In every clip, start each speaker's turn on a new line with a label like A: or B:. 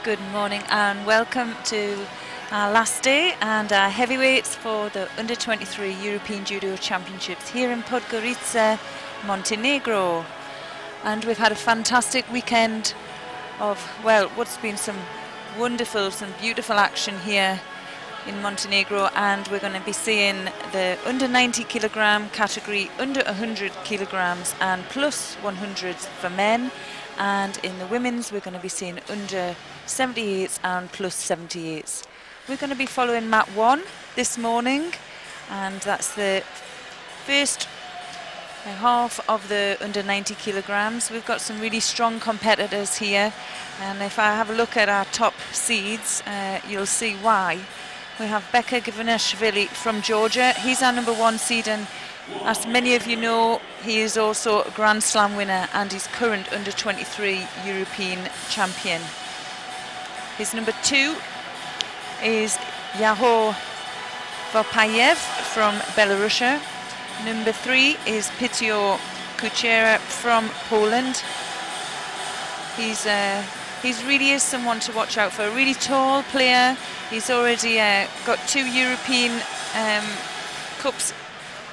A: Good morning and welcome to our last day and our heavyweights for the Under-23 European Judo Championships here in Podgorica, Montenegro. And we've had a fantastic weekend of, well, what's been some wonderful, some beautiful action here in Montenegro, and we're going to be seeing the under 90 kilogram category, under 100 kilograms and plus 100s for men. And in the women's, we're going to be seeing under 78s and plus 78s. We're going to be following mat 1 this morning, and that's the first half of the under 90 kilograms. We've got some really strong competitors here, and if I have a look at our top seeds, you'll see why. We have Beka Givanashvili from Georgia. He's our #1 seed, and as many of you know, he is also a Grand Slam winner and he's current under 23 European champion. His #2 is Yahor Vopayev from Belarus. #3 is Pitio Kuchera from Poland. He's really is someone to watch out for. A really tall player. He's already got 2 European Cups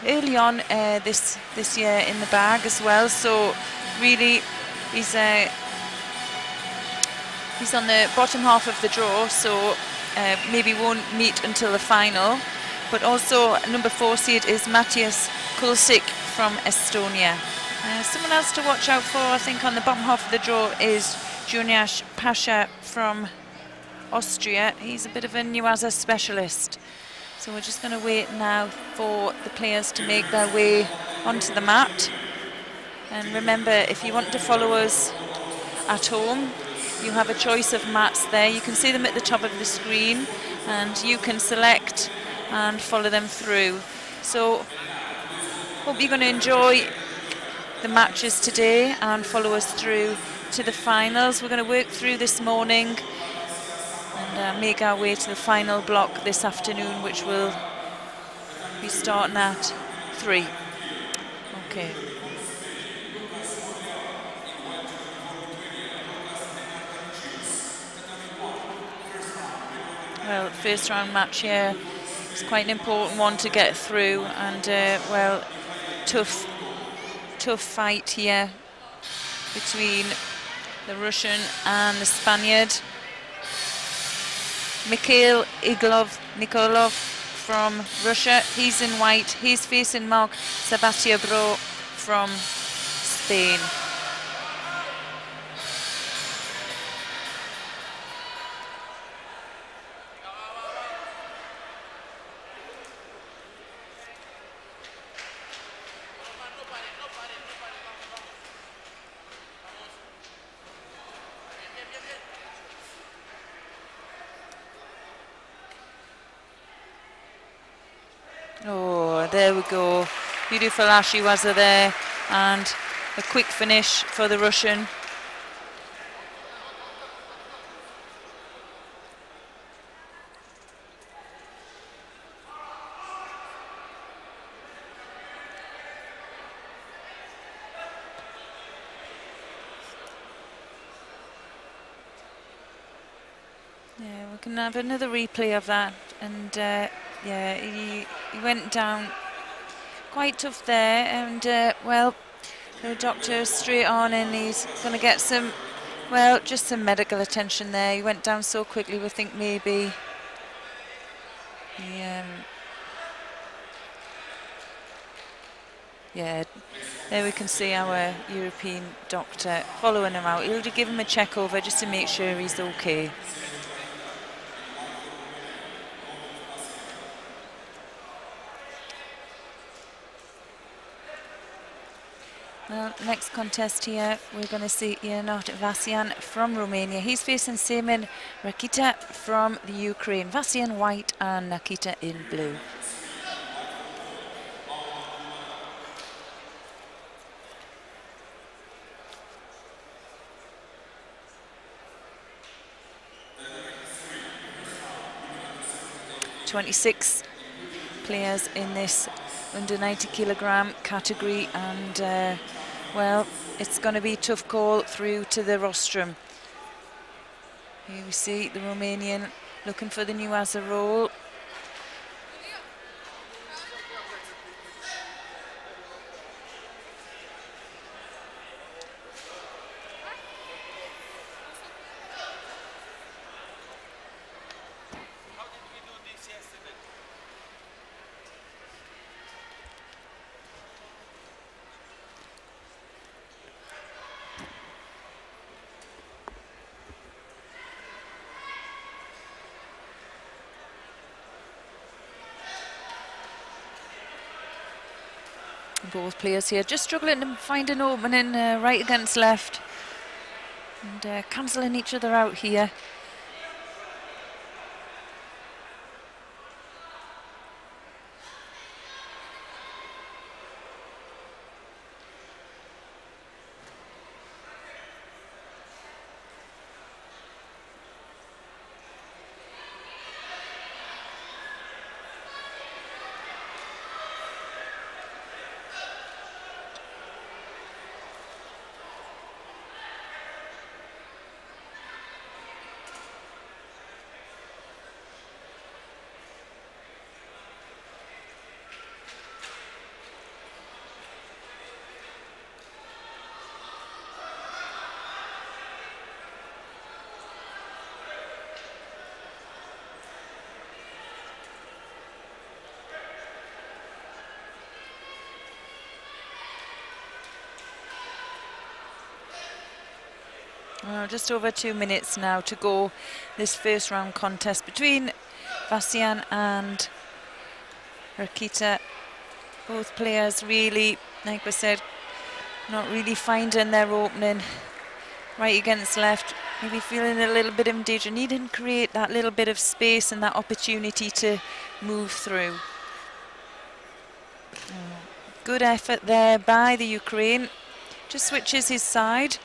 A: early on this year in the bag as well. So really, he's on the bottom half of the draw. So maybe won't meet until the final. But also #4 seed is Matthias Kulsik from Estonia. Someone else to watch out for, I think, on the bottom half of the draw is Juniash Pasha from Austria. He's a bit of a Nuaza specialist. So we're just going to wait now for the players to make their way onto the mat. And remember, if you want to follow us at home, you have a choice of mats there. You can see them at the top of the screen, and you can select and follow them through. So hope you're going to enjoy the matches today and follow us through to the finals. We're going to work through this morning and make our way to the final block this afternoon, which will be starting at 3. Okay. Well, first round match here. It's quite an important one to get through, and well, tough fight here between the Russian and the Spaniard. Mikhail Nikolov from Russia, he's in white. He's facing Mark Sabatier-Bro from Spain. Oh, there we go. Beautiful Ashiwaza there, and a quick finish for the Russian. Yeah, we can have another replay of that, and yeah, he went down quite tough there, and well, the doctor straight on, and he's going to get some, well, just some medical attention there. He went down so quickly, we think maybe he, yeah, there we can see our European doctor following him out. He'll give him a check over just to make sure he's okay. Well, next contest here, we're going to see Ianot Vasian from Romania. He's facing Semen Rakita from the Ukraine. Vasian white and Nakita in blue. '26 players in this under 90 kilogram category, and well, it's going to be a tough call through to the rostrum. Here we see the Romanian looking for the new Asa roll. Both players here just struggling to find an opening, right against left, and cancelling each other out here. Just over 2 minutes now to go. This first round contest between Vasian and Rakita. Both players really, like we said, not really finding their opening. Right against left, maybe feeling a little bit of danger, needing to create that little bit of space and that opportunity to move through. Good effort there by the Ukraine. Just switches his side.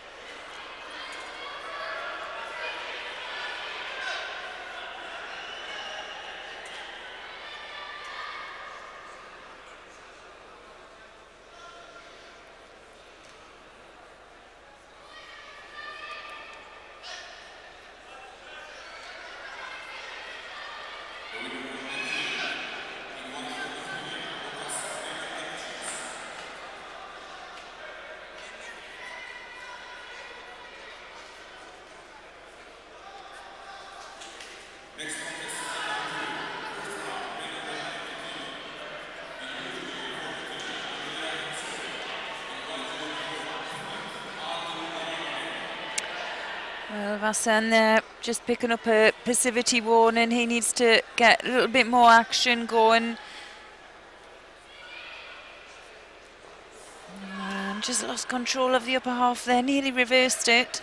A: Well, Vasan just picking up a passivity warning. He needs to get a little bit more action going. And just lost control of the upper half there, nearly reversed it.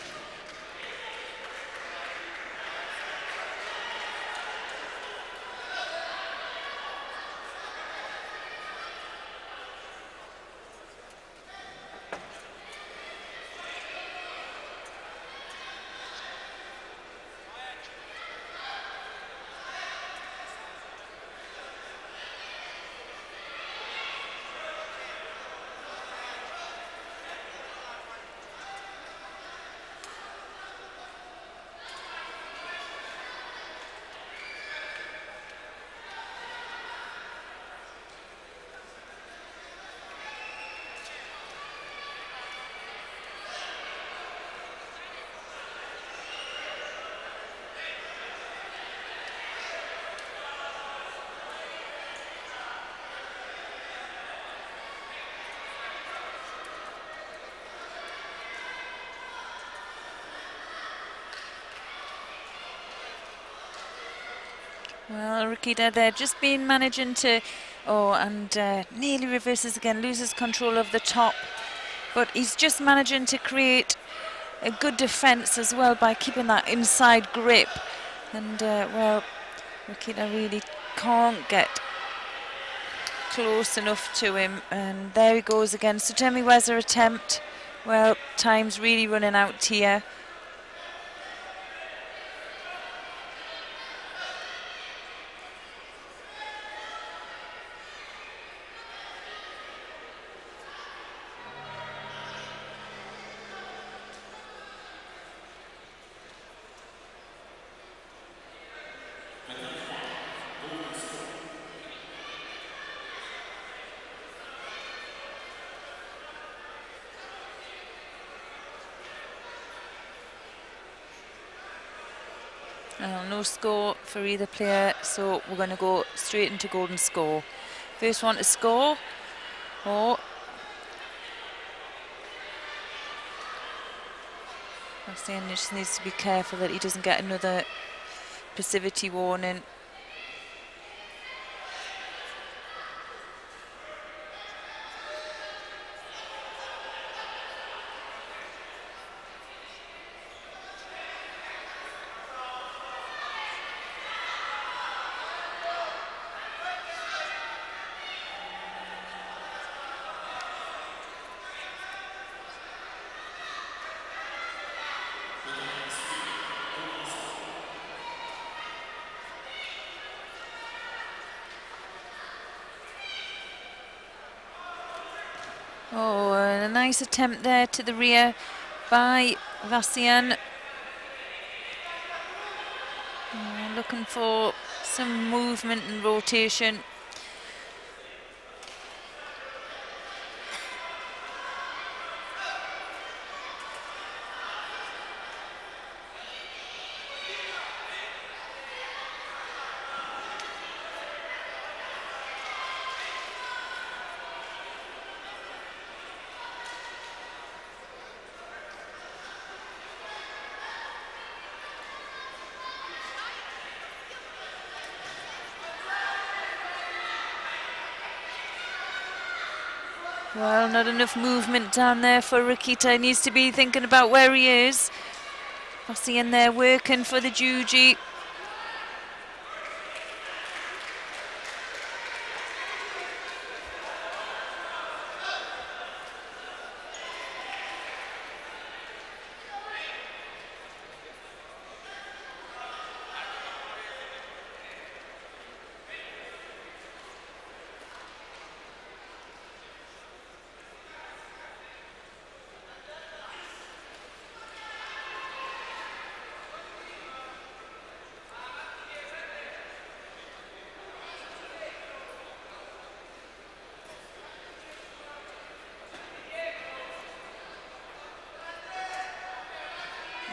A: Well, Rakita there just been managing to, nearly reverses again, loses control of the top. But he's just managing to create a good defence as well by keeping that inside grip. And, well, Rakita really can't get close enough to him. And there he goes again. Sutemi Weza attempt. Well, time's really running out here. No score for either player, so we're going to go straight into golden score. First one to score. Oh, Bastian just needs to be careful that he doesn't get another passivity warning. Oh, and a nice attempt there to the rear by Bastian. Looking for some movement and rotation. Well, not enough movement down there for Rakita. He needs to be thinking about where he is. Bastian there working for the Juji.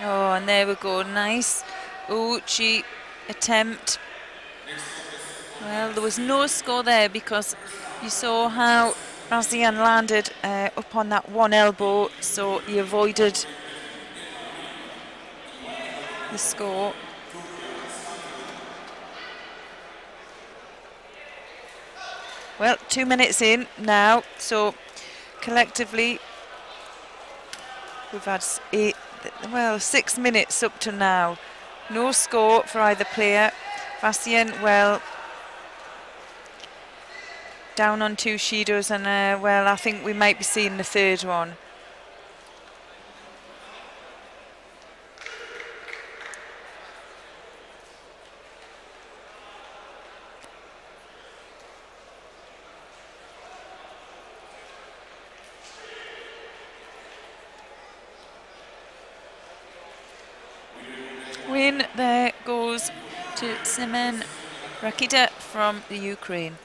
A: Oh, and there we go, nice Uchi attempt. Well, there was no score there because you saw how Bastian landed up on that one elbow, so he avoided the score. Well, 2 minutes in now, so collectively we've had 6 minutes up to now. No score for either player. Bastian, well, down on 2 Shidos, and well, I think we might be seeing the third one. Win there goes to Semen Rakita from the Ukraine.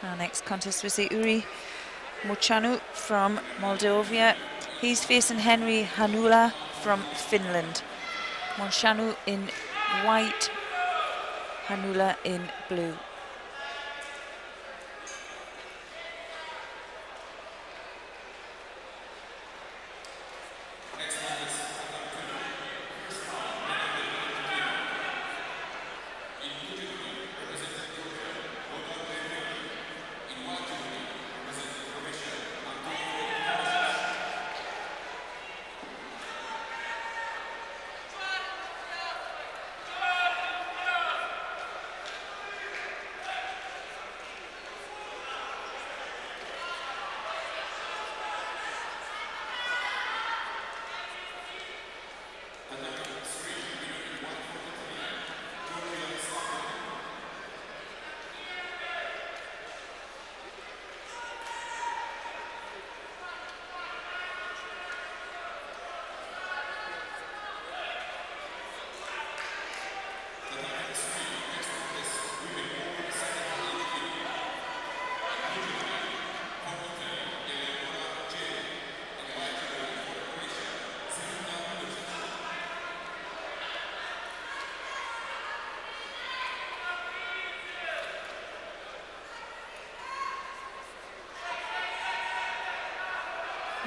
A: Our next contest was the Uri Mochanu from Moldova. He's facing Henry Hanula from Finland. Mochanu in white, Hanula in blue.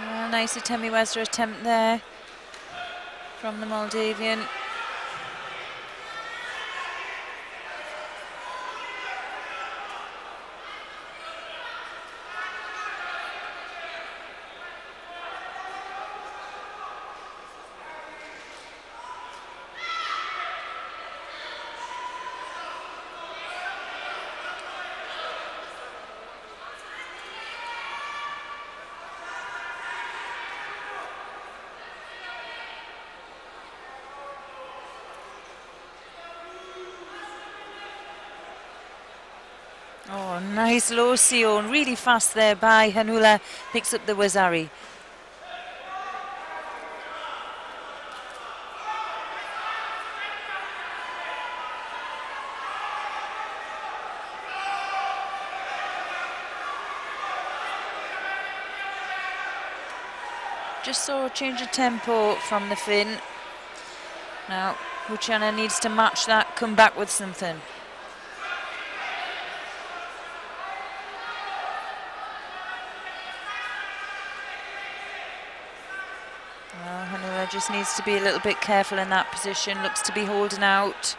A: Well, nice Utemi-Wezra attempt there from the Moldavian. Oh, nice low CO, really fast there by Hanula, picks up the Wazari. Just saw a change of tempo from the Finn. Now, Luciana needs to match that, come back with something. Well, Hanula just needs to be a little bit careful in that position, looks to be holding out.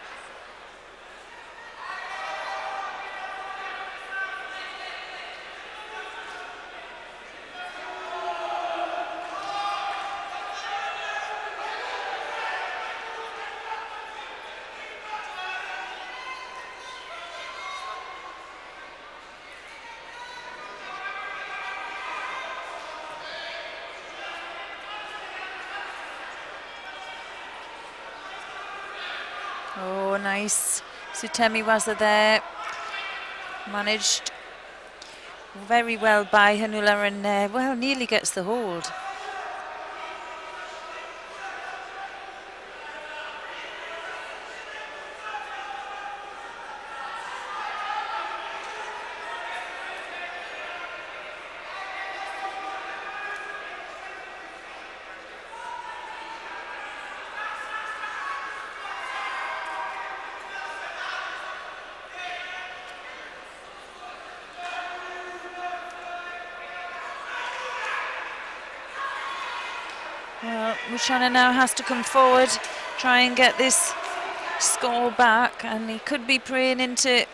A: Oh, nice. Utemi-Wezra there. Managed very well by Hanula and, well, nearly gets the hold. Well, Luciana now has to come forward, try and get this score back, and he could be praying into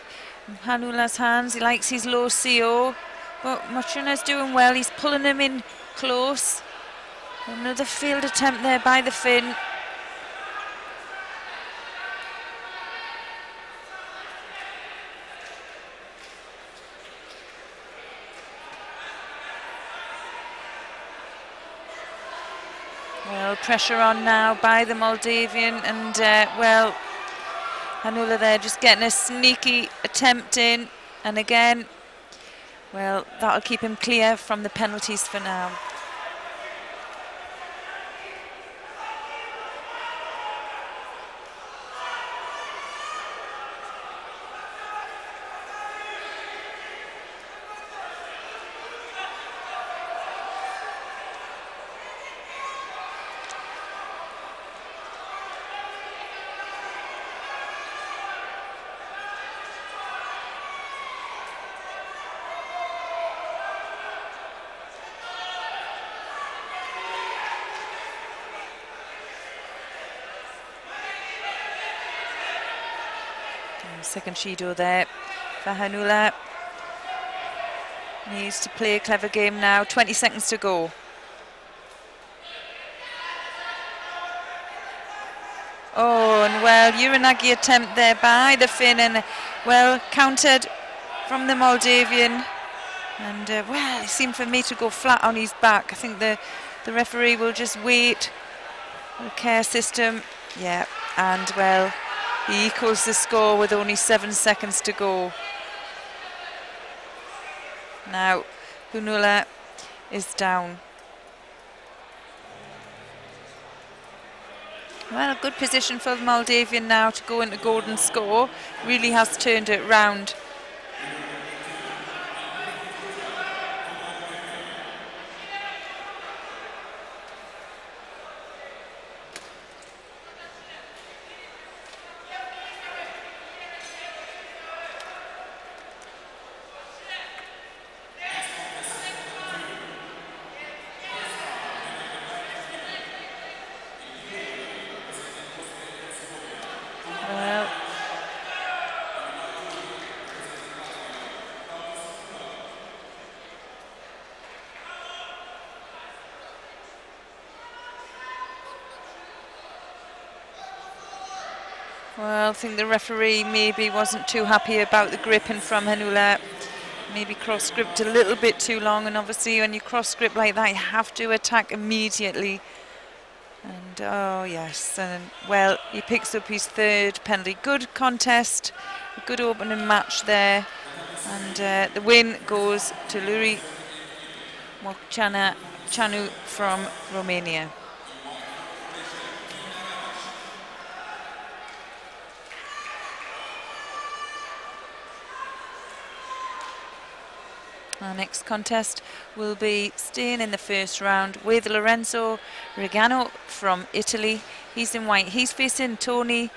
A: Hanula's hands. He likes his low CO, but Luciana's doing well. He's pulling him in close. Another failed attempt there by the Finn. Well, pressure on now by the Moldavian, and well, Hanula there just getting a sneaky attempt in, and again, well, that'll keep him clear from the penalties for now. Second Judo there for Hanula. Needs to play a clever game now. 20 seconds to go. Oh, and well, Uranagi attempt there by the Finn, and well, countered from the Moldavian. And well, it seemed for me to go flat on his back. I think the referee will just wait. The care system, yeah, and well, he equals the score with only 7 seconds to go. Now, Hanula is down. Well, a good position for the Moldavian now to go into golden score. Really has turned it round. Well, I think the referee maybe wasn't too happy about the gripping from Hanula. Maybe cross-gripped a little bit too long, and obviously when you cross-grip like that, you have to attack immediately. And oh yes, and well, he picks up his third penalty. Good contest, a good opening match there, and the win goes to Luri Mocanu from Romania. Our next contest will be staying in the first round with Lorenzo Regano from Italy. He's in white. He's facing Tony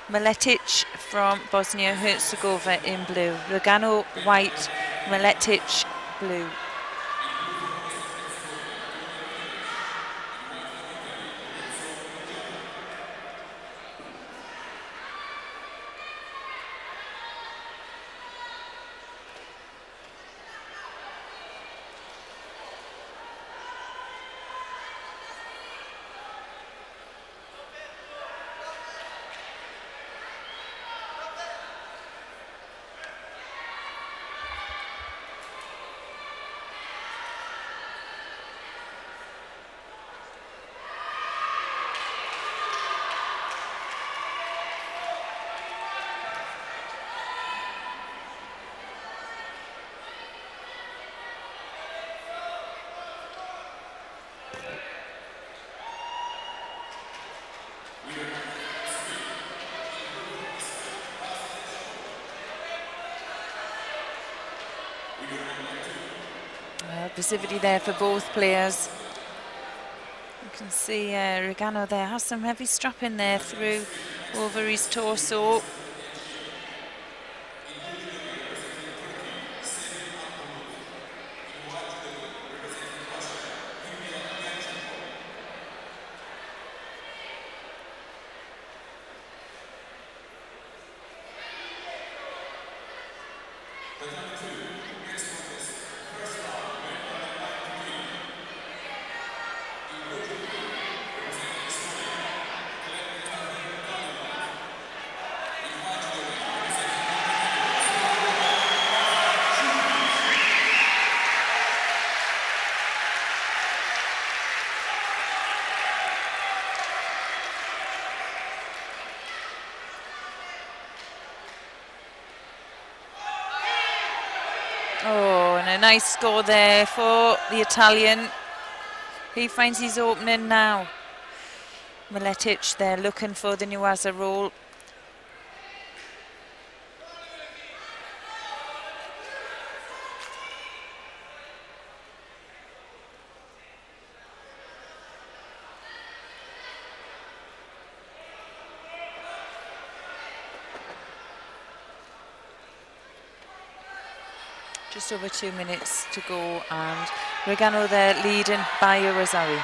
A: Maletic from Bosnia-Herzegovina in blue. Regano white, Maletic blue. Passivity there for both players. You can see Regano there has some heavy strapping there through over his torso. Oh, and a nice score there for the Italian. He finds his opening now. Maletic there looking for the Nuaza roll. Just over 2 minutes to go, and Regano there leading by Urazawi.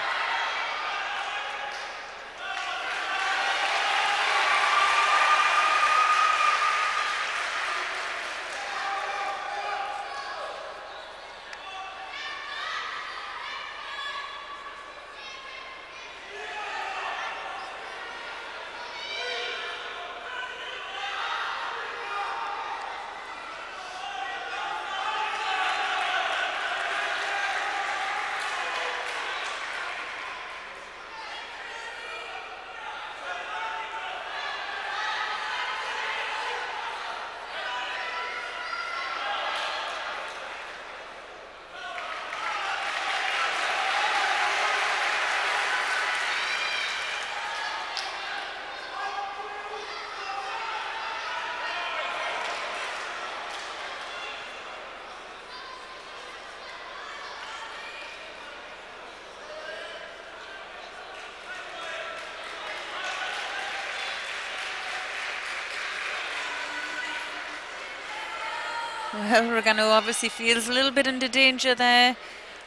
A: Well, Regano obviously feels a little bit under danger there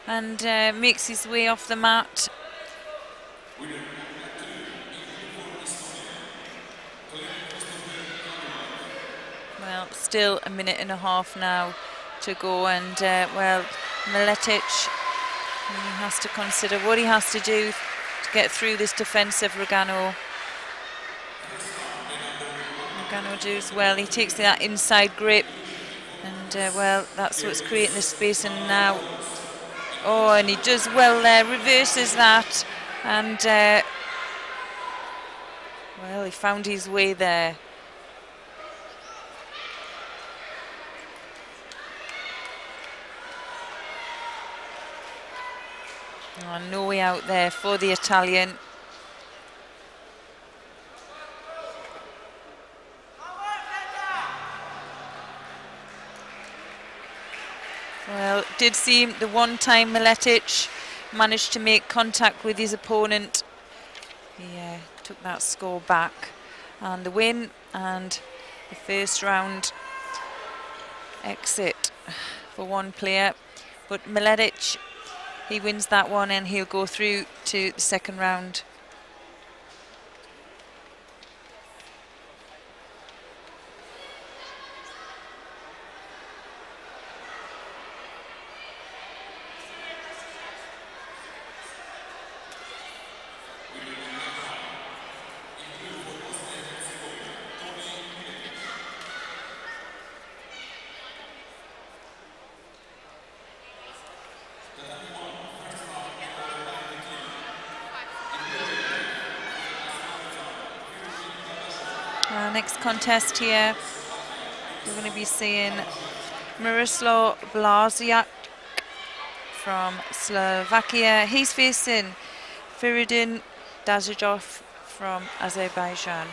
A: and makes his way off the mat. Well, still a minute and a half now to go, and well, Maletic, he has to consider what he has to do to get through this defensive Regano. Gargano does well. He takes that inside grip, and well, that's what's creating the space. And now, oh, and he does well there, reverses that, and well, he found his way there. Oh, no way out there for the Italian. Well, did seem the one time Miletic managed to make contact with his opponent. He took that score back, and the win and the first round exit for one player. But Miletic, he wins that one and he'll go through to the second round. Next contest here, we're going to be seeing Miroslav Blaziak from Slovakia. He's facing Firidun Dazhidov from Azerbaijan.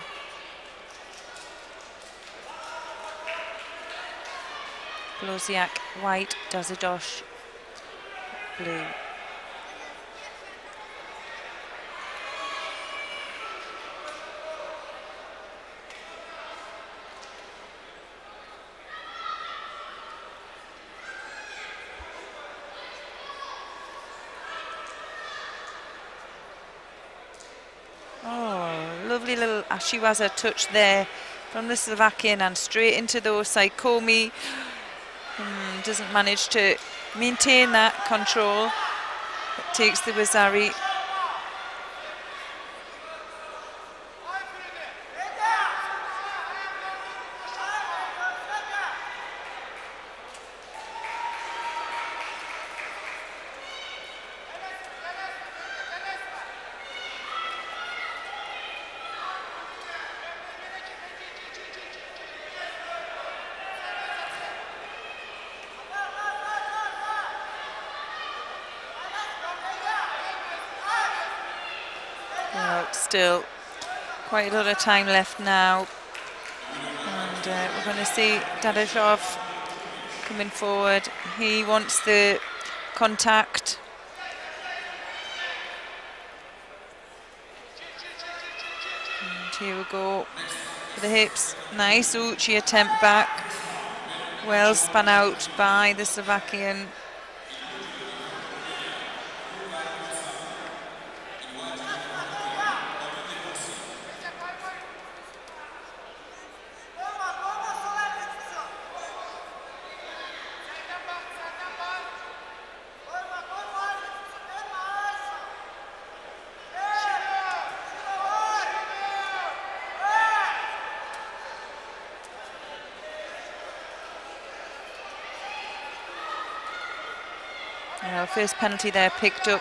A: Blaziak white, Dazhidov blue. Lovely little Ashiwaza touch there from the Slovakian and straight into those Saikomi. Doesn't manage to maintain that control. But takes the Wazari. Still quite a lot of time left now, and we're going to see Dadashov coming forward. He wants the contact. And here we go for the hips. Nice Uchi attempt back. Well spun out by the Slovakian. First penalty there picked up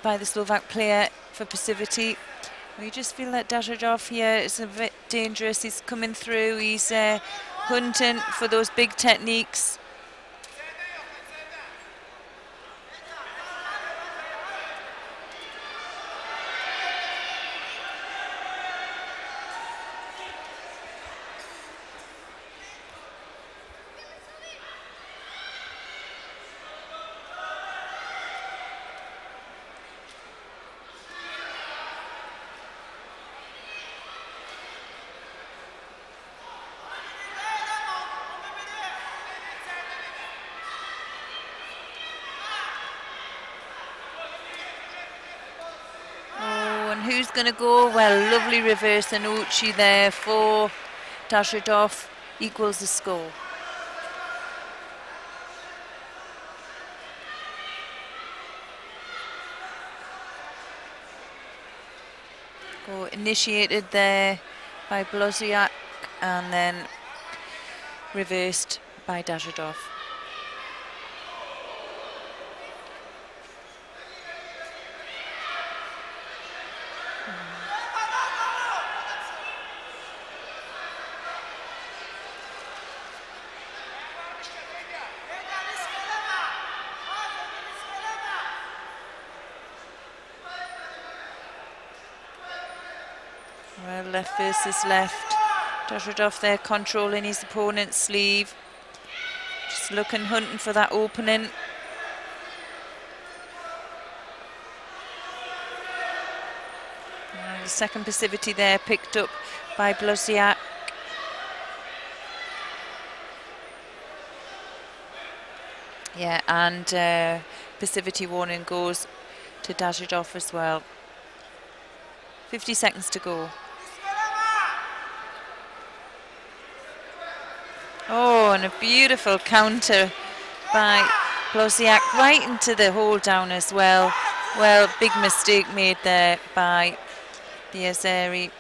A: by the Slovak player for passivity. We just feel that Dazhidov here is a bit dangerous. He's coming through, he's hunting for those big techniques. Who's going to go? Well, lovely reverse and Uchi there for Dazhidov equals the score. Go initiated there by Bloziak and then reversed by Dazhidov. Well, left versus left. Dazhidov there controlling his opponent's sleeve. Just looking, hunting for that opening. The second passivity there picked up by Bloziak. Yeah, and passivity warning goes to Dazhidov as well. 50 seconds to go. Oh, and a beautiful counter by Bloziak right into the hold down as well. Well, big mistake made there by the Azeri.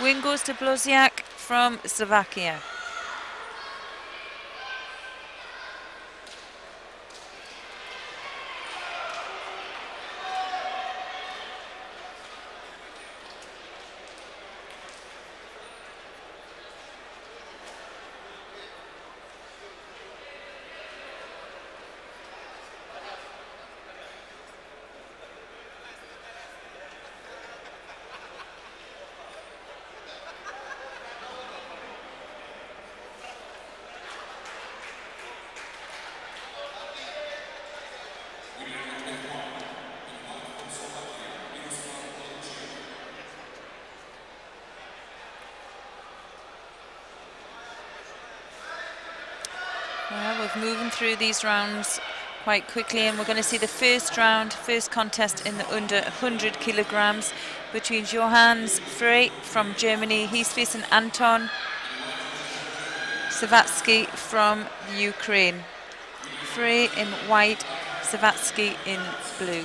A: Win goes to Bloziak from Slovakia. Well, we're moving through these rounds quite quickly, and we're going to see the first round, first contest in the under 100 kilograms between Johannes Frey from Germany. He's facing Anton Savatsky from Ukraine. Frey in white, Savatsky in blue.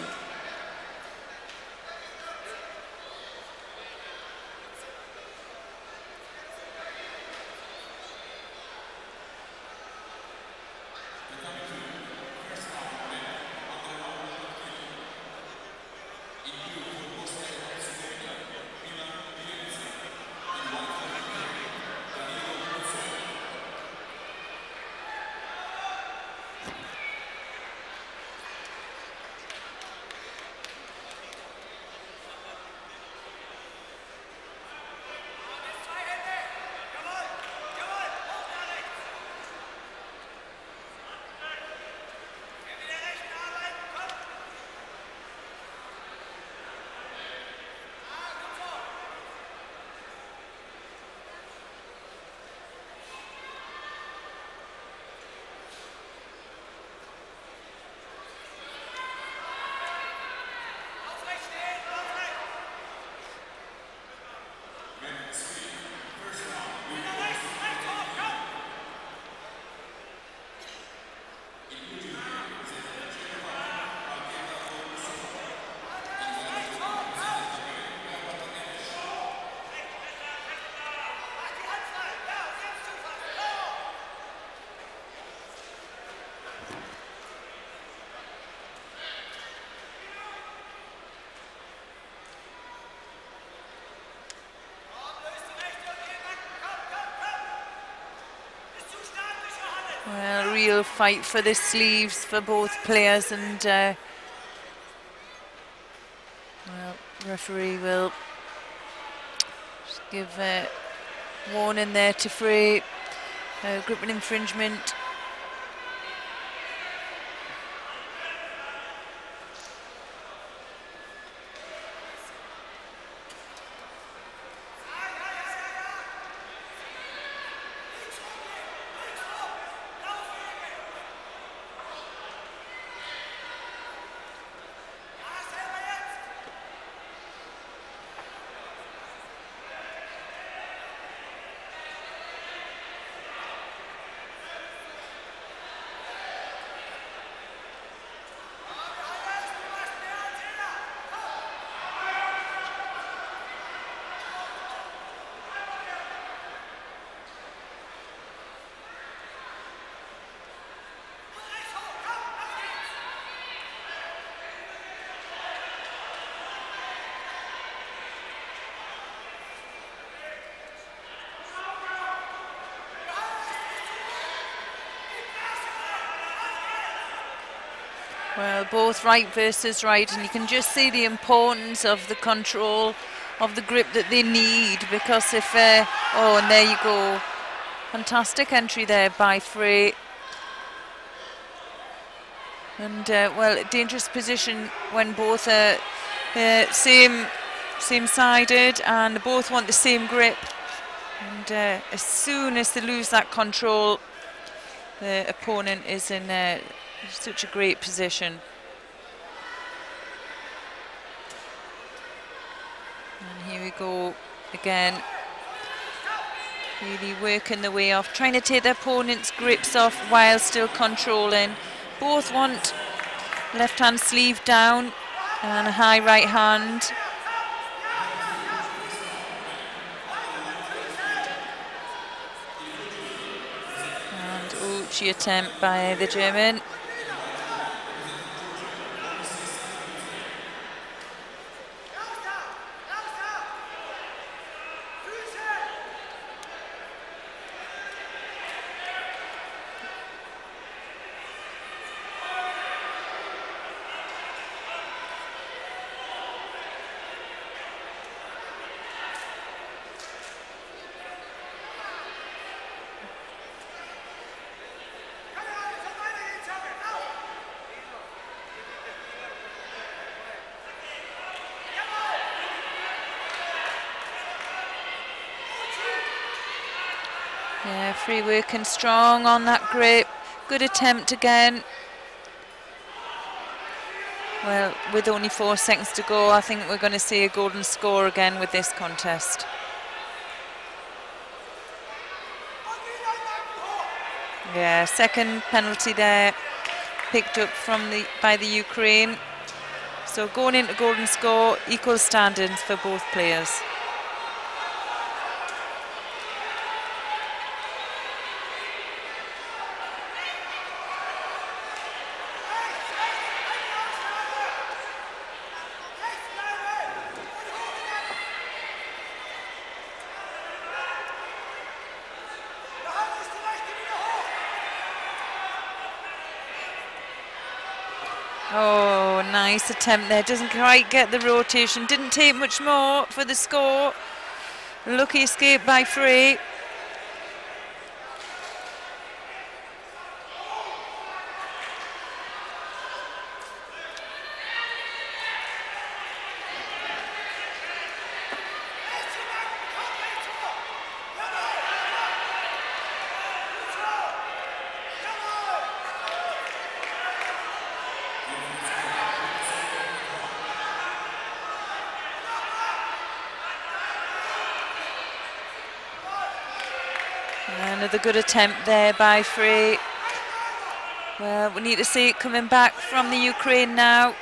A: Well, a real fight for the sleeves for both players, and well, referee will just give a warning there to Frey, gripping infringement. Well, both right versus right, and you can just see the importance of the control of the grip that they need, because if oh, and there you go, fantastic entry there by Frey. And well, dangerous position when both are same-sided and they both want the same grip. And as soon as they lose that control, the opponent is in such a great position. And here we go again. Really working the way off, trying to take their opponent's grips off while still controlling. Both want left hand sleeve down and a high right hand. And Uchi attempt by the German. Yeah, Free working strong on that grip. Good attempt again. Well, with only 4 seconds to go, I think we're going to see a golden score again with this contest. Yeah, second penalty there, picked up by the Ukraine. So going into golden score, equal standings for both players. Oh, nice attempt there. Doesn't quite get the rotation. Didn't take much more for the score. Lucky escape by Frey. Another good attempt there by Frey. Well, we need to see it coming back from the Ukraine now.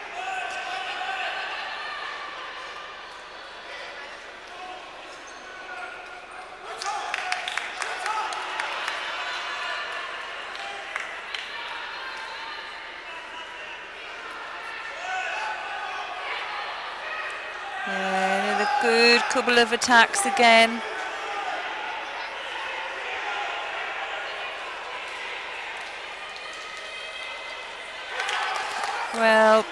A: Yeah, another good couple of attacks again. Well,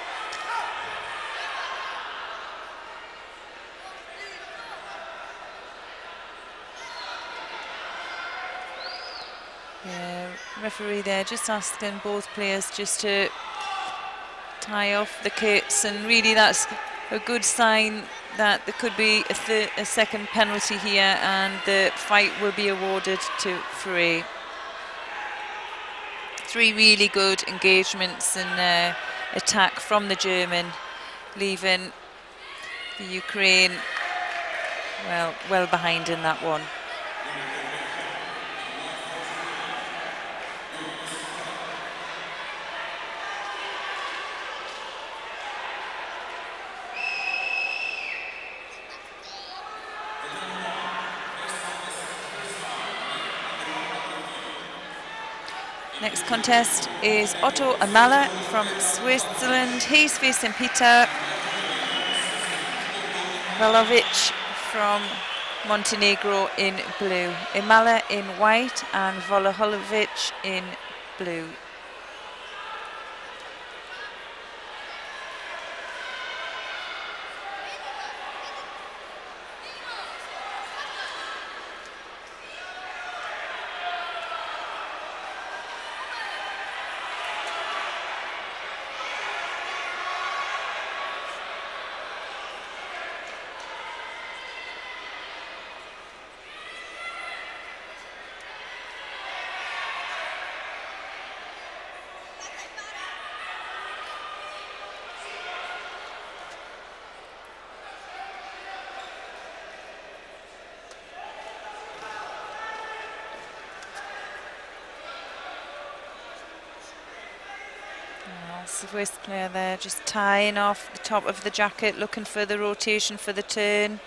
A: yeah, referee there just asking both players just to tie off the kits, and really that's a good sign that there could be a second penalty here and the fight will be awarded to Frey. 3 really good engagements and attack from the German, leaving the Ukraine well behind in that one. Next contest is Otto Amala from Switzerland. He's facing Peter Valovic from Montenegro in blue. Amala in white and Valovic in blue. Swiss player there just tying off the top of the jacket, looking for the rotation for the turn,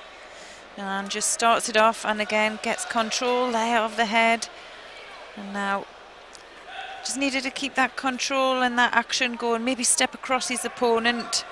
A: and just starts it off and again gets control there of the head, and now just needed to keep that control and that action going, maybe step across his opponent.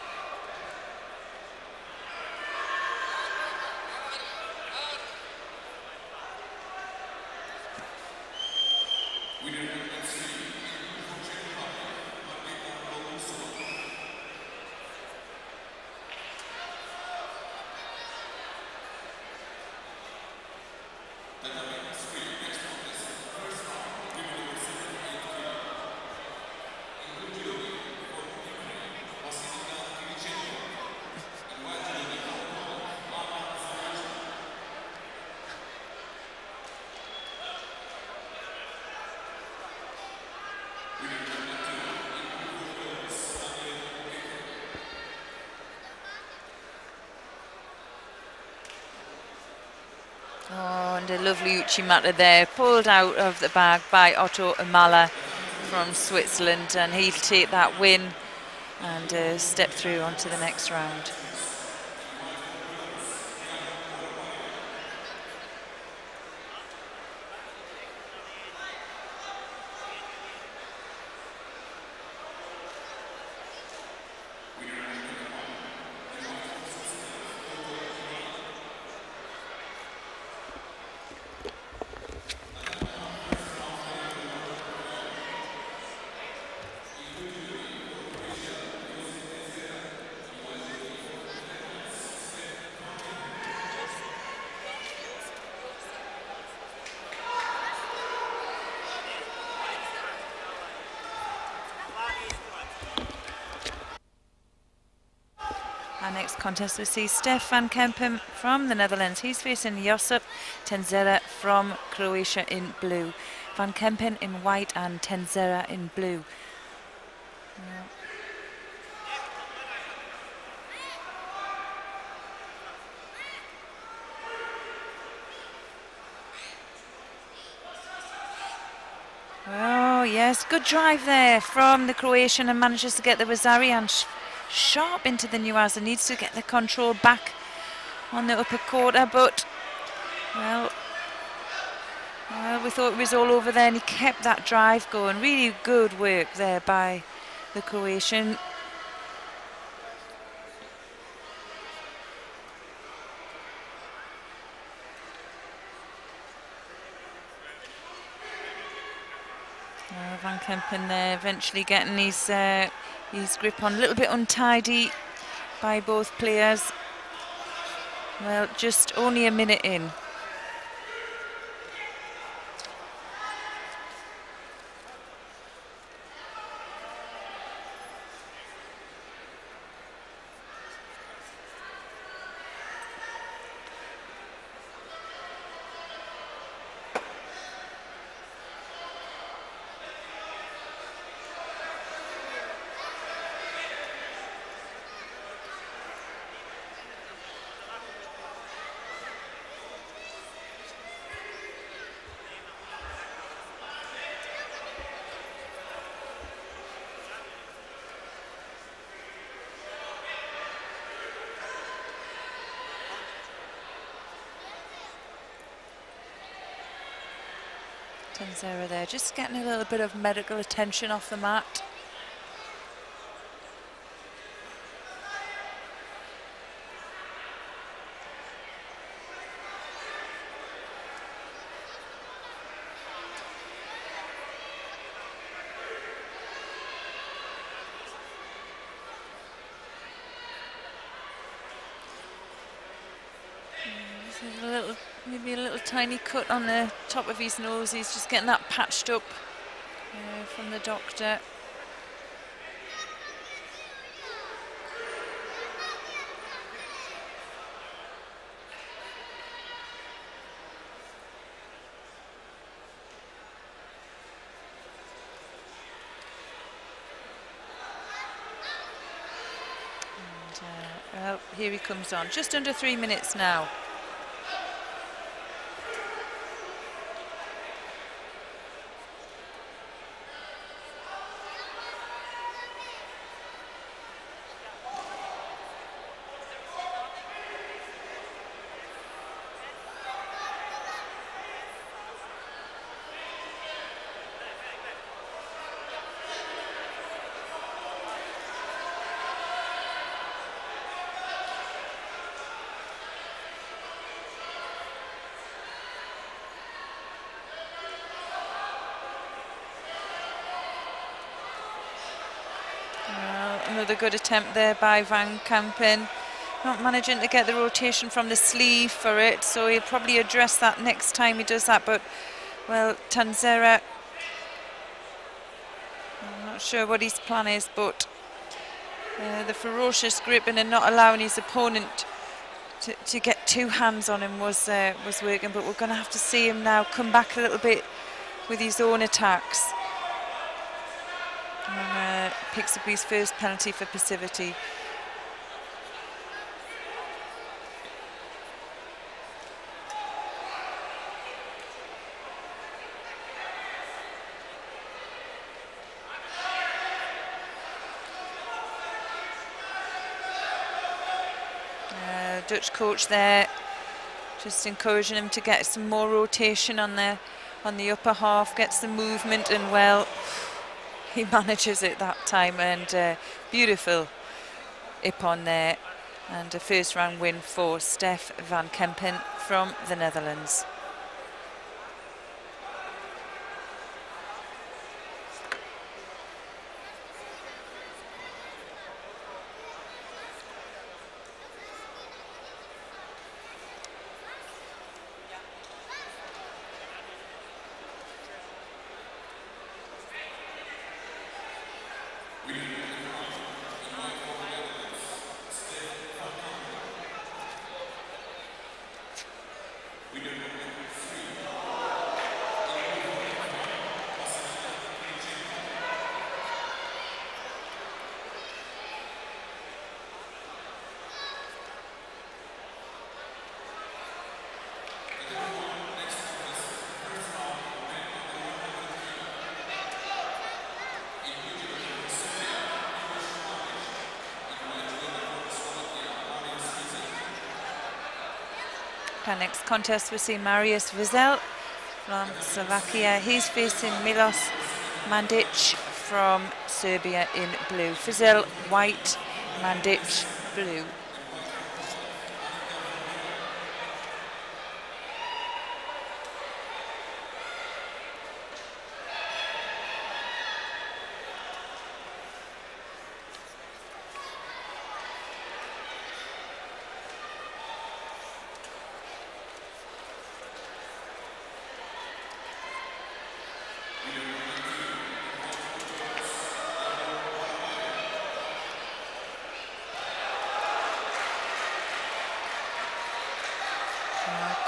A: Oh, and a lovely uchimata there, pulled out of the bag by Otto Amala from Switzerland, and he'll take that win and step through onto the next round. Our next contest we see Stef van Kempen from the Netherlands. He's facing Josip Tenzera from Croatia in blue. Van Kempen in white and Tenzera in blue. Oh yes, good drive there from the Croatian, and manages to get the Wazarian sharp into the Nuaza. Needs to get the control back on the upper quarter, but well, we thought it was all over there, and he kept that drive going. Really good work there by the Croatian. Van Kempen there eventually getting his grip on, a little bit untidy by both players. Well, just only a minute in. Tenzera there, just getting a little bit of medical attention off the mat. Maybe a little tiny cut on the top of his nose. He's just getting that patched up from the doctor. And well, here he comes on. Just under 3 minutes now. Another good attempt there by Van Kampen. Not managing to get the rotation from the sleeve for it, so he'll probably address that next time he does that. But, well, Tanzera, I'm not sure what his plan is, but the ferocious gripping and not allowing his opponent to get two hands on him was working. But we're going to have to see him now come back a little bit with his own attacks. And picks up his first penalty for passivity. Dutch coach there, just encouraging him to get some more rotation on the upper half, gets the movement, and well, he manages it that time. And beautiful ippon there, and a first round win for Stef van Kempen from the Netherlands. Our next contest, we see Marius Vizel from Slovakia. He's facing Milos Mandic from Serbia in blue. Vizel white, Mandic blue.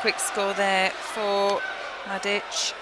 A: Quick score there for Madic.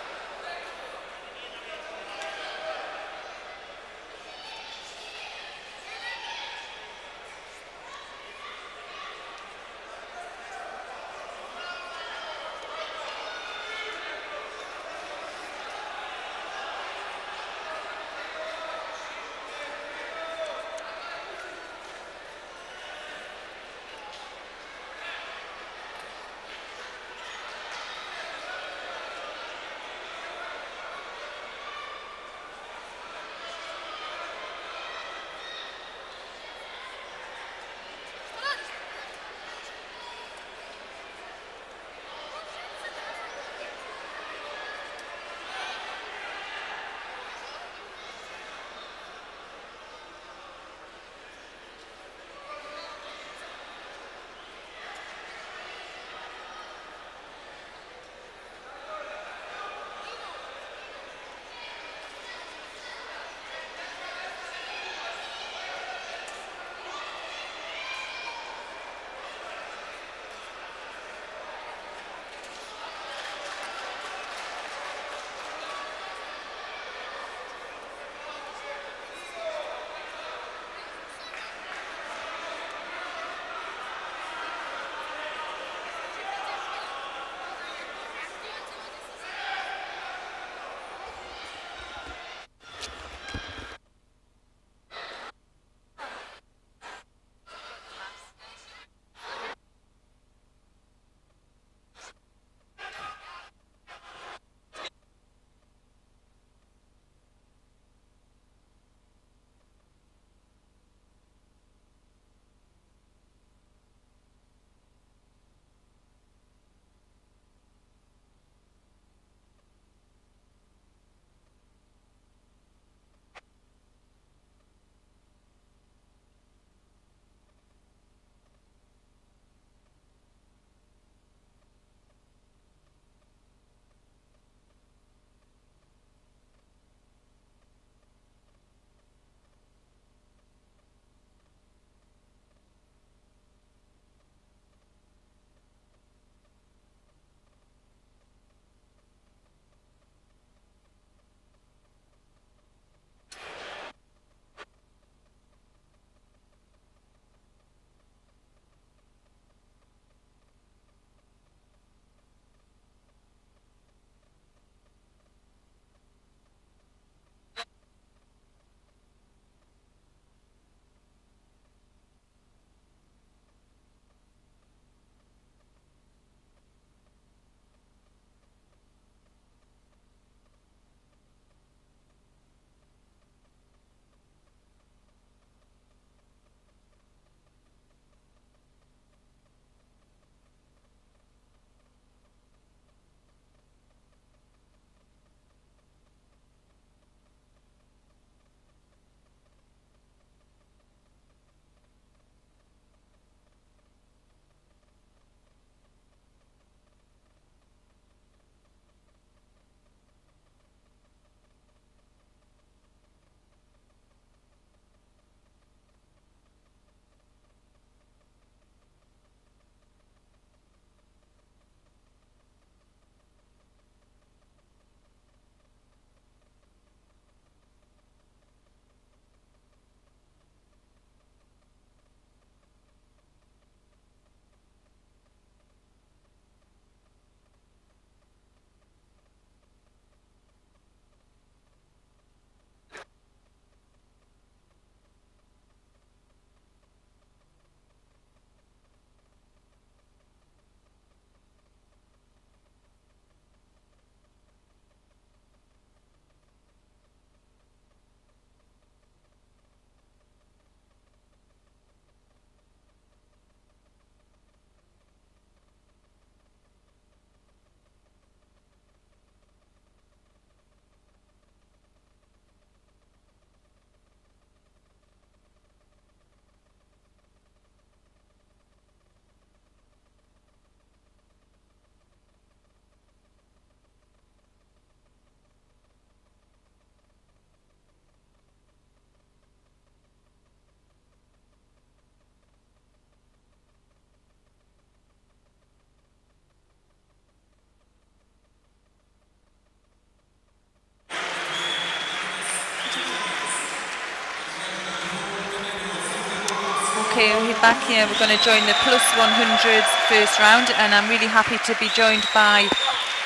A: Okay, we're back here. We're going to join the plus 100s first round, and I'm really happy to be joined by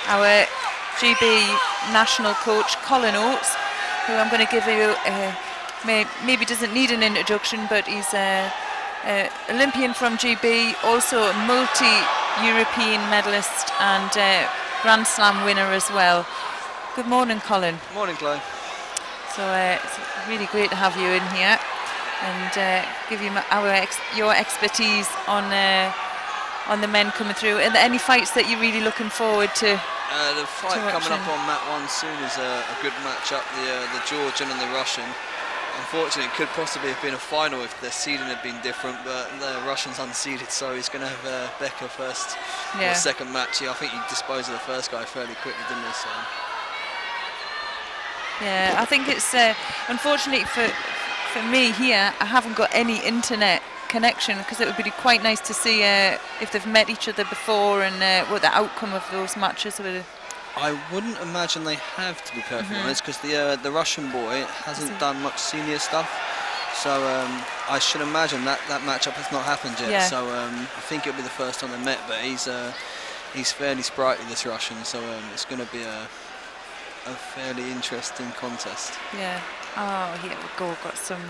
A: our GB national coach, Colin Oates, who I'm going to give you, maybe doesn't need an introduction, but he's an Olympian from GB, also a multi-European medalist and Grand Slam winner as well. Good morning, Colin.
B: Morning, Chloe.
A: So it's really great to have you in here and give you your expertise on the men coming through. Are there any fights that you're really looking forward to?
B: The fight coming up on mat 1 soon is a good match-up, the Georgian and the Russian. Unfortunately, it could possibly have been a final if the seeding had been different, but the Russian's unseeded, so he's going to have Becker first or second match. I think he disposed of the first guy fairly quickly, didn't he? So.
A: Yeah, I think it's unfortunately for me here, I haven't got any internet connection, because it would be quite nice to see if they've met each other before and what the outcome of those matches were.
B: I wouldn't imagine they have, to be perfectly honest, because the Russian boy hasn't done much senior stuff, so I should imagine that matchup has not happened yet. Yeah. So I think it'll be the first time they met, but he's fairly sprightly, this Russian, so it's going to be a fairly interesting contest. Yeah.
A: Oh, here we go. Got some. We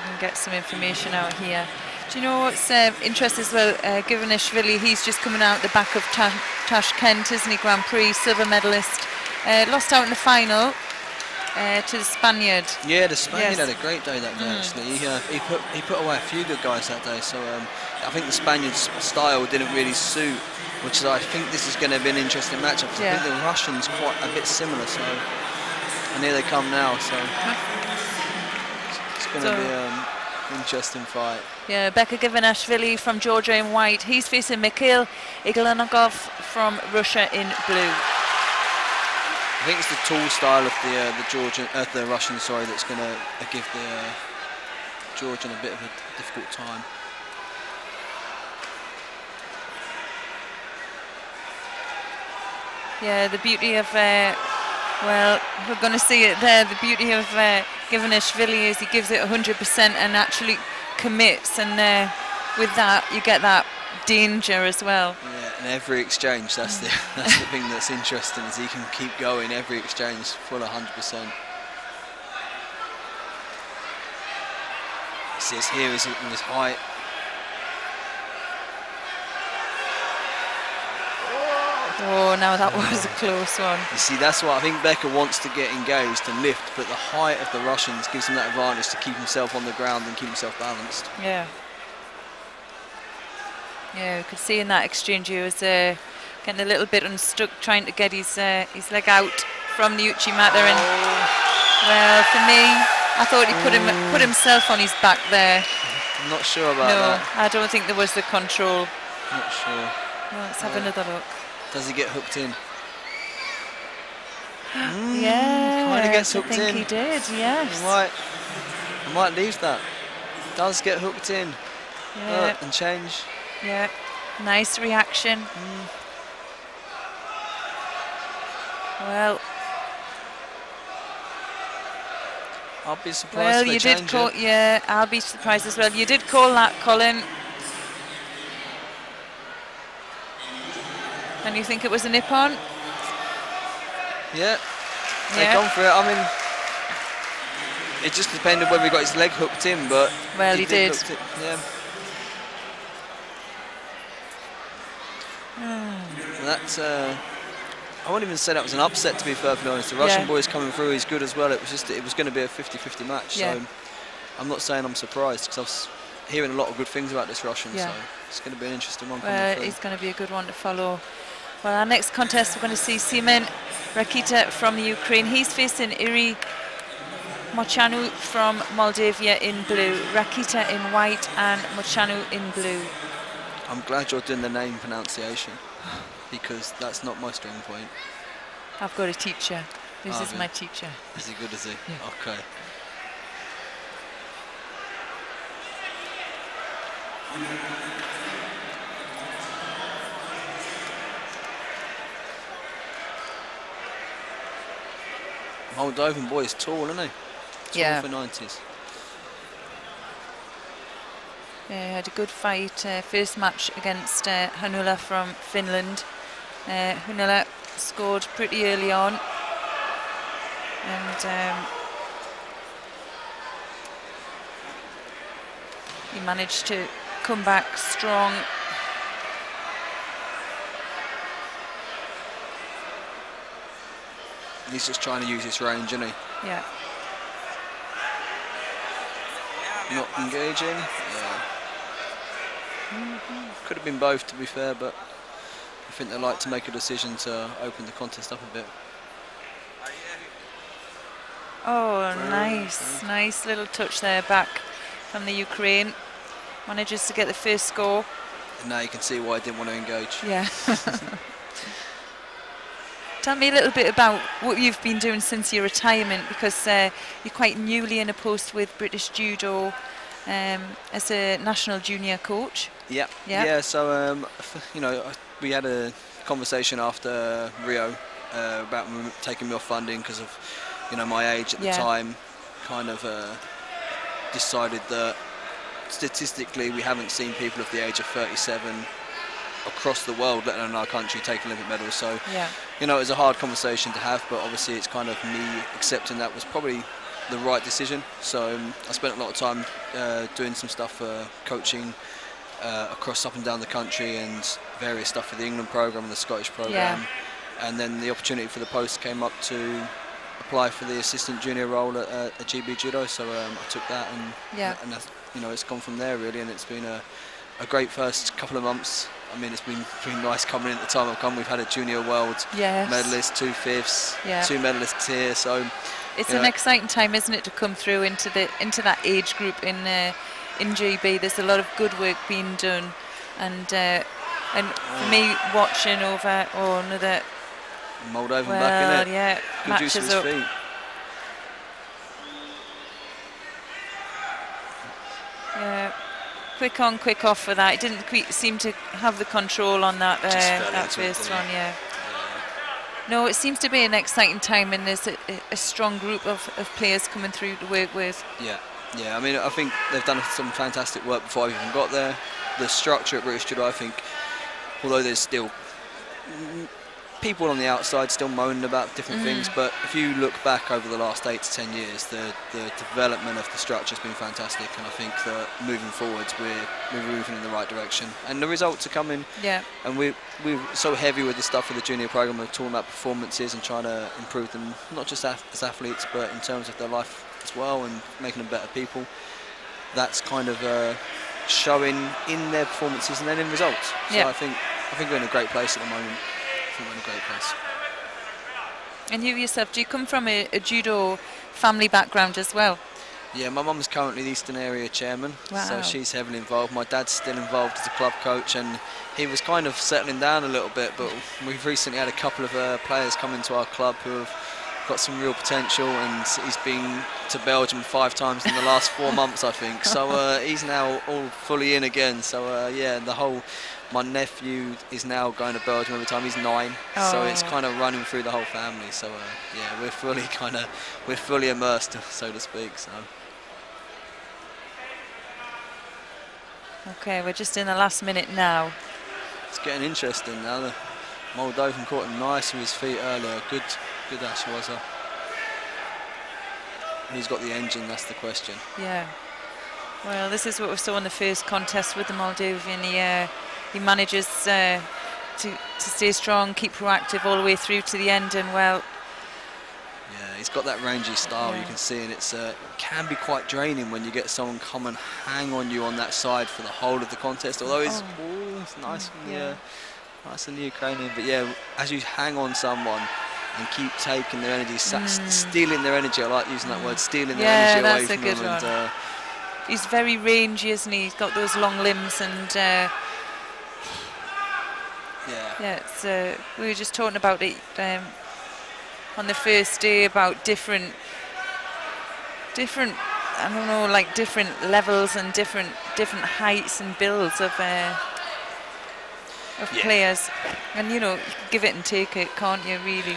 A: can get some information out here. Do you know what's interesting as well? Givanishvili, he's just coming out the back of Tashkent, isn't he? Grand Prix silver medalist. Lost out in the final to the Spaniard.
B: Yeah, the Spaniard had a great day that day. Actually, he put away a few good guys that day. So I think the Spaniard's style didn't really suit. Which is, I think this is going to be an interesting matchup. I think the Russians quite a bit similar, so and here they come now. So it's going to be an interesting fight.
A: Yeah, Becker Givanishvili from Georgia in white. He's facing Mikhail Iglanogov from Russia in blue.
B: I think it's the tall style of the Russian, sorry, that's going to give the Georgian a bit of a difficult time.
A: Yeah, the beauty of, well, we're going to see it there, the beauty of Givanishvili is he gives it 100% and actually commits, and with that you get that danger as well.
B: Yeah, and every exchange, that's the thing that's interesting, is he can keep going every exchange full 100%. He says here is with his height.
A: Oh, now that was a close one.
B: You see, that's why I think Becker wants to get engaged and lift, but the height of the Russians gives him that advantage to keep himself on the ground and keep himself balanced.
A: Yeah. Yeah, we could see in that exchange he was getting a little bit unstuck, trying to get his leg out from the Uchimata. And well, for me, I thought he put himself on his back there.
B: I'm not sure about that.
A: No, I don't think there was the control.
B: Not sure.
A: Well, let's have another look.
B: Does he get hooked in?
A: Yeah,
B: kind of gets hooked in.
A: I think he did, yes.
B: I might leave that. Does get hooked in.
A: Yeah.
B: And change.
A: Yeah, nice reaction.
B: Well, I'll be surprised.
A: Well,
B: if
A: you
B: they
A: did call. Yeah, I'll be surprised as well. You did call that, Colin. And you think it was a nip-on?
B: Yeah, they've gone for it. I mean, it just depended whether he got his leg hooked in, but
A: well, he did.
B: Yeah. That's. I wouldn't even say that was an upset, to be perfectly honest. The Russian boy's coming through. He's good as well. It was going to be a 50-50 match. So I'm not saying I'm surprised, because I was hearing a lot of good things about this Russian. So it's going to be an interesting one.
A: Well, it's going to be a good one to follow. Well, our next contest, we're going to see Semen Rakita from the Ukraine. He's facing Iri Mochanu from Moldavia in blue. Rakita in white and Mochanu in blue.
B: I'm glad you're doing the name pronunciation, because that's not my strong point.
A: I've got a teacher. This is my teacher.
B: Is he good, is he?
A: Yeah.
B: Okay. Moldovan boy is tall, isn't he? Tall for 90s.
A: Had a good fight. First match against Hanula from Finland. Hanula scored pretty early on, and he managed to come back strong.
B: He's just trying to use his range, isn't he?
A: Yeah.
B: Not engaging. Yeah. Could have been both, to be fair, but I think they like to make a decision to open the contest up a bit.
A: Oh, nice little touch there back from the Ukraine. Manages to get the first score.
B: And now you can see why I didn't want to engage.
A: Yeah. Tell me a little bit about what you've been doing since your retirement, because you're quite newly in a post with British Judo as a national junior coach.
B: Yeah. So you know, we had a conversation after Rio about taking me off funding because of, you know, my age at the time. Kind of decided that statistically we haven't seen people of the age of 37 across the world, let alone our country, take Olympic medals. So you know, it was a hard conversation to have, but obviously it's kind of me accepting that was probably the right decision. So I spent a lot of time doing some stuff, coaching across up and down the country, and various stuff for the England program and the Scottish program. And then the opportunity for the post came up to apply for the assistant junior role at GB Judo. So I took that, and that's, you know, it's gone from there really, and it's been a great first couple of months. I mean, it's been nice coming in at the time I've come. We've had a junior world medalist, 2 fifths, 2 medalists here. So
A: it's an exciting time, isn't it, to come through into that age group in GB. There's a lot of good work being done, and for me watching over another
B: Moldovan back in it. Good use of his feet.
A: Yeah. Quick on, quick off for that. It didn't seem to have the control on that first one. No, it seems to be an exciting time, and there's a strong group of players coming through to work with. Yeah.
B: I mean, I think they've done some fantastic work before I even got there. The structure at British Judo, I think, although there's still people on the outside still moaning about different things, but if you look back over the last 8 to 10 years, the development of the structure has been fantastic, and I think that moving forwards we're moving in the right direction, and the results are coming. And we're so heavy with the stuff for the junior program. We're talking about performances and trying to improve them, not just as athletes, but in terms of their life as well, and making them better people. That's kind of showing in their performances and then in results. So I think we're in a great place at the moment. In a great place.
A: And you yourself, do you come from a judo family background as well?
B: Yeah, my mum's currently the Eastern Area chairman, so she's heavily involved. My dad's still involved as a club coach, and he was kind of settling down a little bit, but we've recently had a couple of players come into our club who have got some real potential, and he's been to Belgium 5 times in the last 4 months, I think. So he's now all fully in again. So yeah, my nephew is now going to Belgium every time. He's 9, so it's kind of running through the whole family. So yeah, we're fully immersed, so to speak. So.
A: Okay, we're just in the last minute now.
B: It's getting interesting now. The Moldovan caught him nice with his feet earlier. Good Ashwaza. Who's got the engine? That's the question. Yeah.
A: Well, this is what we saw in the first contest with the Moldovan. He manages to stay strong, keep proactive all the way through to the end, and well.
B: Yeah, he's got that rangy style, you can see, and it can be quite draining when you get someone come and hang on you on that side for the whole of the contest. Although it's nice, nice in the Ukrainian, but yeah, as you hang on someone and keep taking their energy, stealing their energy. I like using that word, stealing their energy away from them. Yeah, that's a good one.
A: He's very rangy, isn't he? He's got those long limbs, and we were just talking about it on the first day, about different I don't know, like different levels and different heights and builds of players, and you know, you can give it and take it, can't you? Really,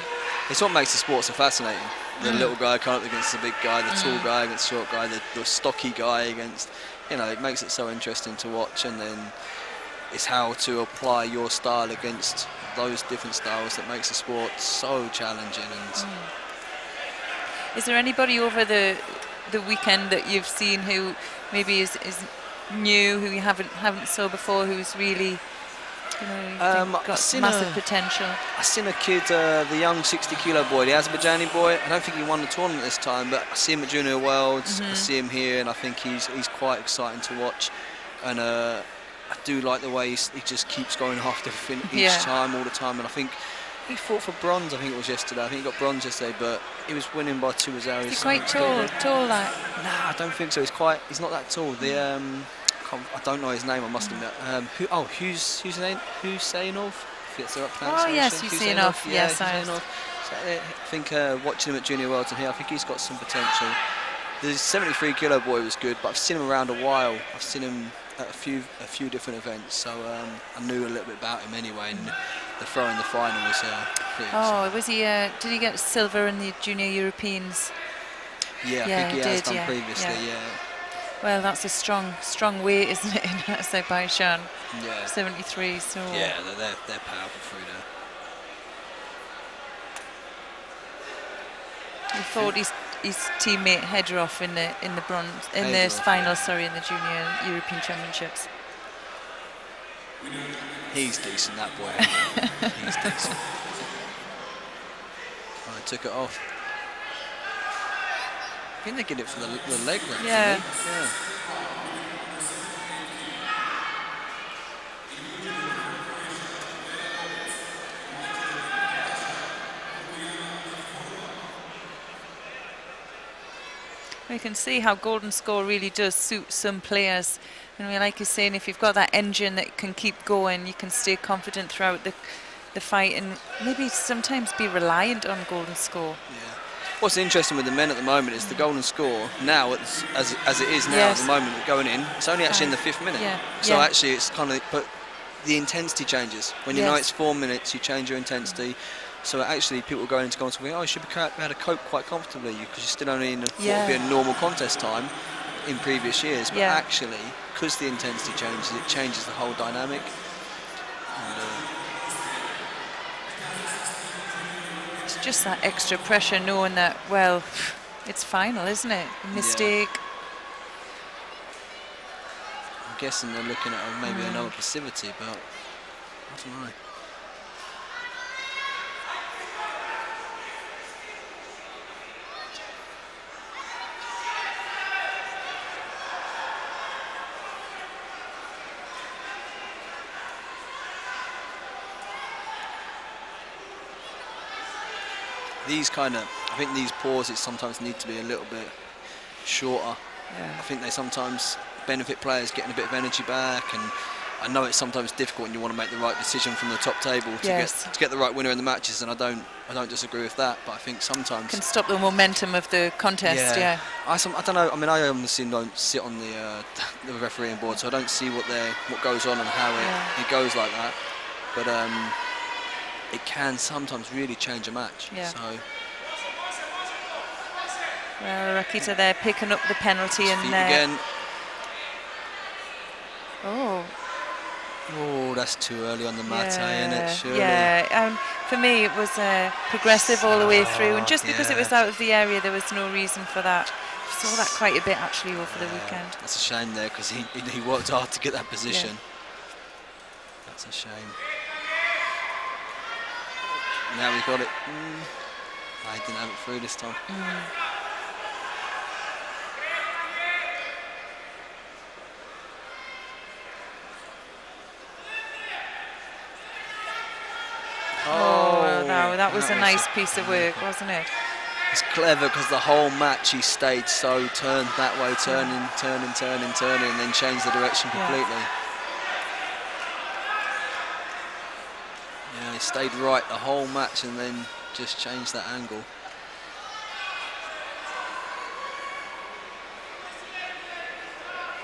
B: it's what makes the sport so fascinating. the little guy coming up against the big guy, the tall guy against the short guy, the stocky guy against, you know, it makes it so interesting to watch. And then it's how to apply your style against those different styles that makes the sport so challenging. And
A: is there anybody over the weekend that you've seen who maybe is new, who you haven't saw before, who's really, you know, got massive potential?
B: I seen a kid, the young 60-kilo boy, the Azerbaijani boy. I don't think he won the tournament this time, but I see him at Junior Worlds. I see him here, and I think he's quite exciting to watch. And I do like the way he just keeps going after each time, all the time. And I think he fought for bronze. I think it was yesterday. I think he got bronze yesterday, but he was winning by 2 Azaris.
A: He's quite tall like.
B: Nah, I don't think so. He's not that tall. The I don't know his name, I must admit. Husseinov? If it's the right pronunciation.
A: Oh yes, Husseinov. Yes,
B: Husseinov. So, I think watching him at Junior Worlds and here, I think he's got some potential. The 73-kilo boy was good, but I've seen him around a while. I've seen him at a few different events, so I knew a little bit about him anyway. And the throw in the final was pretty
A: exciting. Was he? Did he get silver in the Junior Europeans?
B: Yeah, I think he has done previously. Yeah.
A: Well, that's a strong weight, isn't it, in Azerbaijan?
B: Yeah.
A: 73. So.
B: Yeah, they're powerful through there.
A: He fought his teammate Hedrov in the final, in the Junior European Championships.
B: He's decent, that boy. He's decent. Oh, I took it off. I think they get it for the leg wrap.
A: Yeah. We can see how golden score really does suit some players. And like you're saying, if you've got that engine that can keep going, you can stay confident throughout the fight and maybe sometimes be reliant on golden score.
B: Yeah. What's interesting with the men at the moment is the golden score now, as it is now at the moment, going in, it's only actually in the 5th minute.
A: Yeah.
B: So actually it's kind of, but the intensity changes. When you know it's 4 minutes, you change your intensity. So actually people going into golden score going, oh, you should be able to cope quite comfortably because you're still only in what would be a normal contest time in previous years. But actually, because the intensity changes, it changes the whole dynamic.
A: It's just that extra pressure knowing that, well, it's final, isn't it? A mistake.
B: I'm guessing they're looking at maybe another passivity, but I don't know. I think these pauses sometimes need to be a little bit shorter. I think they sometimes benefit players getting a bit of energy back, and I know it's sometimes difficult when you want to make the right decision from the top table to get the right winner in the matches, and I don't disagree with that, but I think sometimes
A: can stop the momentum of the contest.
B: I don't know. I mean, I obviously don't sit on the refereeing board, so I don't see what goes on and how it goes like that, but it can sometimes really change a match. So.
A: Well, Rakita there picking up the penalty and
B: again.
A: Oh,
B: that's too early on the mat, isn't it? Surely.
A: Yeah, for me it was progressive all the way through, and just because it was out of the area, there was no reason for that. I saw that quite a bit actually over the weekend.
B: That's a shame there because he worked hard to get that position. That's a shame. Now we got it. I didn't have it through this time.
A: Oh, no, that was a nice piece of work, wasn't it?
B: It's clever because the whole match he stayed so turned that way, turning, and then changed the direction completely. Yeah, he stayed right the whole match and then just changed that angle.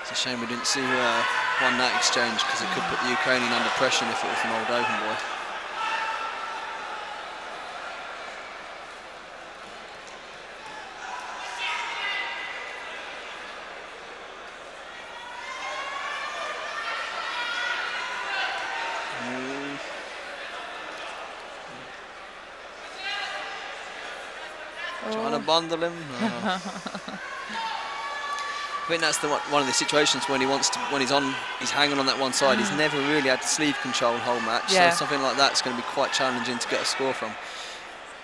B: It's a shame we didn't see who won that exchange because it could put the Ukrainian under pressure if it was the Moldovan boy. to bundle him. Oh. I think that's one of the situations when he's hanging on that one side. He's never really had sleeve control the whole match. So something like that's going to be quite challenging to get a score from.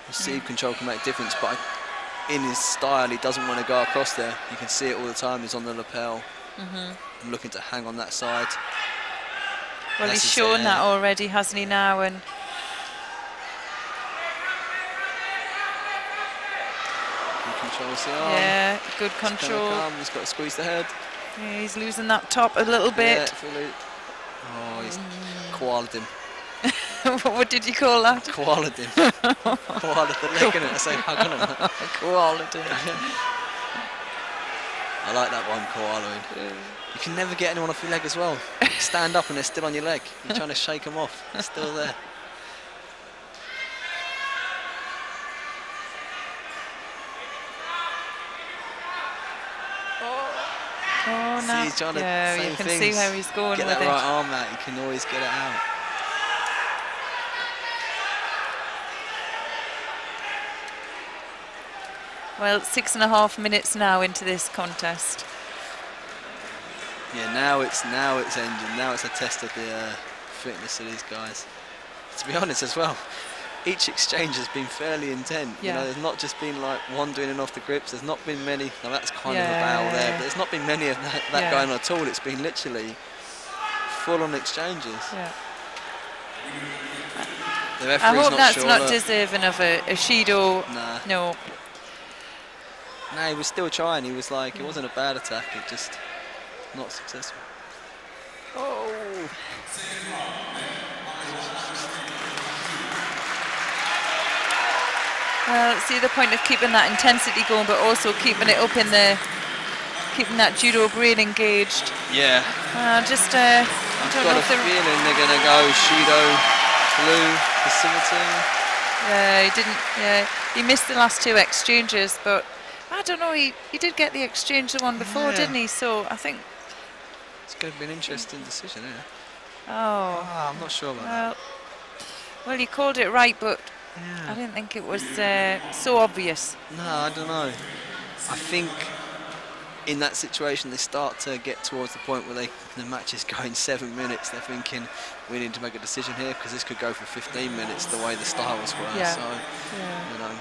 B: The sleeve control can make a difference, but in his style, he doesn't want to go across there. You can see it all the time. He's on the lapel, and looking to hang on that side.
A: Well, he's shown that already, hasn't he? Now and.
B: Controls the arm.
A: Yeah, good control.
B: He's got to squeeze the head.
A: Yeah, he's losing that top a little bit.
B: Yeah, fully. Oh, he's koala'd him.
A: What did you call that?
B: Koala'd him. Koala'd the leg, innit? I say hug on him.
A: Koala'd him.
B: I like that one, koala'ing. You can never get anyone off your leg as well. Stand up and they're still on your leg. You're trying to shake them off. They're still there.
A: Oh, no.
B: He's trying to
A: you can see how he's going
B: get
A: with
B: that
A: it.
B: right arm out, you can always get it out.
A: Well, 6.5 minutes now into this contest.
B: Yeah, now it's ending. Now it's a test of the fitness of these guys. To be honest as well, each exchange has been fairly intense. You know, there's not just been like one doing it off the grips. There's not been many. Now that's kind of a bow there, but there's not been many of that going on at all. It's been literally full-on exchanges.
A: Yeah.
B: The referee's
A: I hope that's
B: sure
A: not deserving of a Judo.
B: Nah.
A: No.
B: No, he was still trying. He was like, it wasn't a bad attack. It just not successful. Oh.
A: Well, see the point of keeping that intensity going, but also keeping it up in the, keeping that judo brain engaged.
B: Yeah.
A: I've
B: got a feeling they're going to go Judo blue facility.
A: Yeah, he didn't. Yeah, he missed the last two exchanges, but I don't know. He did get the exchange the one before, didn't he? So I think
B: it's going to be an interesting decision, isn't it?
A: Oh,
B: I'm not sure about that.
A: Well, you called it right, but I didn't think it was so obvious.
B: No, I don't know. I think in that situation they start to get towards the point where the match is going 7 minutes. They're thinking we need to make a decision here because this could go for 15 minutes the way the styles were.
A: Yeah.
B: So, you know.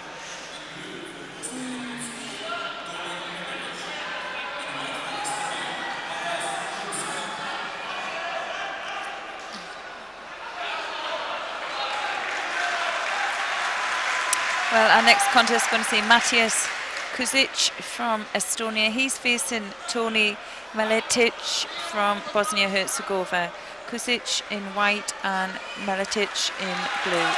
A: Well, our next contest is going to see Matthias Kuzic from Estonia. He's facing Toni Meletic from Bosnia-Herzegovina. Kuzic in white and Meletic in blue.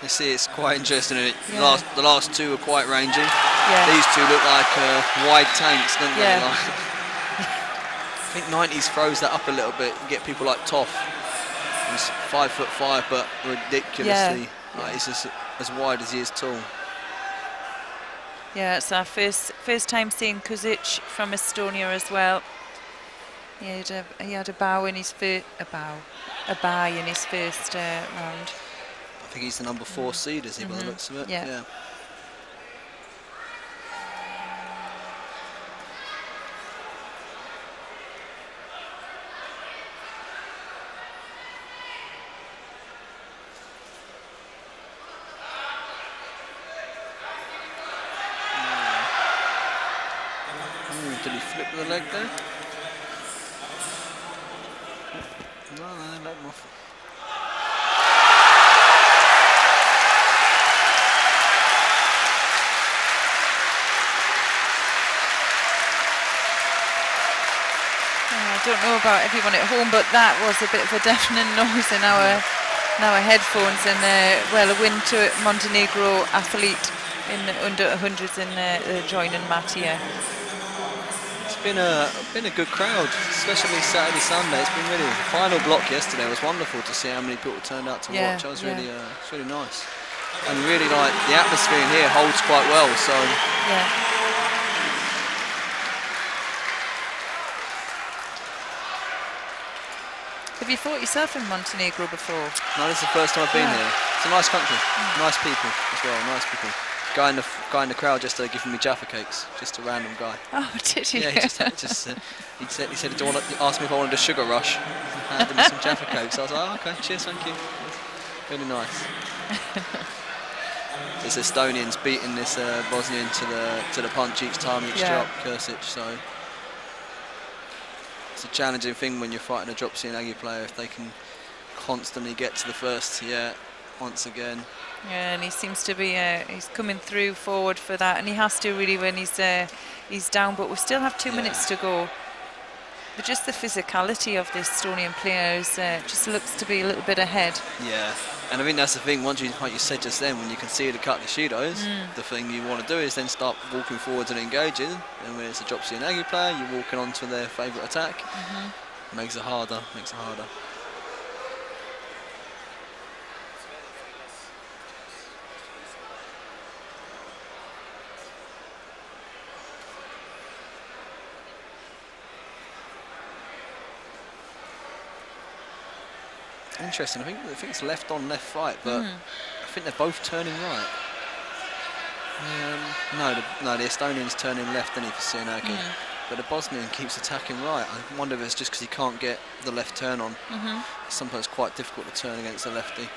B: You see, it's quite interesting. The last two are quite rangy.
A: Yeah.
B: These two look like wide tanks, don't they?
A: Yeah.
B: Like, I think 90s throws that up a little bit. You get people like Toff. He's 5'5", but ridiculously, he's as wide as he is tall.
A: Yeah, it's our first time seeing Kuzic from Estonia as well. He had a bow in his first bye in his first round.
B: I think he's the number 4 seed, is he, by the looks of it? Yeah. Did he flip the leg there? No, let him off.
A: I don't know about everyone at home, but that was a bit of a deafening noise in our headphones. And well, a win to Montenegro athlete in the under 100s in joining Mattia.
B: It's been a good crowd, especially Saturday, Sunday. It's been really. The final block yesterday was wonderful to see how many people turned out to watch. It was really, it's really nice, and really like the atmosphere in here holds quite well. So
A: Have you fought yourself in Montenegro before?
B: No, this is the first time I've been here. It's a nice country, nice people as well, nice people. Guy in the crowd just giving me Jaffa cakes, just a random guy.
A: Oh, did he?
B: Yeah, he said he asked me if I wanted a sugar rush. Handed me some Jaffa cakes. I was like, oh, okay, cheers, thank you. Really nice. It's Estonians beating this Bosnian to the punch each time, each drop, Kursic. So it's a challenging thing when you're fighting a drop Sienagi player if they can constantly get to the first. Yeah, once again.
A: Yeah, and he seems to be he's coming through forward for that, and he has to really when he's down. But we still have 2 minutes to go. But just the physicality of the Estonian players just looks to be a little bit ahead.
B: Yeah, and I think that's the thing. Once like you said just then, when you can see the cut the Shidos, the thing you want to do is then start walking forwards and engaging. And when it's a drop Sienagi player, you're walking onto their favourite attack. Makes it harder. Makes it harder. Interesting. I think it's left on, left right, but I think they're both turning right. No, the Estonian's turning left, isn't he, for Sienagi? But the Bosnian keeps attacking right. I wonder if it's just because he can't get the left turn on. It's sometimes quite difficult to turn against a lefty.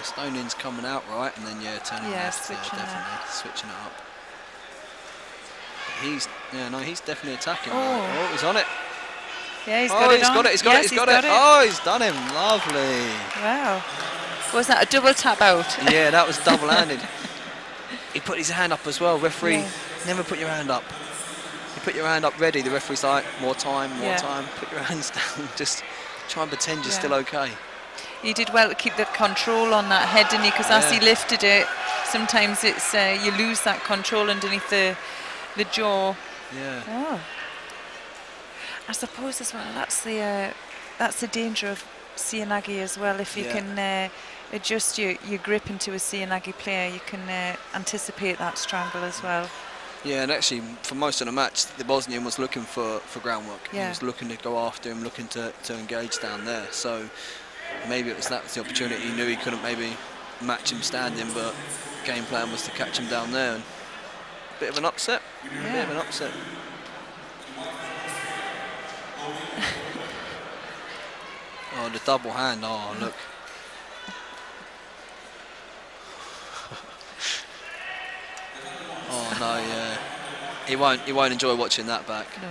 B: Estonian's coming out right, and then turning left, switching it up. But he's definitely attacking. Oh, he's on it.
A: Yeah, he's got it.
B: He's got it. Oh, he's done him. Lovely.
A: Wow. Was that a double tap out?
B: Yeah, that was double-handed. He put his hand up as well. Referee, never put your hand up. You put your hand up ready. The referee's like, more time. Put your hands down. Just try and pretend you're still okay.
A: He did well to keep the control on that head, didn't he? Because as he lifted it, sometimes it's you lose that control underneath the jaw.
B: Yeah.
A: Oh. I suppose as well that's the danger of Sienagi as well. If you can adjust your grip into a Sienagi player, you can anticipate that strangle as well.
B: Yeah, and actually for most of the match, the Bosnian was looking for groundwork.
A: Yeah.
B: He was looking to go after him, looking to engage down there. So maybe that was the opportunity. He knew he couldn't maybe match him standing, but game plan was to catch him down there. And bit of an upset.
A: Yeah.
B: Bit of an upset. Oh, the double hand. Oh, look. Oh no, yeah. He won't enjoy watching that back.
A: No.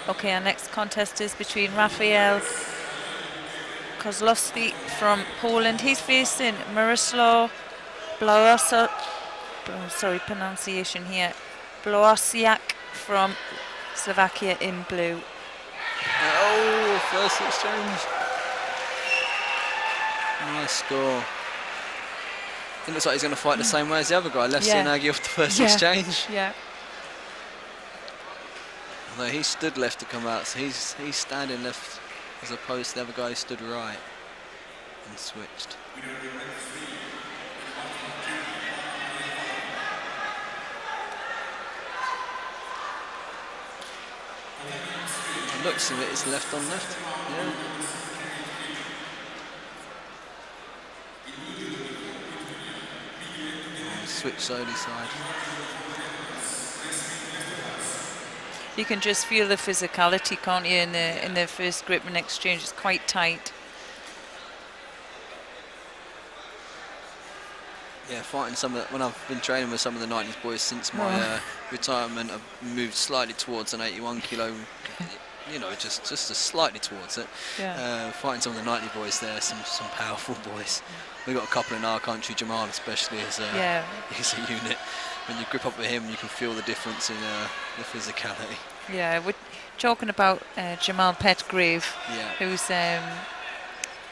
A: Okay, our next contest is between Rafael Kozlowski from Poland. He's facing Miroslav Blasiak, pronunciation here, Blasiak from Slovakia in blue.
B: Oh, first exchange. Nice score. It looks like he's going to fight the same way as the other guy. Left Sienagi off the first exchange.
A: Yeah.
B: Although he stood left to come out, so he's standing left as opposed to the other guy who stood right and switched. The looks of it is left on left. Yeah. Oh, switch slowly side.
A: You can just feel the physicality, can't you, in the first grip and exchange. It's quite tight.
B: Yeah, fighting when I've been training with some of the 90s boys since my retirement, I've moved slightly towards an 81 kilo, you know, just slightly towards it.
A: Yeah.
B: Fighting some of the 90 boys there, some powerful boys. We've got a couple in our country, Jamal especially, he's a unit. When you grip up with him, you can feel the difference in the physicality.
A: Yeah, we're talking about Jamal Petgrave, who's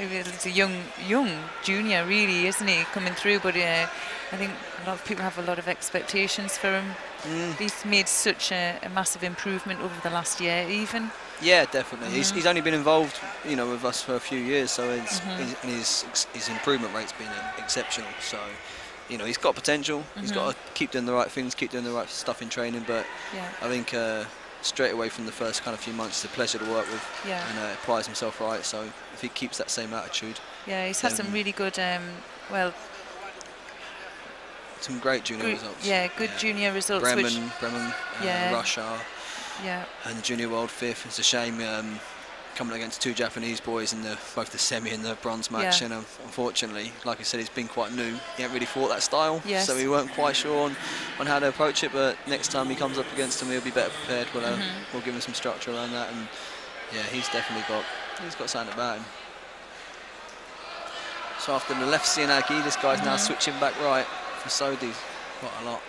A: he's a young junior, really, isn't he, coming through? But I think a lot of people have a lot of expectations for him. He's made such a massive improvement over the last year, even.
B: Yeah, definitely. He's only been involved, with us for a few years, so his improvement rate's been exceptional. So, he's got potential. He's got to keep doing the right things, keep doing the right stuff in training. But I think straight away from the first kind of few months, it's a pleasure to work with, and applies himself right. So if he keeps that same attitude,
A: he's had some really good,
B: some great junior results.
A: Yeah, good junior results.
B: Bremen, Russia, and the junior world fifth. It's a shame coming against two Japanese boys in both the semi and the bronze match, and unfortunately, like I said, he's been quite new. He hasn't really fought that style, so we weren't quite sure on how to approach it. But next time he comes up against him, he'll be better prepared. We'll give him some structure around that, and he's definitely got something about him. So after the left Sienagi, this guy's now switching back right for Sodi quite a lot.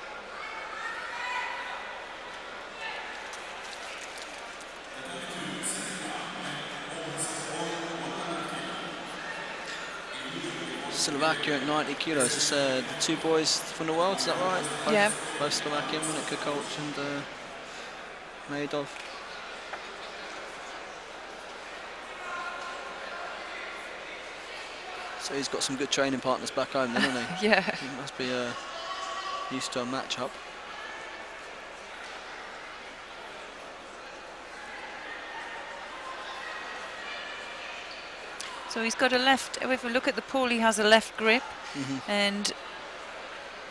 B: Slovakia at 90 kilos. It's the two boys from the world, is that right? Both Slovakian, wasn't it? Kukoc and Maidov. So he's got some good training partners back home then, hasn't he? He must be used to a match-up.
A: So he's got a left, if we look at the pole, he has a left grip, and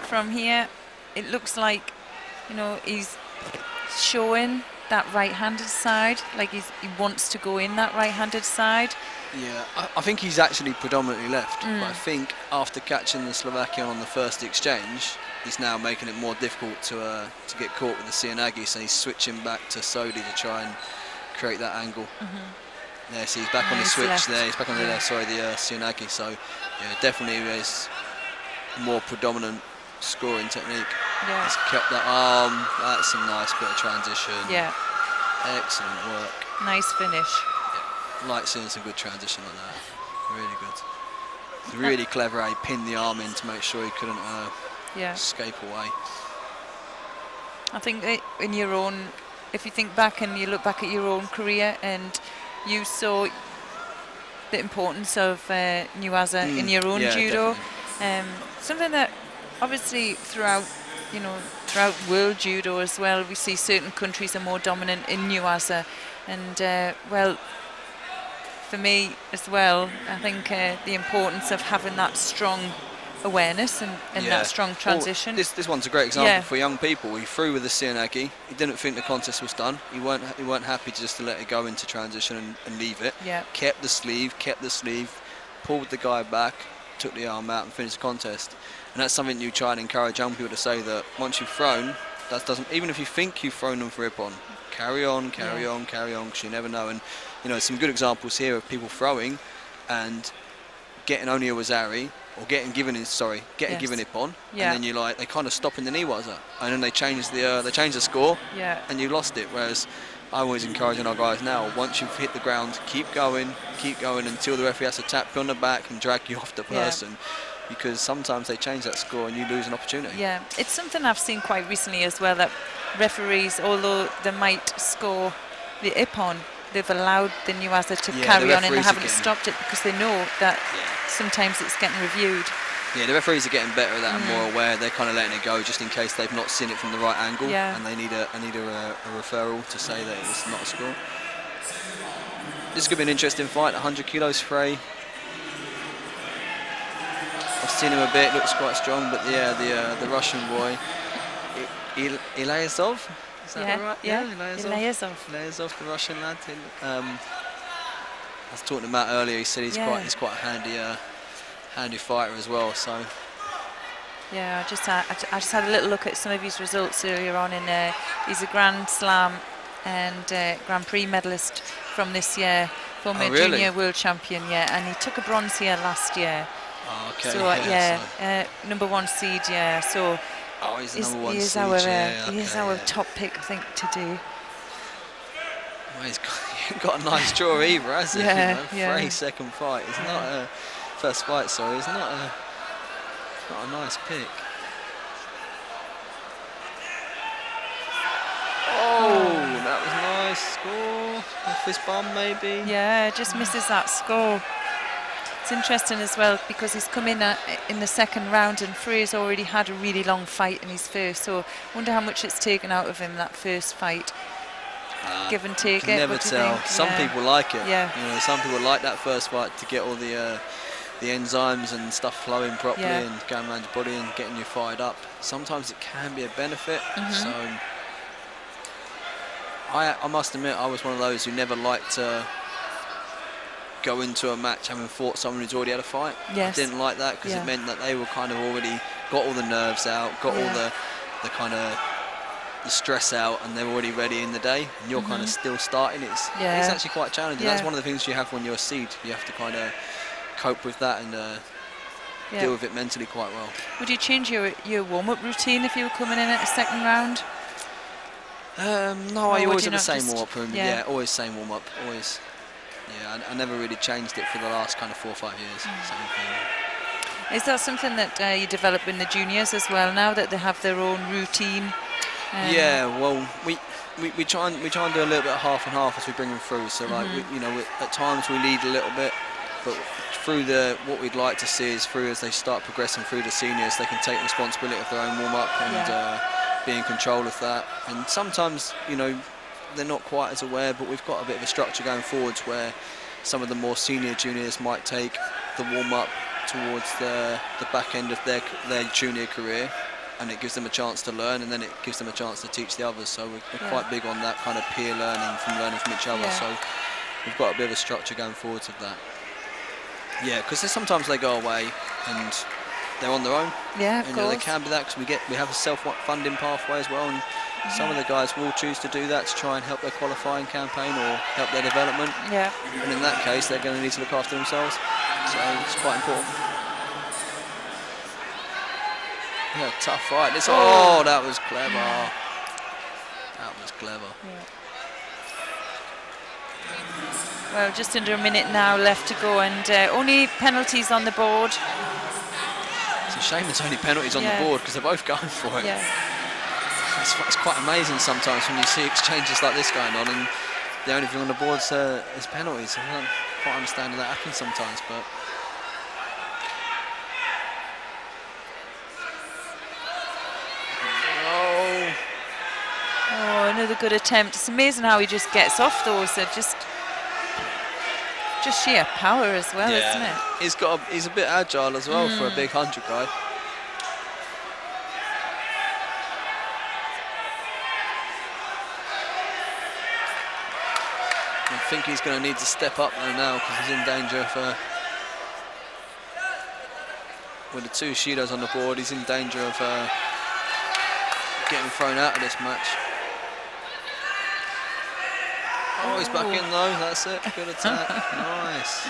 A: from here it looks like, he's showing that right-handed side, like he wants to go in that right-handed side.
B: Yeah, I think he's actually predominantly left, but I think after catching the Slovakian on the first exchange, he's now making it more difficult to get caught with the Sienagi, so he's switching back to Sodi to try and create that angle. Yeah, so he's back on the switch left. There. He's back on the left. Sorry, the Sienagi. So, yeah, definitely there's more predominant scoring technique. He's kept that arm. That's a nice bit of transition. Excellent work.
A: Nice finish.
B: Like seeing some good transition like that. Really good. It's really clever how he pinned the arm in to make sure he couldn't escape away.
A: I think in your own, if you think back and you look back at your own career and you saw the importance of Nuaza in your own judo. Something that obviously throughout world judo as well, we see certain countries are more dominant in Nuaza, and well, for me as well, I think the importance of having that strong awareness and that strong transition.
B: Well, this one's a great example for young people. He threw with the Sienagi. He didn't think the contest was done. He weren't happy just to let it go into transition and leave it. Kept the sleeve, pulled the guy back, took the arm out and finished the contest. And that's something you try and encourage young people to say, that once you've thrown, that doesn't, even if you think you've thrown them for Ippon, carry on, because you never know. And some good examples here of people throwing and getting only a Wazari, or getting given Ippon, and then they kind of stop in the Niwaza, and then they change the score, and you lost it. Whereas I always encouraging our guys now, once you've hit the ground, keep going until the referee has to tap you on the back and drag you off the person, because sometimes they change that score and you lose an opportunity. Yeah,
A: it's something I've seen quite recently as well, that referees, although they might score the Ippon, they've allowed the Nuaza to carry on and they haven't stopped it, because they know that sometimes it's getting reviewed.
B: Yeah, the referees are getting better at that and more aware. They're kind of letting it go just in case they've not seen it from the right angle, and they need a referral to say that it's not a score. This could be an interesting fight. 100 kilos Frey. I've seen him a bit. Looks quite strong, but the Russian boy, Ilyasov. Is that right? Ilyasov, the Russian lad. I was talking about earlier. He said he's quite a handy fighter as well. So
A: I just had a little look at some of his results earlier on. He's a Grand Slam and Grand Prix medalist from this year, former junior world champion. And he took a bronze here last year.
B: Oh, okay.
A: So #1 seed. So.
B: Oh, he's the #1 seed.
A: He is our top pick, I think, to do.
B: Well, hasn't got a nice draw either, has it?
A: Yeah,
B: you know, Frey's second fight. It's not a first fight. Sorry, it's not a nice pick. Oh, that was nice. Score. Off his bum, maybe.
A: Yeah, just misses that score. It's interesting as well because he's come in the second round and Frey's already had a really long fight in his first. So I wonder how much it's taken out of him, that first fight. Give and take it.
B: Never tell. Some people like it.
A: Yeah.
B: You know, some people like that first fight to get all the enzymes and stuff flowing properly and going around your body and getting you fired up. Sometimes it can be a benefit. So I must admit, I was one of those who never liked to go into a match having fought someone who's already had a fight.
A: Yes.
B: I didn't like that because it meant that they were kind of already got all the nerves out, got all the kind of the stress out, and they're already ready in the day, and you're kind of still starting. It's actually quite challenging. That's one of the things you have when you're a seed. You have to kind of cope with that and deal with it mentally quite well.
A: Would you change your warm-up routine if you were coming in at a second round?
B: No, I always have the same warm-up room.
A: Yeah,
B: always same warm-up. Always. Yeah, I never really changed it for the last kind of 4 or 5 years. Same thing.
A: Is that something that you develop in the juniors as well now that they have their own routine?
B: Yeah, well, we try and do a little bit of half and half as we bring them through. So like at times we lead a little bit, but through what we'd like to see is through as they start progressing through the seniors, they can take responsibility of their own warm up and be in control of that. And sometimes they're not quite as aware, but we've got a bit of a structure going forwards where some of the more senior juniors might take the warm up towards the back end of their junior career, and it gives them a chance to learn, and then it gives them a chance to teach the others. So we're quite big on that kind of peer learning from each other. So we've got a bit of a structure going forwards of that. Yeah, because sometimes they go away and they're on their own. Yeah, of course. They can be that because we have a self-funding pathway as well, and some of the guys will choose to do that to try and help their qualifying campaign or help their development. Yeah. And in that case, they're going to need to look after themselves. So it's quite important. Yeah, tough fight. Oh, that was clever. That was clever. Yeah.
A: Well, just under a minute now left to go, and only penalties on the board.
B: It's a shame there's only penalties on the board because they're both going for it. Yeah. It's quite amazing sometimes when you see exchanges like this going on, and the only thing on the board is penalties. I don't quite understand how that happens sometimes, but.
A: Oh, another good attempt. It's amazing how he just gets off those. They're just sheer power as well, isn't it?
B: He's a bit agile as well for a big 100 guy. I think he's going to need to step up though now because he's in danger of with the 2 Shidos on the board. He's in danger of getting thrown out of this match. Oh, he's back in though, that's it, good attack, nice.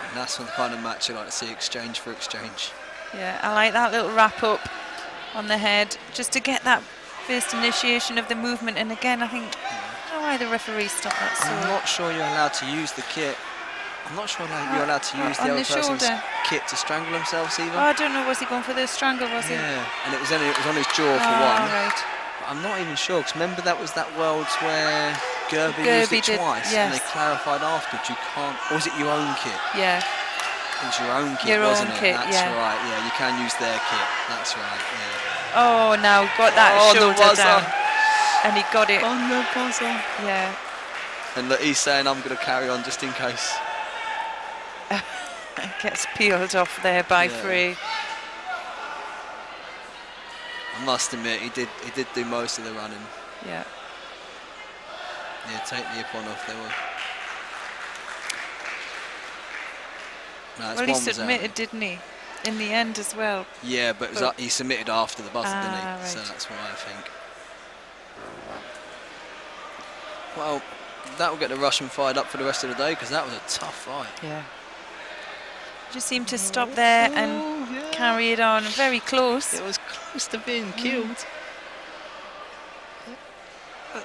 B: And that's the kind of match you like to see, exchange for exchange.
A: Yeah, I like that little wrap up on the head, just to get that first initiation of the movement. And again, I think, I don't know why the referee stopped that.
B: I'm not sure you're allowed to use the kit. I'm not sure you're allowed to use the other person's kit to strangle themselves either.
A: Oh, I don't know, was he going for the strangle, was he?
B: Yeah, and it was on his jaw for one.
A: Right.
B: But I'm not even sure, because remember that was that Worlds where Gerby used it twice, and they clarified afterwards you can't, or was it your own kit?
A: Yeah.
B: It was your own kit, wasn't it? That's right, yeah, you can use their kit, that's right, yeah.
A: Oh, now got that shoulder down. And he got it.
B: On the buzzer.
A: Yeah.
B: And look, he's saying, I'm going to carry on just in case.
A: Gets peeled off there by Frey.
B: I must admit, he did do most of the running.
A: Yeah.
B: Yeah, take the Ippon off. They were. No,
A: well, he submitted, didn't he? In the end as well.
B: Yeah, but it was he submitted after the buzzer, didn't he?
A: Right.
B: So that's why I think. Well, that will get the Russian fired up for the rest of the day because that was a tough fight.
A: Yeah. Just seemed to stop there and carry it on. Very close.
B: It was close to being killed. Yeah.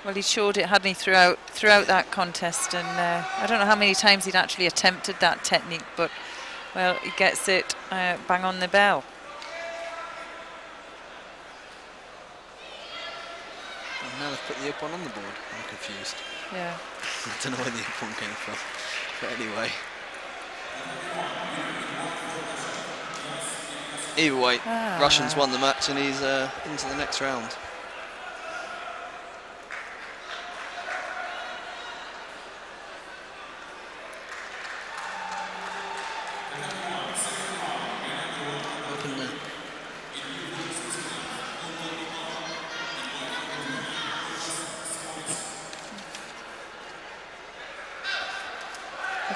A: Well, he showed it, hadn't he, throughout that contest, and I don't know how many times he'd actually attempted that technique, but well, he gets it bang on the bell.
B: And now they've put the up one on the board. I'm confused.
A: Yeah.
B: I don't know where the up one came from, but anyway. Either way, Russians won the match, and he's into the next round.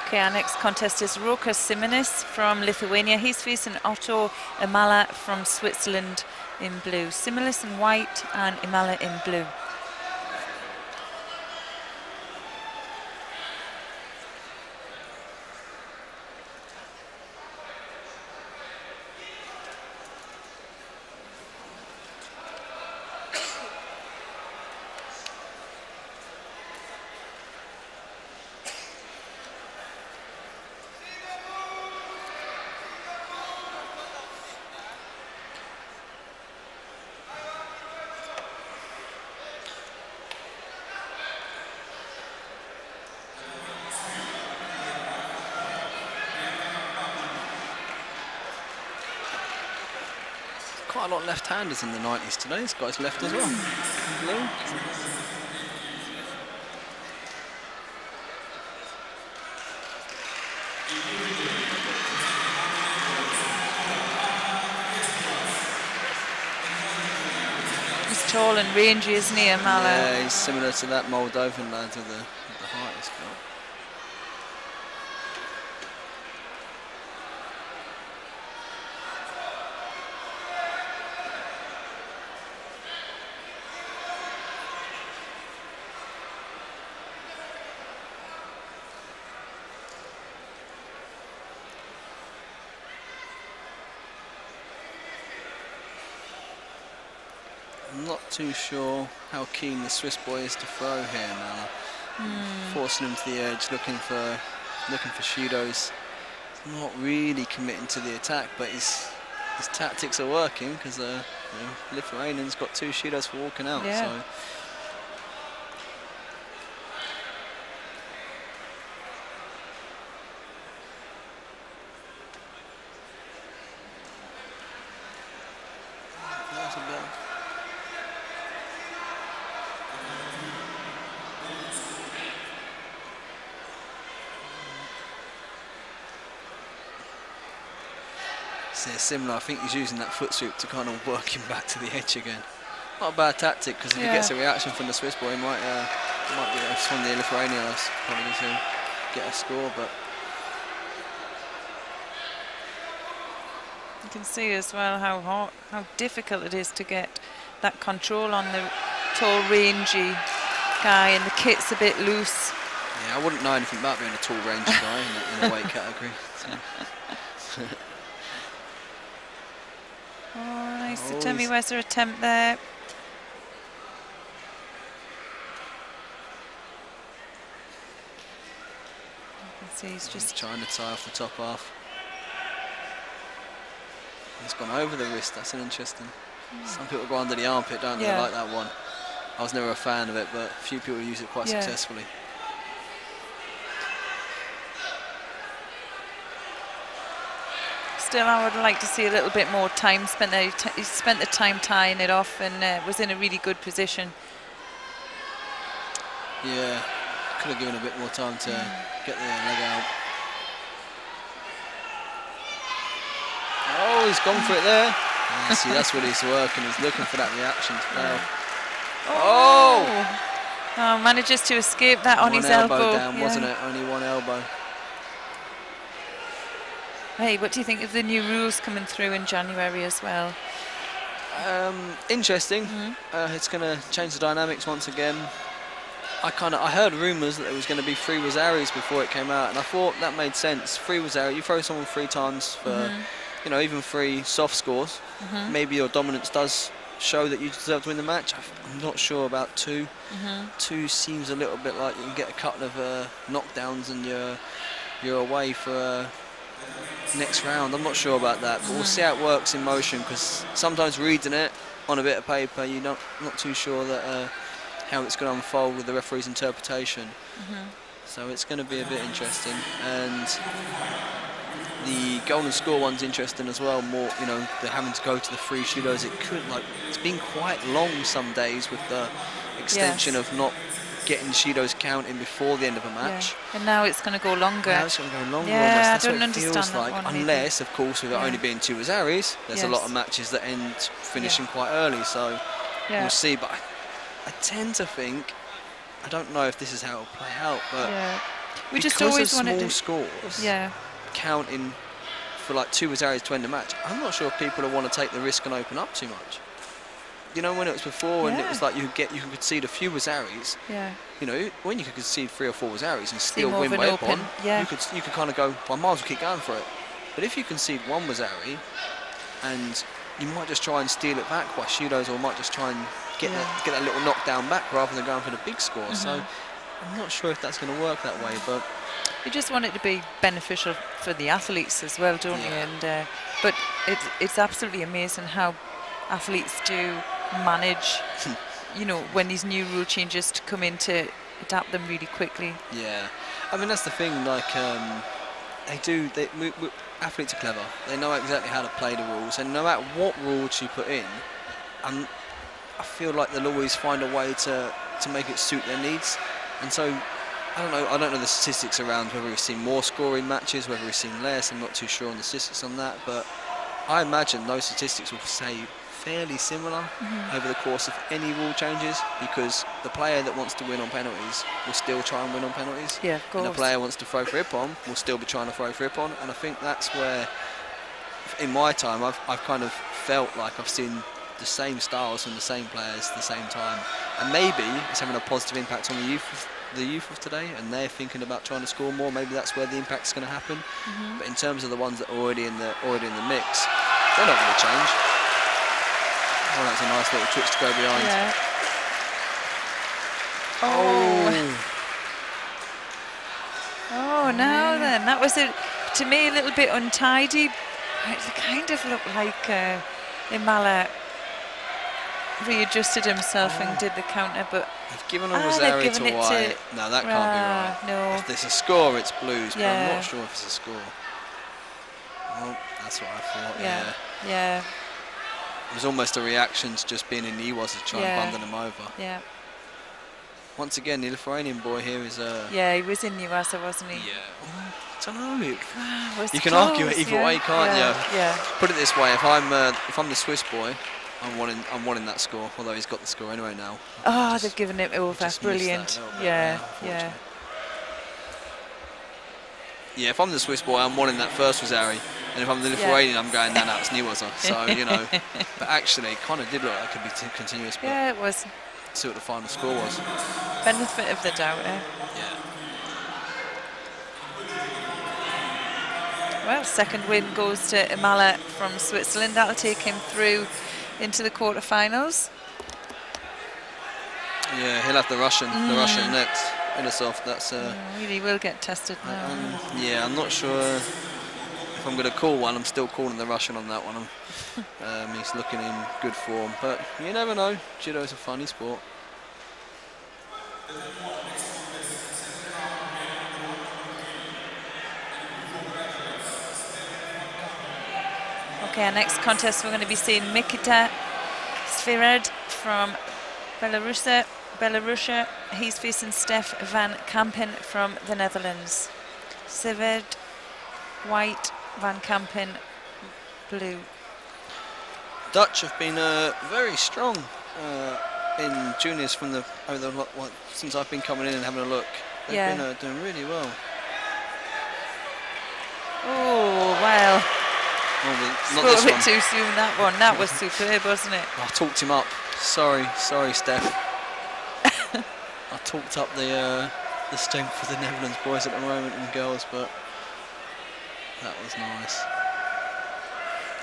A: Okay, our next contest is Rokas Simonis from Lithuania. He's facing Otto Imala from Switzerland in blue. Simonis in white and Imala in blue.
B: Quite a lot of left-handers in the 90s today. This guy's left as well. Blue.
A: He's tall and rangy, isn't he, Imala?
B: Yeah, he's similar to that Moldovan lad with the height he's got. I'm not too sure how keen the Swiss boy is to throw here now. Forcing him to the edge, looking for Judos. He's not really committing to the attack, but his tactics are working because you know, Lithuanian's got 2 Judos for walking out.
A: Yeah.
B: So. Similar, I think he's using that foot sweep to kind of work him back to the edge again. Not a bad tactic, because if he gets a reaction from the Swiss boy, he might be from the Lithuanians probably to get a score. But
A: you can see as well how difficult it is to get that control on the tall, rangy guy, and the kit's a bit loose.
B: Yeah, I wouldn't know anything about being a tall, rangy guy in the weight category. So.
A: Oh, nice Tommy Wesser attempt there. You can see he's just
B: trying to tie off the top half. He's gone over the wrist. That's an interesting. Some people go under the armpit, don't they? I like that one. I was never a fan of it, but a few people use it quite successfully.
A: Still, I would like to see a little bit more time spent there. He spent the time tying it off and was in a really good position.
B: Yeah, could have given a bit more time to get the leg out. Oh, he's gone for it there. Yeah, see, that's what he's working. He's looking for that reaction to fail.
A: Oh, manages to escape that on his elbow.
B: One elbow down, wasn't it? Only one elbow.
A: Hey, what do you think of the new rules coming through in January as well?
B: Interesting. It's going to change the dynamics once again. I heard rumours that there was going to be 3 Wazaris before it came out, and I thought that made sense. 3 Wazari, you throw someone 3 times for, you know, even 3 soft scores. Maybe your dominance does show that you deserve to win the match. I'm not sure about 2. 2 seems a little bit like you can get a couple of knockdowns and you're away for next round. I'm not sure about that, but we'll see how it works in motion, because sometimes reading it on a bit of paper, you're not too sure that how it's going to unfold with the referee's interpretation. So it's going to be a bit interesting, and the golden score one's interesting as well. More, you know, they're having to go to the 3 Judos. It's been quite long some days with the extension of not getting Shido's counting before the end of a match.
A: And now it's going to go longer.
B: Now it's going to go longer.
A: Yeah,
B: almost. That's
A: I don't
B: what it
A: understand
B: feels
A: that
B: like.
A: one,
B: Unless, of course, with it only being 2 Wazaris, there's a lot of matches that end finishing quite early. So we'll see. But I tend to think, I don't know if this is how it'll play out, but
A: we just always
B: wanted
A: to
B: small scores, counting for like 2 Wazaris to end the match, I'm not sure if people will want to take the risk and open up too much. You know, when it was before and it was like you could concede a few Wazaris. You know, when you could concede 3 or 4 Wazaris and still win way up on, you could kind of go, well, I might as well keep going for it. But if you concede 1 Wazari, and you might just try and steal it back by Shidos, or might just try and get that little knockdown back rather than going for the big score. So I'm not sure if that's going to work that way, but
A: you just want it to be beneficial for the athletes as well, don't you? And but it's absolutely amazing how athletes do manage, you know, when these new rule changes to come in, to adapt them really quickly. Yeah,
B: I mean that's the thing. Like athletes are clever. They know exactly how to play the rules, and no matter what rules you put in, I feel like they'll always find a way to make it suit their needs. And so I don't know the statistics around whether we've seen more scoring matches, whether we've seen less. I'm not too sure on the statistics on that, but I imagine those statistics will stay fairly similar over the course of any rule changes, because the player that wants to win on penalties will still try and win on penalties.
A: Yeah, of course.
B: And the player wants to throw for Ippon will still be trying to throw for Ippon. And I think that's where, in my time, I've kind of felt like I've seen the same styles from the same players at the same time. And maybe it's having a positive impact on the youth of today, and they're thinking about trying to score more. Maybe that's where the impact's going to happen. But in terms of the ones that are already in the mix, they're not going to change. Oh, that's a nice little twitch to go behind.
A: Yeah. Oh, now then, that was to me a little bit untidy. It kind of looked like Imala readjusted himself and did the counter, but
B: they've given a Wazari to White. No, that can't be right.
A: No.
B: If there's a score, it's blues, but I'm not sure if it's a score. Well, that's what I thought.
A: Yeah.
B: It was almost a reaction to just being in the Iwas to try and bundle him over.
A: Yeah.
B: Once again, the Lithuanian boy here is
A: yeah, he was in Iwasa, wasn't he?
B: Yeah. I don't know.
A: You
B: can argue it either way, can't you?
A: Yeah.
B: Put it this way: if I'm the Swiss boy, I'm wanting that score. Although he's got the score anyway now.
A: Oh, they've given it over. Brilliant. Yeah.
B: Yeah, if I'm the Swiss boy, I'm wanting that first Wazari. And if I'm the Lithuanian, I'm going, no, it's Niwaza. So, you know. But actually, it kind of did look like it could be continuous. But
A: yeah, it was.
B: See what the final score was.
A: Benefit of the doubt, eh?
B: Yeah.
A: Well, second win goes to Imala from Switzerland. That'll take him through into the quarterfinals.
B: Yeah, he'll have the Russian next. Inosov, that's
A: really will get tested now.
B: Yeah, I'm not sure if I'm going to call one. I'm still calling the Russian on that one. He's looking in good form, but you never know. Judo's a funny sport.
A: Okay, our next contest we're going to be seeing Mikita Svired from Belarus. He's facing Stef van Kampen from the Netherlands. Svired, white, Van Kampen, blue. Dutch
B: have been very strong in juniors from since I've been coming in and having a look. They've been doing really well.
A: Oh, well.
B: Not this
A: a bit
B: one.
A: Too soon, that one. That was superb, wasn't it?
B: I talked him up. Sorry, Steph. I talked up the strength of the Netherlands boys at the moment and girls, but that was nice.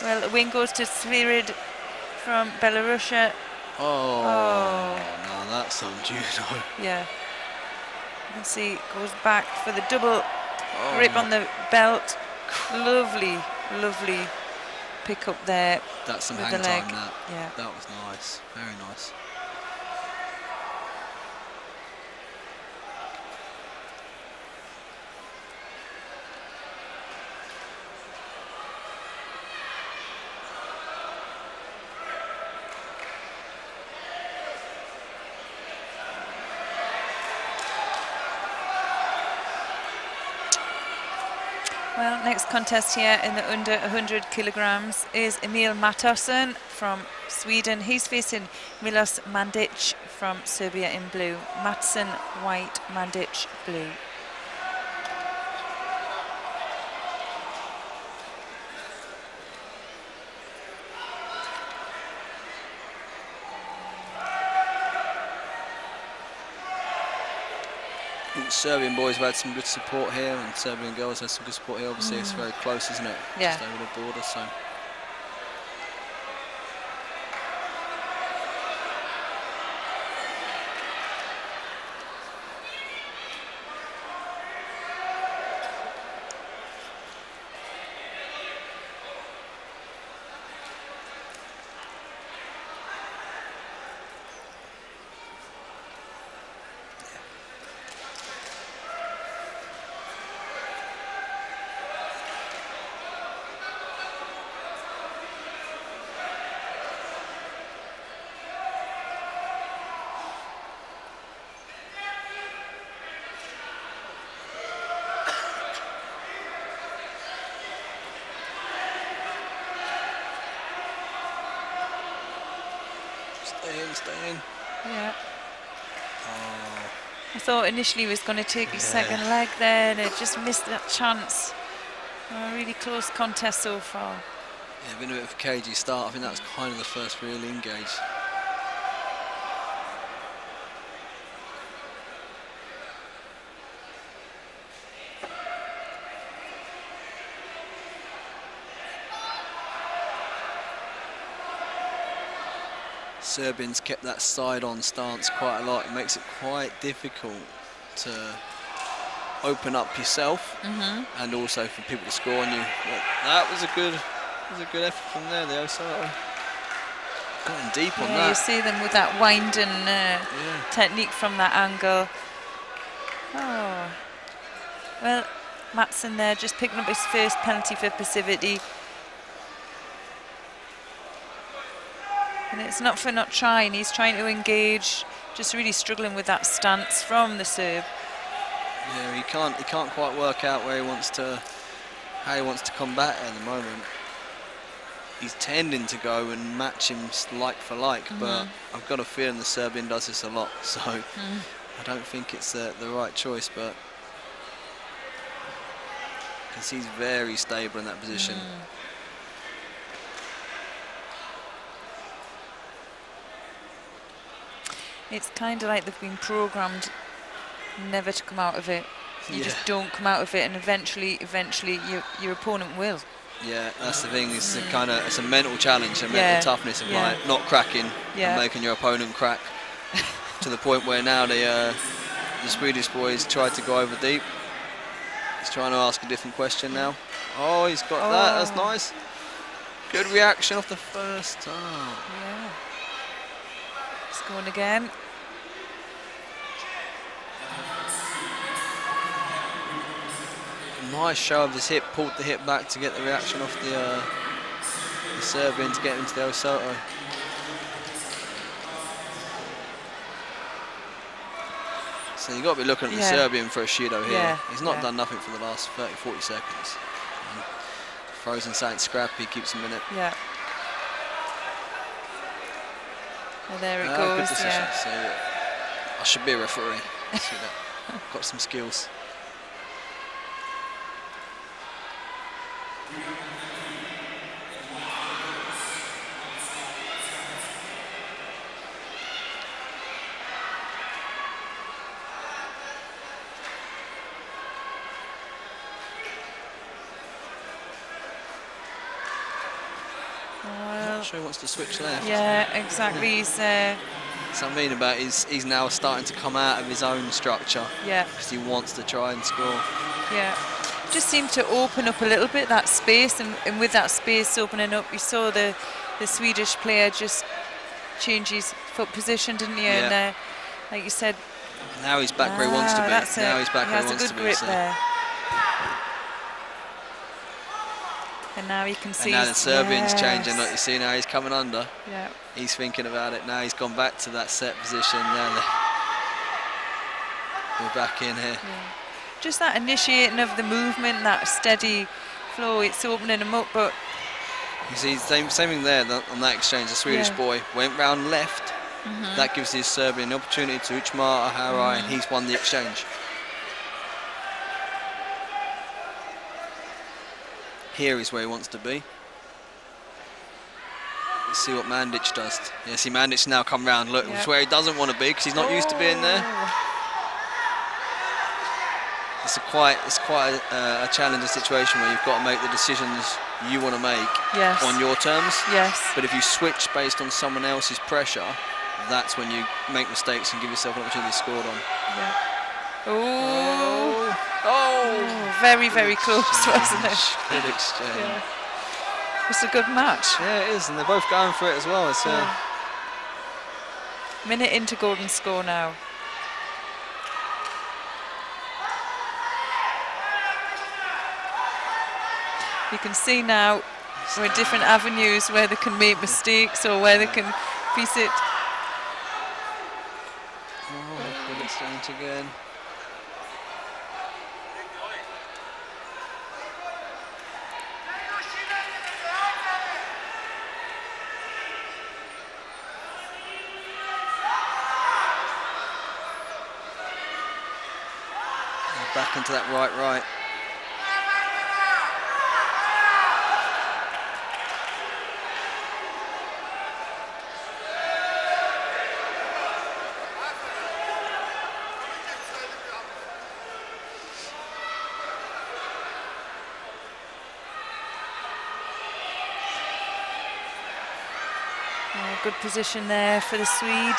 A: Well, the win goes to Svirid from Belarus.
B: Oh, no, that's some judo.
A: Yeah. You can see it goes back for the double grip on the belt. Lovely, lovely pick up there.
B: That's some
A: with
B: hang
A: the leg.
B: time, that.
A: Yeah.
B: That was nice. Very nice.
A: Well, next contest here in the under 100 kilograms is Emil Matosson from Sweden. He's facing Milos Mandic from Serbia in blue. Matson white, Mandic blue.
B: Serbian boys have had some good support here, and Serbian girls have some good support here. Obviously, it's very close, isn't it?
A: Yeah.
B: Just over the border, so. Stay in.
A: Yeah.
B: Oh.
A: I thought initially he was going to take his second leg there, and it just missed that chance. A really close contest so far.
B: Yeah, been a bit of a cagey start. I think that was kind of the first real engage. Serbians kept that side-on stance quite a lot. It makes it quite difficult to open up yourself and also for people to score on you. But that was a good effort from there. The Osaka going deep on that.
A: You see them with that wind and technique from that angle. Oh, well, Matson there just picking up his first penalty for passivity. And it's not for not trying, he's trying to engage, just really struggling with that stance from the Serb.
B: Yeah, he can't quite work out how he wants to combat at the moment. He's tending to go and match him like for like, but I've got a feeling the Serbian does this a lot, so I don't think it's the right choice, but because he's very stable in that position.
A: It's kind of like they've been programmed never to come out of it. You just don't come out of it, and eventually your opponent will.
B: Yeah, that's the thing. It's it's a mental challenge, a mental toughness of like not cracking and making your opponent crack to the point where now the Swedish boys tried to go over deep. He's trying to ask a different question now. Oh, he's got that. That's nice. Good reaction off the first time.
A: Yeah. It's going again.
B: Nice show of his hip, pulled the hip back to get the reaction off the Serbian to get him to the El Soto. So you've got to be looking at the Serbian for a Judo here. He's not done nothing for the last 30-40 seconds. And frozen something scrappy, keeps him in it.
A: Yeah. Well, there it goes.
B: Good decision. So, I should be a referee. See that. Got some skills. sure he wants to switch left.
A: Yeah, exactly. He's
B: something I mean about he's now starting to come out of his own structure.
A: Yeah.
B: Because he wants to try and score.
A: Yeah. Just seemed to open up a little bit, that space, and with that space opening up, you saw the Swedish player just change his foot position, didn't you?
B: Yeah.
A: And like you said,
B: now he's back where he wants to be. Now he's back where he wants to be.
A: He has a good grip there. And now you can see.
B: And now the Serbian's changing. Like you see now, he's coming under.
A: Yeah.
B: He's thinking about it now. He's gone back to that set position. Now we're back in here.
A: Yeah. Just that initiating of the movement, that steady flow, it's opening them up. But
B: you see, same thing there on that exchange. The Swedish boy went round left. That gives the Serbian the opportunity to Uchmar, Harai, and he's won the exchange. Here is where he wants to be. Let's see what Mandic does. Yeah, see Mandic now come round. Look, it's where he doesn't want to be because he's not used to being there. It's quite a challenging situation where you've got to make the decisions you want to make on your terms.
A: Yes.
B: But if you switch based on someone else's pressure, that's when you make mistakes and give yourself an opportunity to score on.
A: Yeah. Oh, very, very close, wasn't it?
B: Good exchange.
A: Yeah. It's a good match.
B: Yeah, it is, and they're both going for it as well. It's
A: minute into golden score now. You can see now we're in different avenues where they can make mistakes or where they can piece it.
B: Oh, good exchange again. Back into that right.
A: Good position there for the Swede.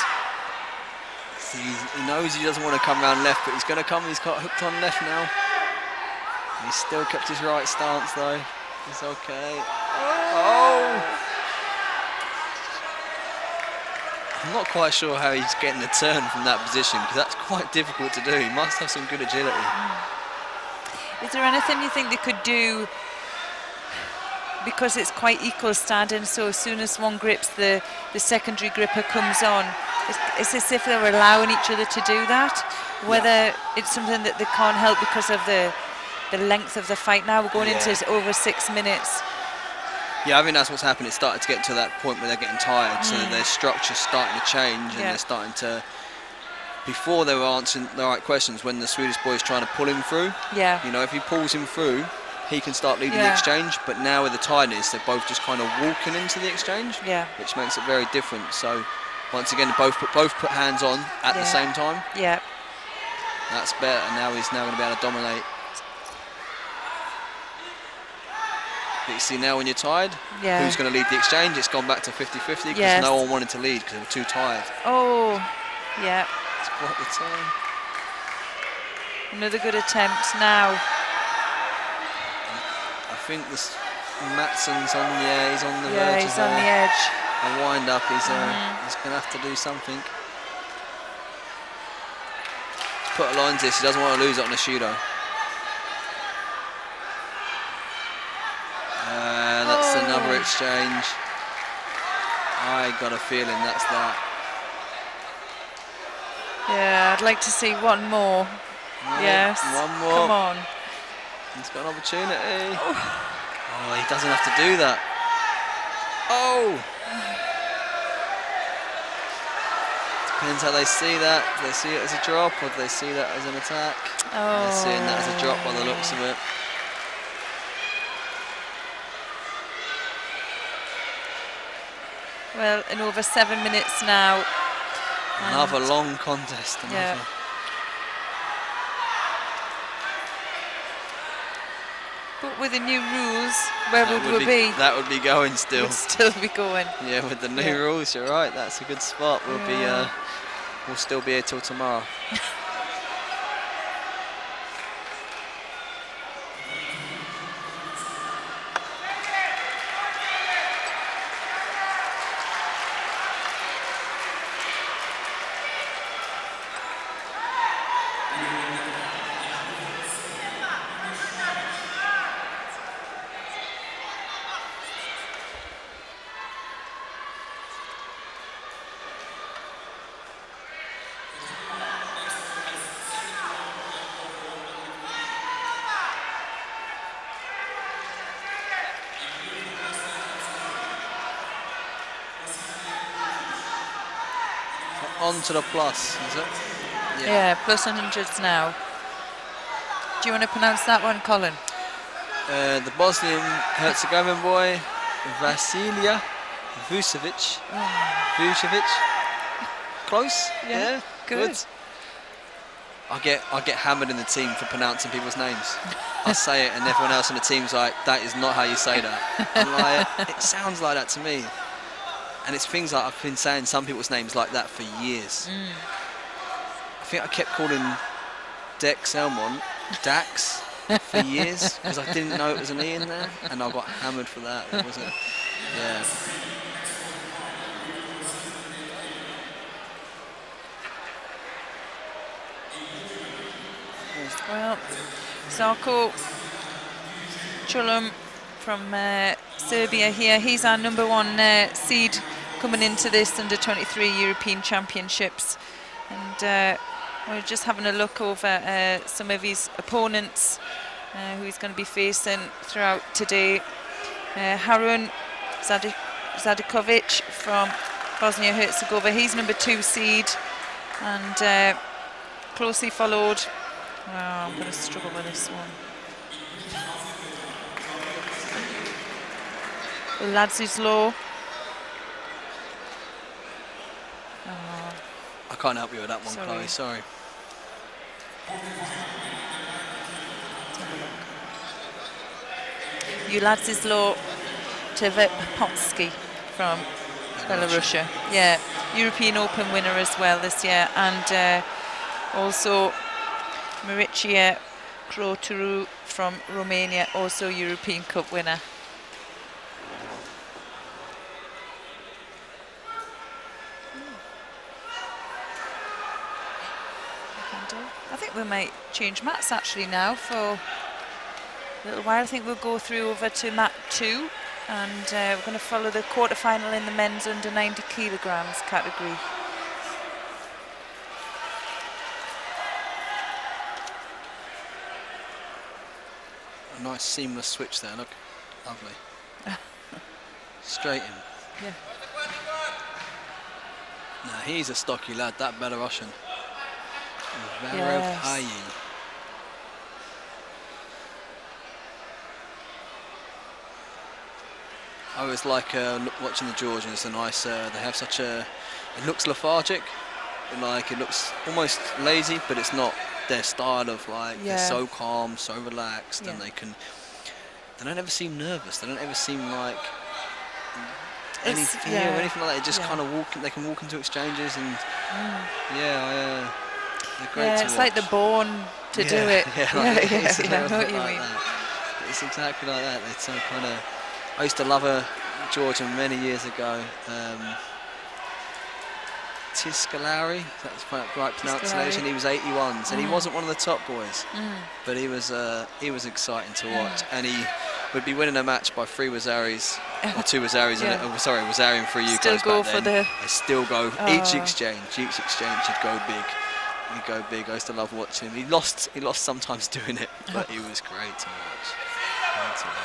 B: See, he knows he doesn't want to come round left, but he's going to come. He's got hooked on left now. He's still kept his right stance though. It's okay. Oh! I'm not quite sure how he's getting the turn from that position because that's quite difficult to do. He must have some good agility.
A: Is there anything you think they could do? Because it's quite equal standing, so as soon as one grips, the secondary gripper comes on. It's as if they're allowing each other to do that. Whether it's something that they can't help because of the length of the fight now. We're going into over 6 minutes.
B: Yeah, I think that's what's happened. It's started to get to that point where they're getting tired, so their structure's starting to change, and they're starting to. Before they were answering the right questions, when the Swedish boy's trying to pull him through. Yeah. You know, if he pulls him through, he can start leading the exchange. But now with the tiredness, they're both just kind of walking into the exchange. Yeah. Which makes it very different. So once again, both put hands on at the same time. Yeah. That's better. And now he's going to be able to dominate. But you see now when you're tired, who's going to lead the exchange? It's gone back to 50-50 because no one wanted to lead because they were too tired. Oh, yeah. It's quite the time.
A: Another good attempt now.
B: I think this Mattsson's on, he's on the verge.
A: He's on the edge.
B: A wind up, he's going to have to do something. Put a line to this, he doesn't want to lose it on the Judo. That's another exchange. I got a feeling that's that.
A: Yeah, I'd like to see one more.
B: No,
A: yes.
B: One more.
A: Come on.
B: He's got an opportunity. Oh, he doesn't have to do that. Oh! Depends how they see that. Do they see it as a drop or do they see that as an attack? Oh. They're seeing that as a drop by the looks of it.
A: Well, in over 7 minutes now.
B: Another long contest.
A: But with the new rules, where would we be?
B: That would be going still.
A: Would still be going.
B: Yeah, with the new rules, you're right. That's a good spot. We'll be. We'll still be here till tomorrow. On to the plus, is it?
A: Yeah, plus 100s now. Do you want to pronounce that one, Colin?
B: The Bosnian Herzegovin boy, Vasilija Vucevic. Vucevic. Close? Yeah. Good. I get hammered in the team for pronouncing people's names. I say it and everyone else on the team's like, that is not how you say that. I'm like, it sounds like that to me. And it's things like I've been saying some people's names like that for years. I think I kept calling Dex Elmont Dax for years because I didn't know it was an E in there, and I got hammered for that. It wasn't. Yeah.
A: Well, Zarko Chulum from Serbia here. He's our #1 seed coming into this under-23 European Championships. And we're just having a look over some of his opponents who he's going to be facing throughout today. Harun Zadikovic from Bosnia-Herzegovina. He's #2 seed. And closely followed... Oh, I'm going to struggle with this one. Ladzislo.
B: I can't help you with that one, Chloe, sorry.
A: Ladzislo Tvepotsky from Belarusia. Yeah, European Open winner as well this year. And also Maricia Croturu from Romania, also European Cup winner. I think we might change mats actually now for a little while. I think we'll go through over to mat 2, and we're going to follow the quarter-final in the men's under 90 kilograms category.
B: A nice seamless switch there, look. Lovely. Straight in.
A: Yeah.
B: Now he's a stocky lad, that Belarusian.
A: Yes.
B: I always like watching the Georgians. They're nice. They have such a. It looks lethargic, like it looks almost lazy, but it's not their style of like. They're so calm, so relaxed, and they don't ever seem nervous. They don't ever seem like any fear or anything like that. They just kind of walk. They can walk into exchanges and they're great to
A: it's
B: watch.
A: like they're born to do it.
B: I know what you mean. It's exactly like that. It's so kind of. I used to love a Georgian many years ago. Tiskalari, that's the right pronunciation. He was 81s, and he wasn't one of the top boys, but he was exciting to watch, and he would be winning a match by 3 Wazaris or 2 Wazaris. Sorry, Wazari and 3 Yukos.
A: Still go
B: back
A: for
B: then.
A: the.
B: They still go each exchange. Each exchange would go big. He'd go big. I used to love watching him. He lost sometimes doing it, but he was great to watch. Great to watch.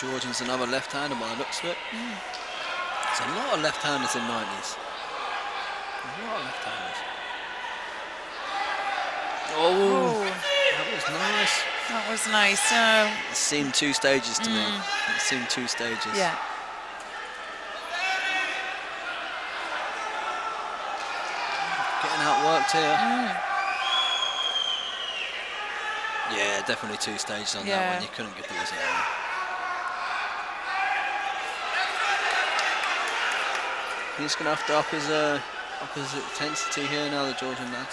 B: Georgian's another left-hander by the looks of it. There's a lot of left-handers in 90s. A lot of left-handers. Oh, that was nice.
A: That was nice.
B: It's seen 2 stages to me. It's seen 2 stages.
A: Yeah.
B: Getting outworked here. Yeah, definitely 2 stages on that one. You couldn't get the result. He's going to have to up his intensity here now, the Georgian lad.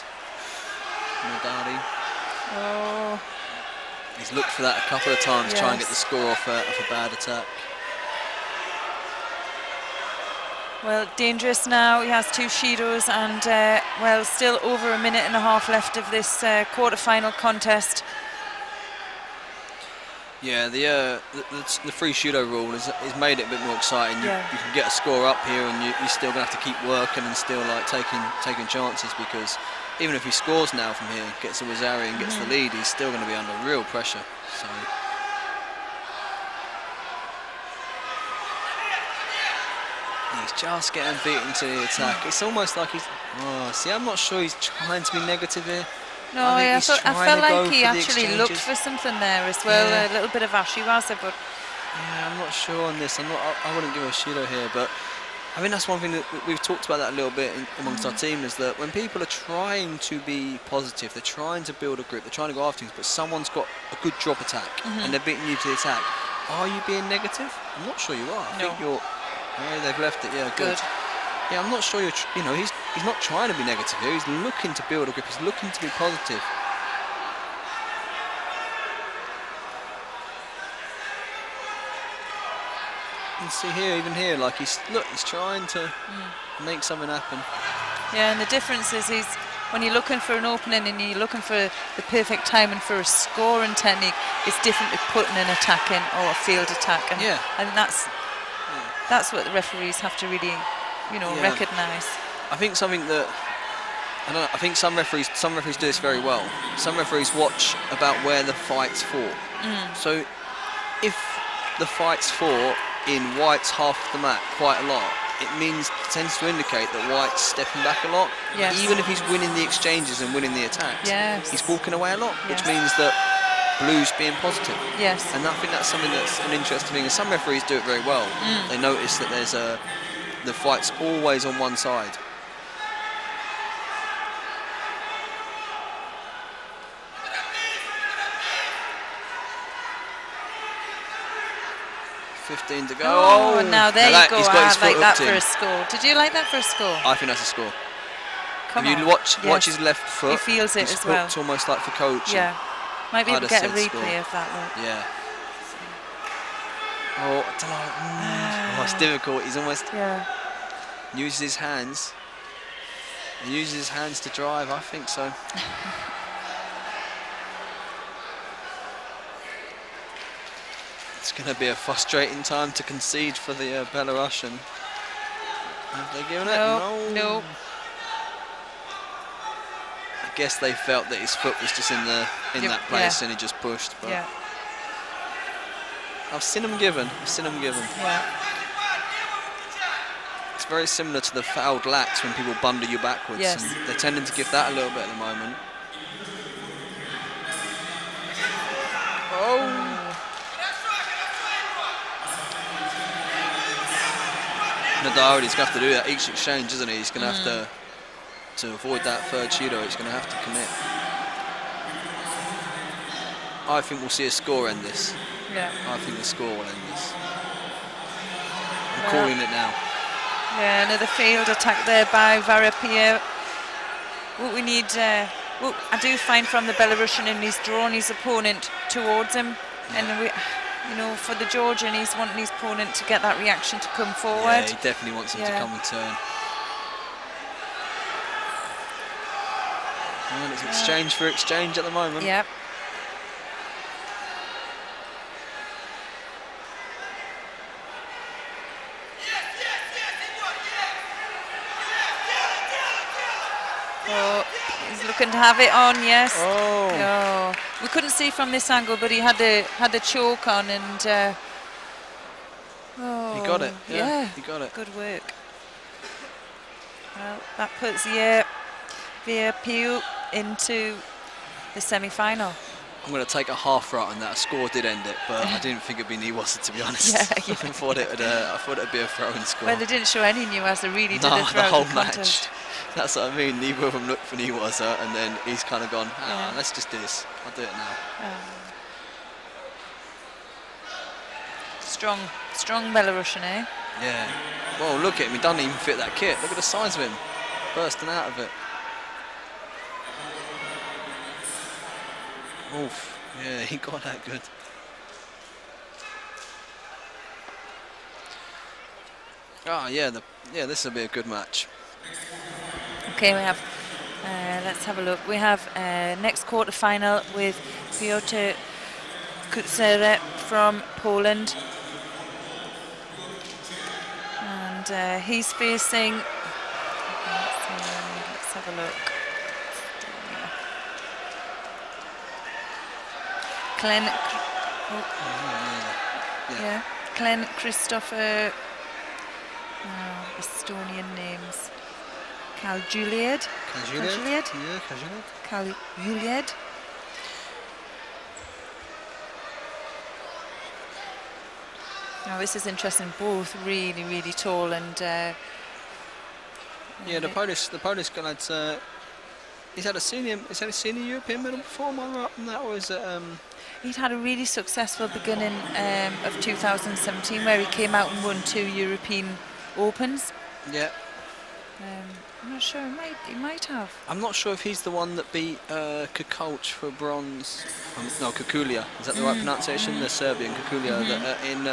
B: Medadi.
A: Oh.
B: He's looked for that a couple of times, try and get the score off a bad attack.
A: Well, dangerous now. He has 2 Shidos and, well, still over a minute and a half left of this quarter-final contest.
B: Yeah, the free Judo rule has made it a bit more exciting. You can get a score up here, and you're still going to have to keep working and still like taking chances, because even if he scores now from here, gets a Wazari and gets the lead, he's still going to be under real pressure. So. He's just getting beaten to the attack. It's almost like he's... Oh, see, I'm not sure he's trying to be negative here.
A: No, I felt like he actually looked for something there as well. A little bit of Ashiwaza, but...
B: Yeah, I'm not sure on this. I wouldn't give a Shido here, but I think that's one thing that we've talked about that a little bit amongst our team, is that when people are trying to be positive, they're trying to build a grip, they're trying to go after things, but someone's got a good drop attack and they're beating you to the attack. Are you being negative? I'm not sure you are. I think you're... Yeah, they've left it. Yeah, good. Yeah, I'm not sure you're... You know, he's not trying to be negative here. He's looking to build a grip. He's looking to be positive. You see here, even here, like he's trying to make something happen.
A: Yeah, and the difference is when you're looking for an opening and you're looking for the perfect timing for a scoring technique, it's different to putting an attack in or a field attack. And I think that's what the referees have to really, recognise.
B: I think something that I think some referees do this very well. Some referees watch about where the fight's fought. So if the fight's fought in White's half of the mat quite a lot, it tends to indicate that White's stepping back a lot. Even if he's winning the exchanges and winning the attacks, he's walking away a lot, which means that Blue's being positive. And I think that's something that's an interesting thing, and some referees do it very well. They notice that there's the fight's always on one side. $15 to go.
A: Oh, now there you go.
B: He's got his foot
A: like that
B: hooked
A: for
B: in.
A: a score. Did you like that for a score?
B: I think that's a score.
A: Come
B: if
A: on.
B: you watch his left foot,
A: he feels it as well.
B: It's almost like for coaching.
A: Yeah. Might be able to get a replay
B: score.
A: of that though.
B: Yeah. Oh, I don't know. It's difficult. He's almost uses his hands. He uses his hands to drive. I think so. It's going to be a frustrating time to concede for the Belarusian. Have they given it? No. I guess they felt that his foot was just in that place and he just pushed. But I've seen him given.
A: Yeah.
B: It's very similar to the fouled lats when people bundle you backwards.
A: Yes.
B: And they're tending to give that a little bit at the moment. Oh. Nadal, he's going to have to do that each exchange, isn't he? He's going to have to avoid that third Judo, he's going to have to commit. I think we'll see a score end this.
A: Yeah.
B: I think the score will end this. I'm calling it now.
A: Yeah, another failed attack there by Varapia. What we need, what I do find from the Belarusian, and he's drawn his opponent towards him, and we. For the Georgian, he's wanting his opponent to get that reaction to come forward.
B: Yeah, he definitely wants him to come and turn. And it's exchange for exchange at the moment.
A: Yep. Oh, he's looking to have it on, yes.
B: Oh.
A: We couldn't see from this angle, but he had a choke on, and
B: got it. Yeah, he got it.
A: Good work. Well, that puts Vierpiu into the semi-final.
B: I'm going to take a half right on that. A score did end it, but I didn't think it'd be Niwasa, to be honest.
A: Yeah.
B: I thought it'd be a throwing score.
A: Well, they didn't show any Niwasa really, did they?
B: The whole match. That's what I mean. Neither of them looked for Niwasa, and then he's kind of gone, let's just do this. I'll do it now. Strong Belarusian, eh? Yeah. Well, look at him. He doesn't even fit that kit. Look at the size of him. Bursting out of it. Oof. Yeah, he got that good. This will be a good match.
A: Okay, we have, let's have a look. We have next quarter-final with Piotr Kucera from Poland. And he's facing, let's have a look. Glenn Christopher, Estonian names. Kaljuliad. Now this is interesting. Both really tall and.
B: The Polish guy. He's had a senior European medal before. Am I right on that, or is it?
A: He'd had a really successful beginning of 2017, where he came out and won 2 European Opens.
B: Yeah.
A: I'm not sure. He might have.
B: I'm not sure if he's the one that beat Kukoc for bronze. No, Kukulia. Is that the right pronunciation? The Serbian Kukulia in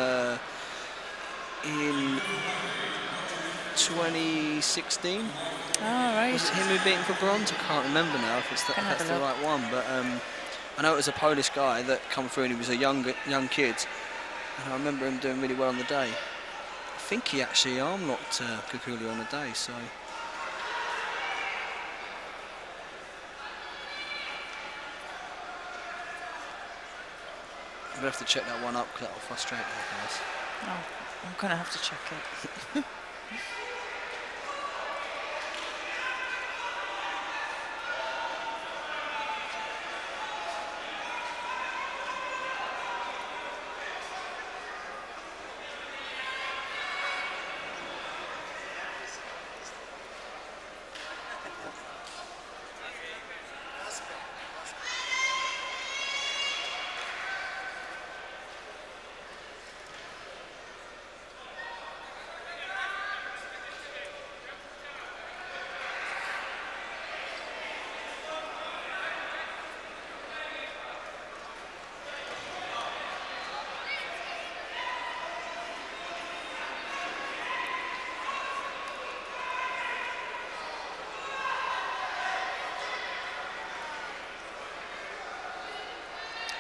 B: 2016.
A: Oh, right.
B: Was it him who beat him for bronze? I can't remember now if that's the right one. But I know it was a Polish guy that come through, and he was a young kid. And I remember him doing really well on the day. I think he actually arm locked Kukulia on the day. So. I'm going to have to check that one up because that will frustrate me, guys.
A: Oh, I'm going to have to check it.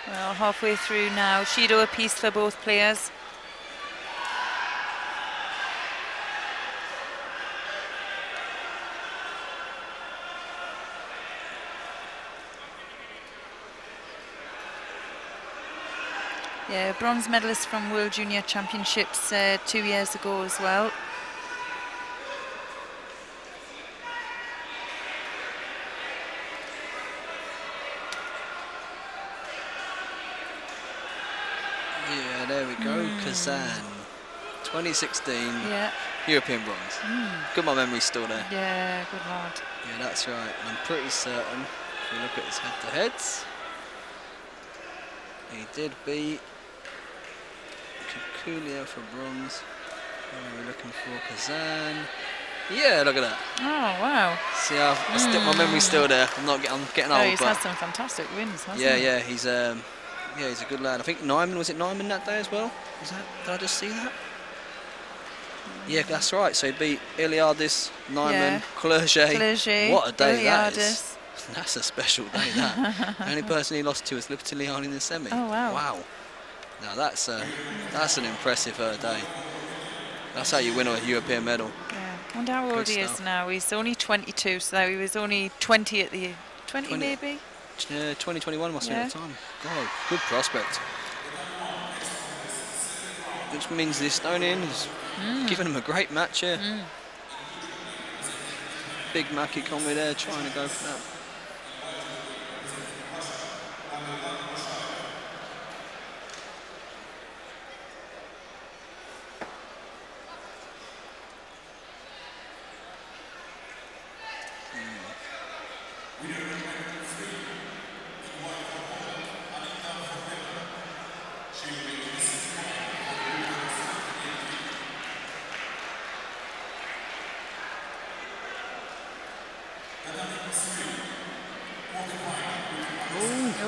A: Well, halfway through now. Judo a piece for both players. Yeah, bronze medalist from World Junior Championships 2 years ago as well.
B: There we go, Kazan, 2016, European bronze. Good, my memory's still there.
A: Yeah, good lad.
B: Yeah, that's right. I'm pretty certain, if we look at his head-to-heads, he did beat Kukulia for bronze. What are we looking for? Kazan. Yeah, look at that.
A: Oh, wow.
B: See, my memory's still there. I'm getting old.
A: He's had some fantastic wins, hasn't he?
B: Yeah, he's a good lad. I think Nyman, was it Nyman that day as well? Did I just see that? Yeah, that's right. So he beat Iliadis, Nyman, Clerget. What a day that is. That's a special day, that. The only person he lost to was Liptilian in the semi.
A: Oh, wow.
B: Wow. Now that's an impressive day. That's how you win a European medal.
A: Yeah. I wonder how old he is now. He's only 22, so he was only 20 at the 20 maybe?
B: 2021 must be at the time. God, good prospect. which means the Estonian is giving him a great match here. Big Maki Conway there trying to go for that.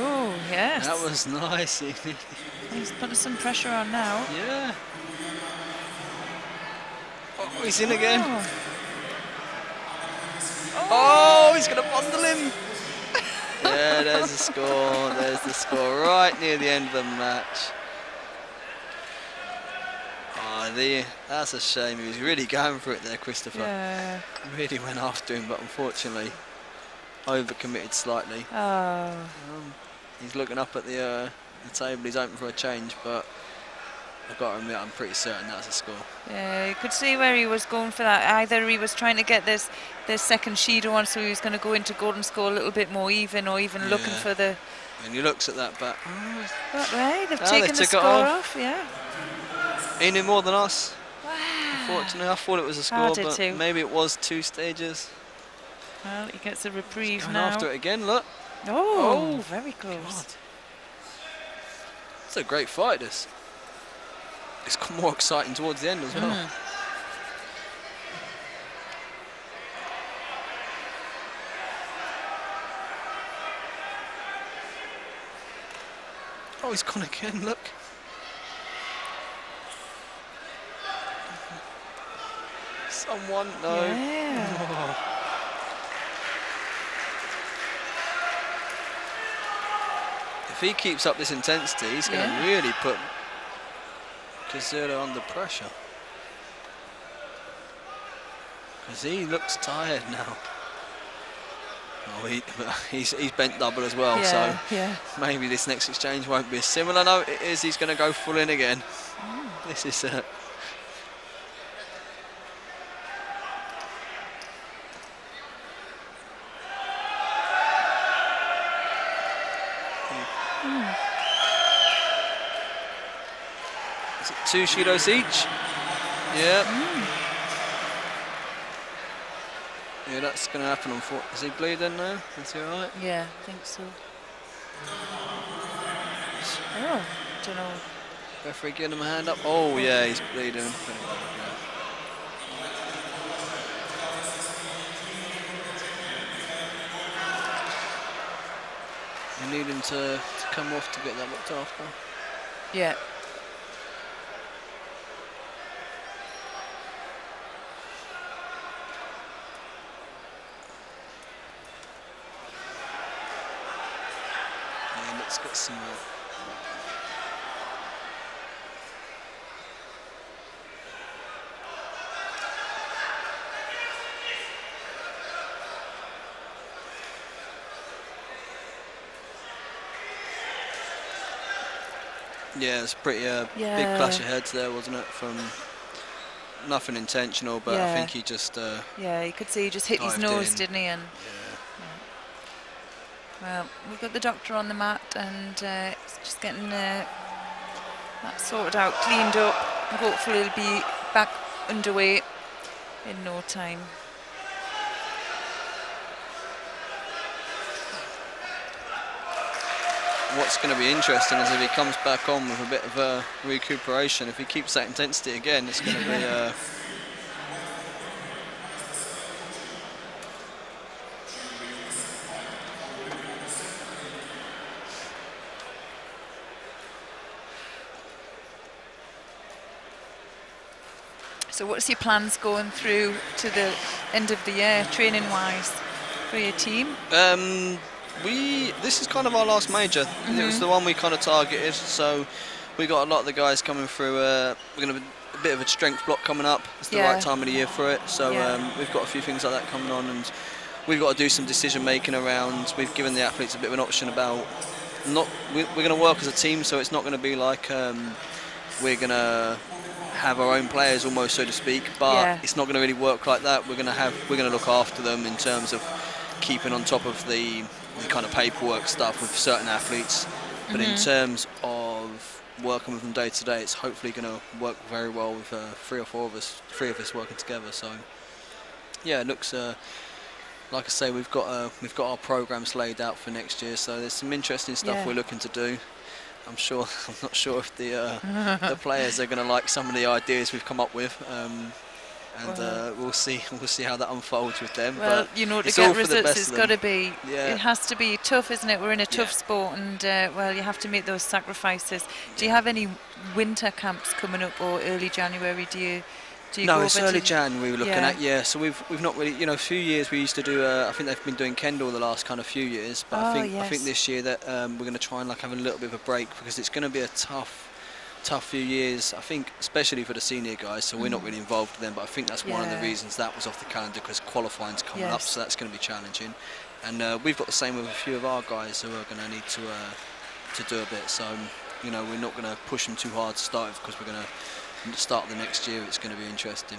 A: Oh, yes.
B: That was nice.
A: He's putting some pressure on now.
B: Yeah. Oh, he's in again. Oh, he's going to bundle him. Yeah, there's the score. There's the score right near the end of the match. Oh, that's a shame. He was really going for it there, Christopher.
A: Yeah.
B: Really went after him, but unfortunately overcommitted slightly.
A: Oh.
B: He's looking up at the table. He's open for a change, but I've got to admit, I'm pretty certain that's a score.
A: Yeah, you could see where he was going for that. Either he was trying to get this second Shido on, so he was going to go into golden score a little bit more even, or even looking for the...
B: And he looks at that back.
A: That way, they've taken the score off, yeah.
B: He knew more than us.
A: Wow.
B: Unfortunately, I thought it was a score, but
A: too.
B: maybe it was 2 stages.
A: Well, he gets a reprieve
B: Going
A: now.
B: after it again, look.
A: Oh, very close.
B: God. It's a great fight, this. It's more exciting towards the end as well. Oh, he's gone again, look. Someone, no.
A: Yeah.
B: Oh. If he keeps up this intensity, he's going to really put Kazuda under pressure. Because he looks tired now. Oh, he's bent double as well, so maybe this next exchange won't be a similar. No, it is. He's going to go full in again. This is Is it 2 Shidos each? Yeah. Yeah, that's going to happen on foot. Is he bleeding now? Is he alright?
A: Yeah, I think so. Oh, don't know.
B: Referee giving him a hand up. Oh, yeah, he's bleeding. You need him to come off to get that looked after.
A: Yeah.
B: Let's get some yeah, it's pretty big clash of heads there, wasn't it? From nothing intentional, but I think he just
A: yeah, you could see he just hit his nose, didn't he? And well, we've got the doctor on the mat, and it's just getting that sorted out, cleaned up. Hopefully he'll be back underway in no time.
B: What's going to be interesting is if he comes back on with a bit of a recuperation. If he keeps that intensity again, it's going to be
A: So what's your plans going through to the end of the year, training-wise, for your team?
B: This is kind of our last major. It was the one we kind of targeted, so we got a lot of the guys coming through. We're going to have a bit of a strength block coming up. It's the right time of the year for it, so we've got a few things like that coming on, and we've got to do some decision making around. We've given the athletes a bit of an option about we're going to work as a team, so it's not going to be like we're going to have our own players almost, so to speak, but it's not going to really work like that. We're going to look after them in terms of keeping on top of the kind of paperwork stuff with certain athletes, but in terms of working with them day to day, it's hopefully going to work very well with three of us working together. So yeah, it looks like I say, we've got our programs laid out for next year, so there's some interesting stuff we're looking to do. I'm not sure if the players are going to like some of the ideas we've come up with, and we'll see how that unfolds with them.
A: Well,
B: but
A: you know, to
B: it's
A: get
B: all for the
A: results,
B: best
A: it's got to be.
B: Yeah.
A: It has to be tough, isn't it? We're in a tough sport, and well, you have to make those sacrifices. Do you have any winter camps coming up, or early January? Do you
B: no,
A: go
B: it's early Jan we were looking at, so we've not really, you know, a few years we used to do, I think they've been doing Kendall the last kind of few years, but I think this year that we're going to try and like have a little bit of a break, because it's going to be a tough few years, I think, especially for the senior guys, so we're not really involved with them, but I think that's one of the reasons that was off the calendar, because qualifying's coming up, so that's going to be challenging, and we've got the same with a few of our guys who are going to need to do a bit, so, you know, we're not going to push them too hard to start with, because we're going to start the next year. It's going to be interesting.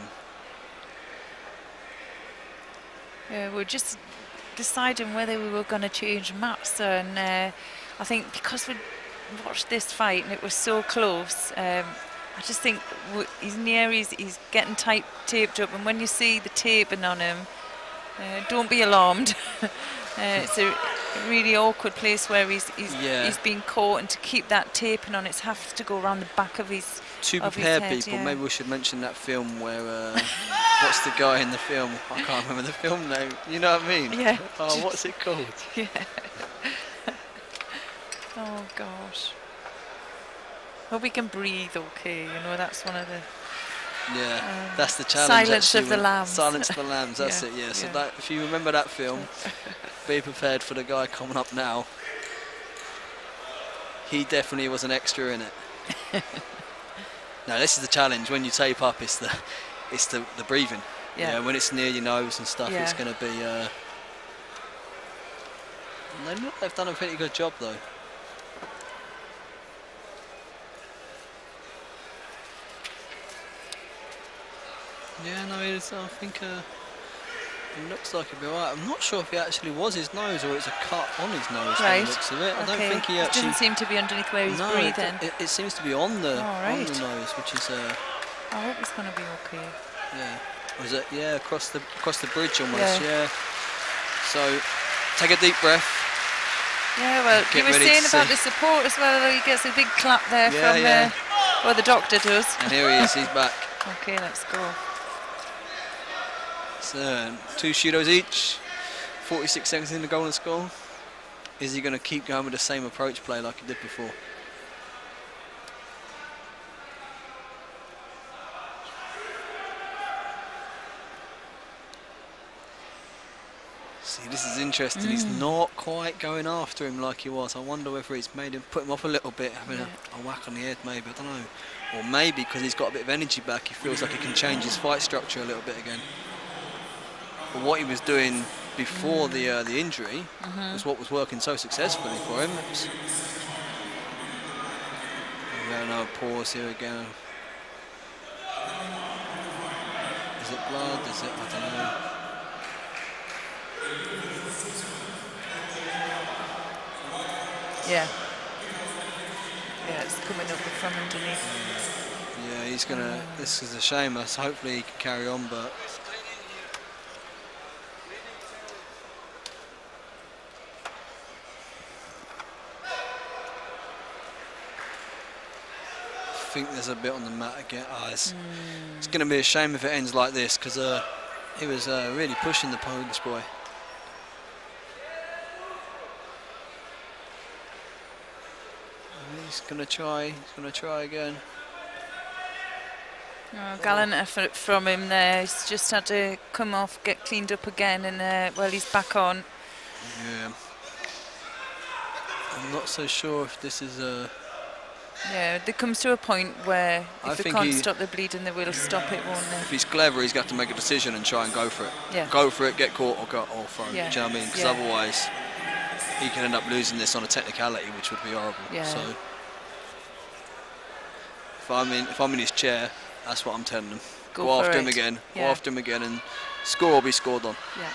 A: Yeah, we're just deciding whether we were going to change maps, and I think because we watched this fight and it was so close, I just think he's near, he's getting taped up, and when you see the taping on him, don't be alarmed. It's a really awkward place where he's been caught, and to keep that taping on, it has to go around the back of his.
B: To prepare people, maybe we should mention that film where what's the guy in the film? I can't remember the film name. You know what I mean?
A: Yeah.
B: Oh, what's it called?
A: Yeah. Oh gosh. Well, we can breathe, okay. You know, that's one of the.
B: Yeah, that's the challenge.
A: Silence of the Lambs.
B: Silence of the Lambs. That's it. Yeah. So that, if you remember that film, be prepared for the guy coming up now. He definitely was an extra in it. No, this is the challenge. When you tape up, it's the breathing. Yeah. When it's near your nose and stuff, it's going to be. They've done a pretty good job though. Yeah, no, I think it looks like it'll be alright. I'm not sure if it actually was his nose or it's a cut on his nose. Right. By the looks of it. I don't think he actually.
A: It doesn't seem to be underneath where he's breathing.
B: It seems to be on the nose, which is.
A: I hope it's going to be okay.
B: Yeah. Was it? Yeah, across the bridge almost. Yeah. So, take a deep breath.
A: Yeah, well, you were saying about the support as well. He gets a big clap there from well, the doctor does.
B: And here he is. He's back.
A: Okay, let's go.
B: So, 2 Judos each, 46 seconds in the golden score. Is he going to keep going with the same approach play like he did before? See, this is interesting. He's not quite going after him like he was. I wonder whether he's put him off a little bit, having a whack on the head maybe, I don't know. Or maybe because he's got a bit of energy back, he feels like he can change his fight structure a little bit again. But what he was doing before the injury was what was working so successfully for him. We have another pause here again. Is it blood? Is it? I don't know.
A: Yeah. Yeah, it's coming up from underneath.
B: Yeah, he's gonna. This is a shame. Hopefully he can carry on, but. I think there's a bit on the mat again. It's going to be a shame if it ends like this, because he was really pushing the Polish boy. He's going to try. He's going to try again.
A: Oh, gallant effort from him there. He's just had to come off, get cleaned up again, and well, he's back on.
B: Yeah. I'm not so sure if this is a.
A: Yeah, there comes to a point where if they can't stop the bleeding, they will stop it, won't they?
B: If he's clever, he's got to make a decision and try and go for it.
A: Yeah.
B: Go for it, get caught, or throw.
A: Yeah.
B: Do you know what I mean? Because otherwise, he can end up losing this on a technicality, which would be horrible.
A: Yeah.
B: So, if I'm in his chair, That's what I'm telling them.
A: Go
B: after
A: it.
B: him again.
A: Yeah.
B: Go after him again, and score will be scored on.
A: Yeah.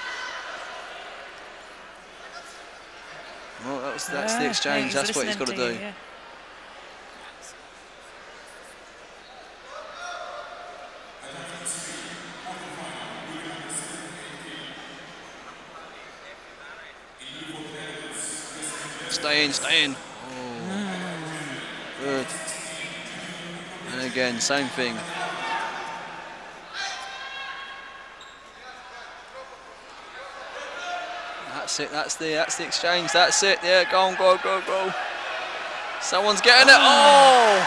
B: Well, that's the exchange. That's what he's got to do.
A: Yeah.
B: Stay in, stay in. Oh. Good. And again, same thing. That's it. That's the exchange. That's it. Yeah, go on, go. Someone's getting it. Oh!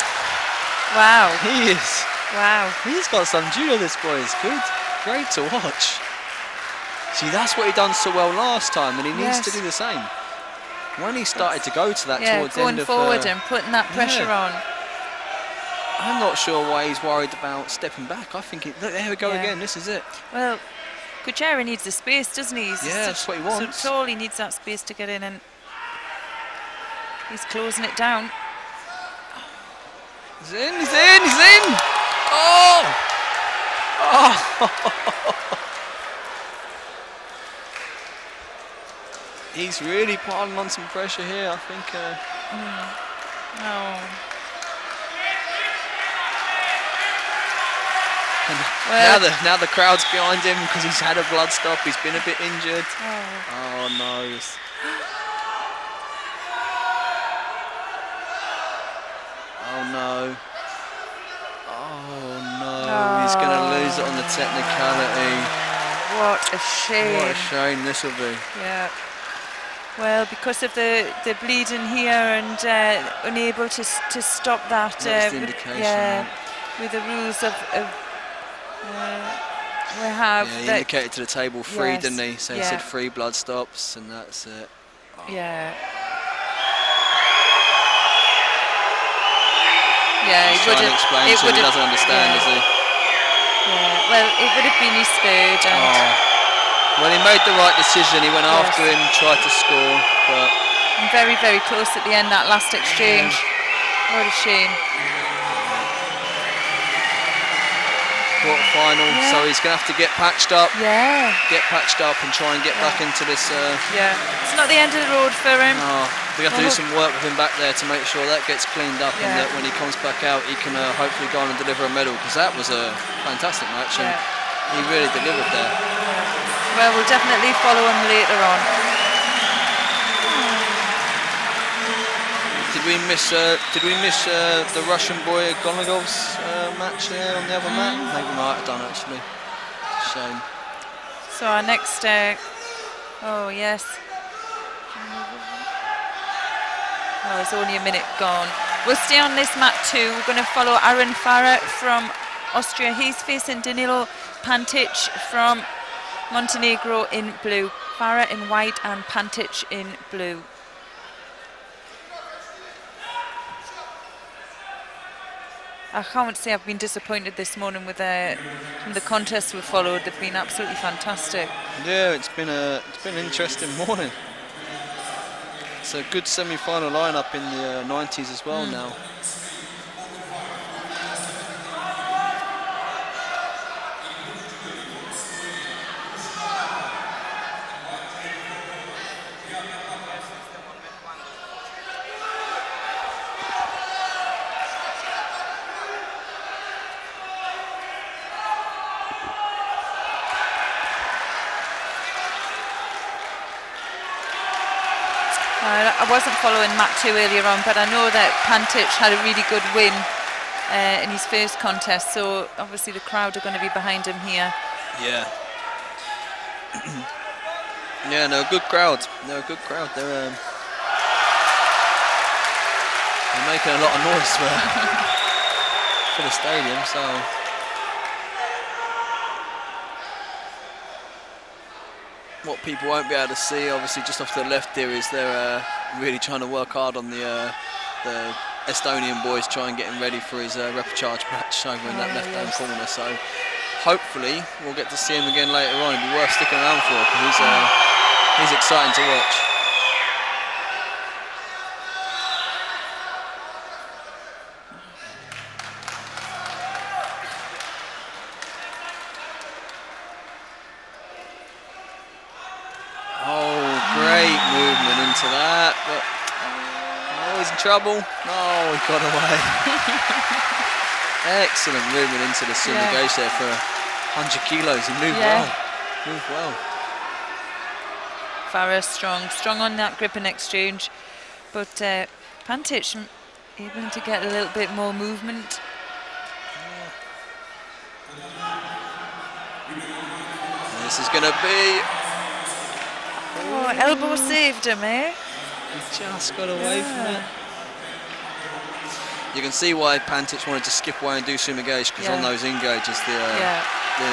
A: Wow.
B: He is.
A: Wow.
B: He's got some judo. This boy is good. Great to watch. See, that's what he done so well last time, and he needs to do the same. When he started to go to that towards the end of...
A: going forward and putting that pressure on.
B: I'm not sure why he's worried about stepping back. I think, look, there we go again, this is it.
A: Well, Kuchera needs the space, doesn't he?
B: That's what he wants.
A: So tall, he needs that space to get in, and he's closing it down.
B: He's in! Oh! Oh! He's really piling on some pressure here, I think.
A: Oh.
B: Now the crowd's behind him because he's had a blood stop. He's been a bit injured. Oh no! Oh no! Oh no! He's going to lose it on the technicality.
A: What a shame!
B: What a shame this will be.
A: Yeah. Well, because of the bleeding here and unable to stop that.
B: That's the indication.
A: With the rules of we have.
B: Yeah, he indicated to the table 3, didn't he? So he said 3 blood stops, and that's it. Oh.
A: Yeah. Yeah,
B: he's trying to explain to him, he doesn't understand, does he?
A: Yeah. Well, it would have been his third. And
B: well, he made the right decision. He went after him, tried to score, but
A: very, very close at the end. That last exchange. What a shame.
B: Quarter-final, so he's going to have to get patched up.
A: Yeah.
B: Get patched up and try and get back into this.
A: It's not the end of the road for him.
B: No, we have to do some work with him back there to make sure that gets cleaned up and that when he comes back out, he can hopefully go on and deliver a medal, because that was a fantastic match and he really delivered there.
A: Well, we'll definitely follow him later on.
B: Did we miss the Russian boy Gonagov's match there on the other mat? Maybe we might have done, actually. Shame.
A: So our next, oh yes. Oh, there's only a minute gone. We'll stay on this mat too. We're going to follow Aaron Farah from Austria. He's facing Danilo Pantic from Montenegro in blue. Farah in white and Pantic in blue. I can't say I've been disappointed this morning with the contests we've followed. They've been absolutely fantastic.
B: Yeah, it's been an interesting morning. It's a good semi-final lineup in the 90s as well now.
A: I wasn't following Mat 2 earlier on, but I know that Pantic had a really good win in his first contest, so obviously the crowd are going to be behind him here.
B: Yeah. Yeah, they're a good crowd. They're a good crowd. They're making a lot of noise for the stadium, so... What people won't be able to see, obviously, just off to the left here, is they're really trying to work hard on the Estonian boys, try and get him ready for his repechage match over in that left-hand corner. So hopefully we'll get to see him again later on. It'd be worth sticking around for, because he's exciting to watch. to that, but he's in trouble. No, he got away. Excellent movement into the sumigaishi there for 100 kilos. He moved well. Moved well.
A: Farah strong on that grip and exchange, but Pantic able to get a little bit more movement.
B: This is going to be...
A: Oh, elbow saved him, eh?
B: He just got away from it. You can see why Pantic wanted to skip away and do sumigaishi, because on those engages, the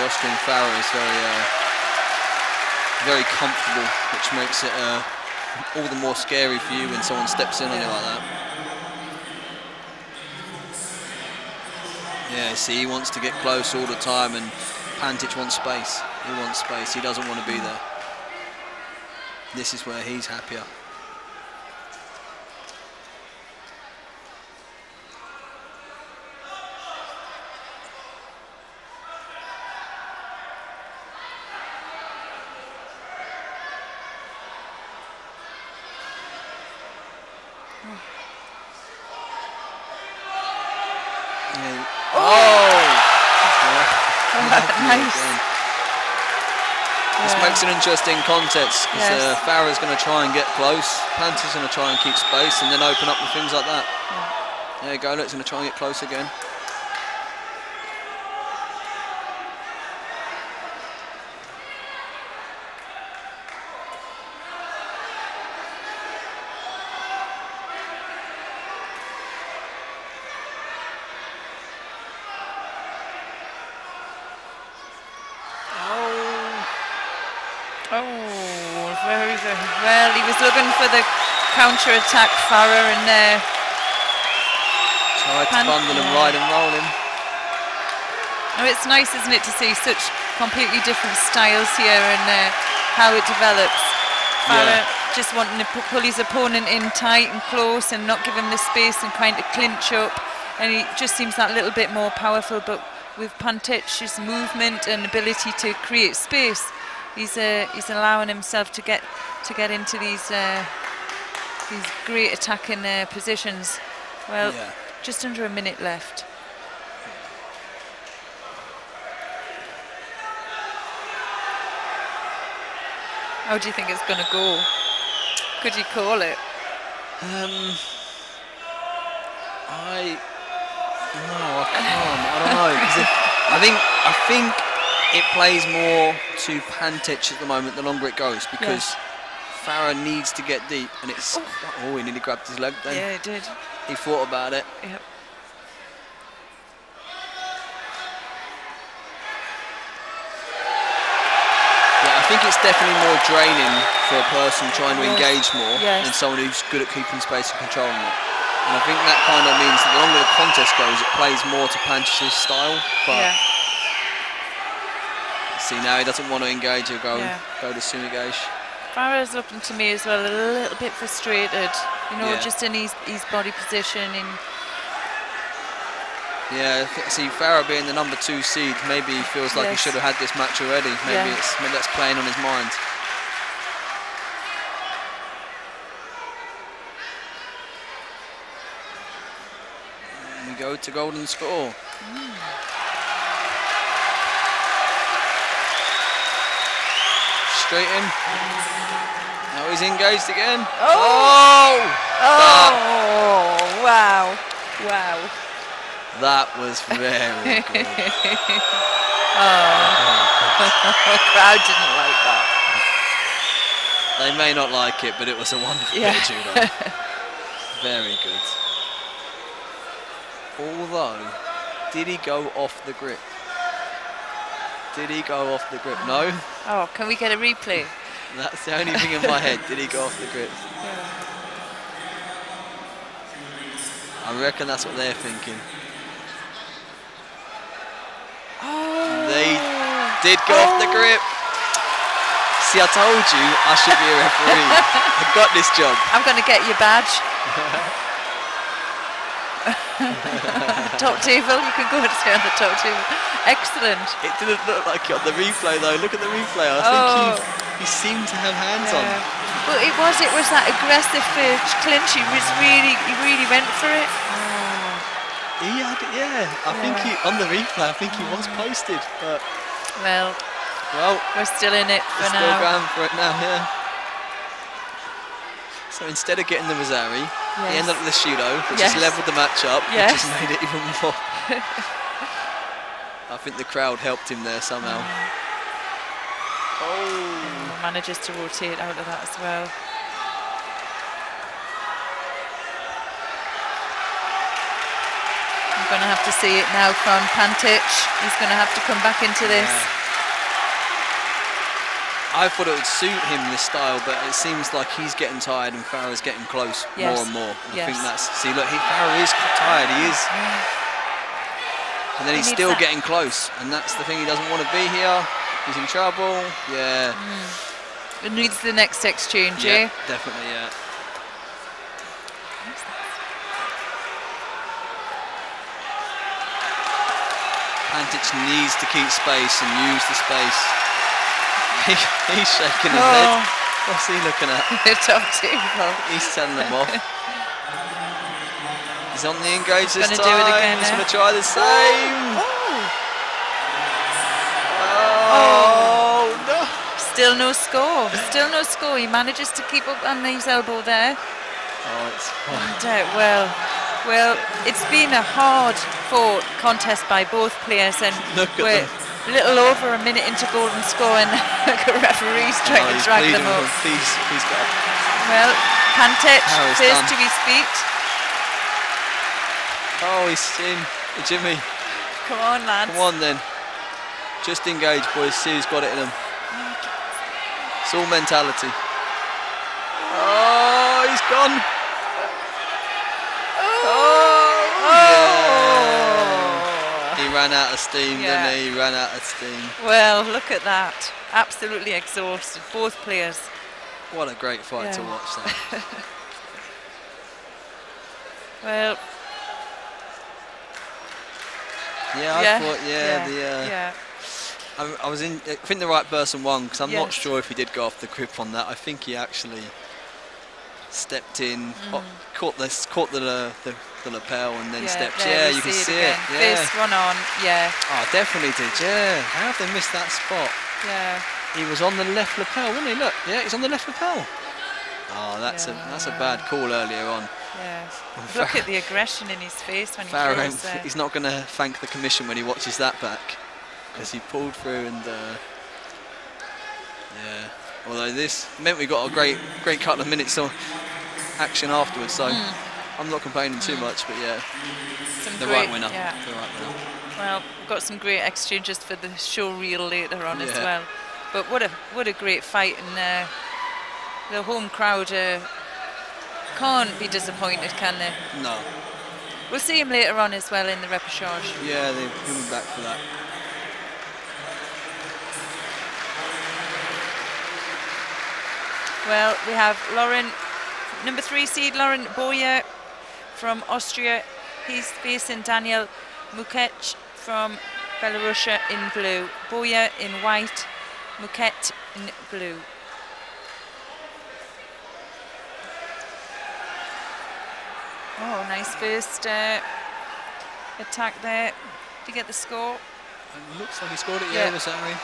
B: Austrian Farah is very comfortable, which makes it all the more scary for you when someone steps in on you like that. Yeah, see, he wants to get close all the time, and Pantic wants space. He wants space. He doesn't want to be there. This is where he's happier.
A: Nice.
B: This makes an interesting contest, because Farah's going to try and get close, Pantic's going to try and keep space and then open up with things like that. There you go, look, he's going to try and get close again.
A: Very well. He was looking for the counter-attack, Farah, and
B: tried to bundle him, ride and roll him.
A: Oh, it's nice, isn't it, to see such completely different styles here and how it develops. Farah just wanting to pull his opponent in tight and close and not give him the space and kind of clinch up, and he just seems that little bit more powerful. But with Pantic's movement and ability to create space, he's allowing himself to get into these great attacking positions. Well, just under a minute left. How do you think it's going to go? Could you call it?
B: I can't. I don't know. 'Cause I think it plays more to Pantic at the moment the longer it goes, because Farah needs to get deep, and it's... Oh, he nearly grabbed his leg then.
A: Yeah, he did.
B: He thought about it.
A: Yep.
B: Yeah, I think it's definitely more draining for a person trying to engage more than someone who's good at keeping space and controlling it. And I think that kind of means that the longer the contest goes, it plays more to Pantic's style. But see, now he doesn't want to engage or go to sumigaishi.
A: Farah's looking to me as well a little bit frustrated, you know, just in his body position.
B: Yeah, see, Farah being the number 2 seed, maybe he feels like he should have had this match already. Maybe that's playing on his mind. And we go to golden score. Straight in. Now he's engaged again.
A: Oh! Wow. Wow.
B: That was very good.
A: The crowd didn't like that.
B: They may not like it, but it was a wonderful bit of judo. Very good. Although, did he go off the grip? Did he go off the grip? No.
A: Oh, can we get a replay?
B: That's the only thing in my head. Did he go off the grip? I reckon that's what they're thinking. They did go off the grip. See, I told you I should be a referee. I got this job.
A: I'm going to get your badge. Top table, you can go and stay on the top table. Excellent.
B: It didn't look like it on the replay though. Look at the replay. I think he seemed to have hands on.
A: Well, it was that aggressive clinch. He really went for it.
B: He had, I think on the replay, I think he was posted, but
A: well, we're still in it for now.
B: Still going for it now, yeah. So instead of getting the Rosari, he ended up with the Judo, which just levelled the match up, which just made it even more. I think the crowd helped him there somehow.
A: Manages to rotate out of that as well. I'm going to have to see it now from Pantic. He's going to have to come back into this.
B: I thought it would suit him, this style, but it seems like he's getting tired and Farah's getting close more and more. And I think that's, see, look, Farah is tired, he is. And then he's still getting close, and that's the thing, he doesn't want to be here. He's in trouble,
A: It needs the next exchange,
B: definitely, Pantic needs to keep space and use the space. He's shaking his head. What's he looking at?
A: Top table.
B: He's telling them off. He's on the engage this time.
A: Do it again,
B: he's going to try the same. No.
A: Still no score. Still no score. He manages to keep up on his elbow there.
B: It's
A: well, it's been a hard-fought contest by both players, and we're a little over a minute into golden score, and the referee's trying to drag them up.
B: Please go.
A: Well, Pantic first to his feet.
B: He's in. Jimmy.
A: Come on, lads.
B: Come on, then. Just engage, boys. See who's got it in them. It's all mentality. He's gone. He ran out of steam, didn't he? He ran out of steam.
A: Well, look at that. Absolutely exhausted, both players.
B: What a great fight to watch that.
A: Well.
B: I thought, I was in. I think the right person won, because I'm not sure if he did go off the grip on that. I think he actually stepped in, caught the lapel, and then stepped. You can see it.
A: First one on.
B: Definitely did. How have they missed that spot? He was on the left lapel, wasn't he? Look, he's on the left lapel. That's a bad call earlier on.
A: Look at the aggression in his face when he throws there.
B: He's not going to thank the commission when he watches that back, because he pulled through and although this meant we got a great couple of minutes of action afterwards, so I'm not complaining too much, but the right winner.
A: Well, we've got some great exchanges for the show reel later on as well. But what a great fight, and the home crowd can't be disappointed, can they?
B: No.
A: We'll see him later on as well in the repechage.
B: Yeah, he'll be back for that.
A: Well, we have number 3 seed Lauren Boyer from Austria. He's facing Daniel Muket from Belarus in blue. Boyer in white, Muket in blue. Nice first attack there to get the score.
B: It looks like he scored it, Rosari.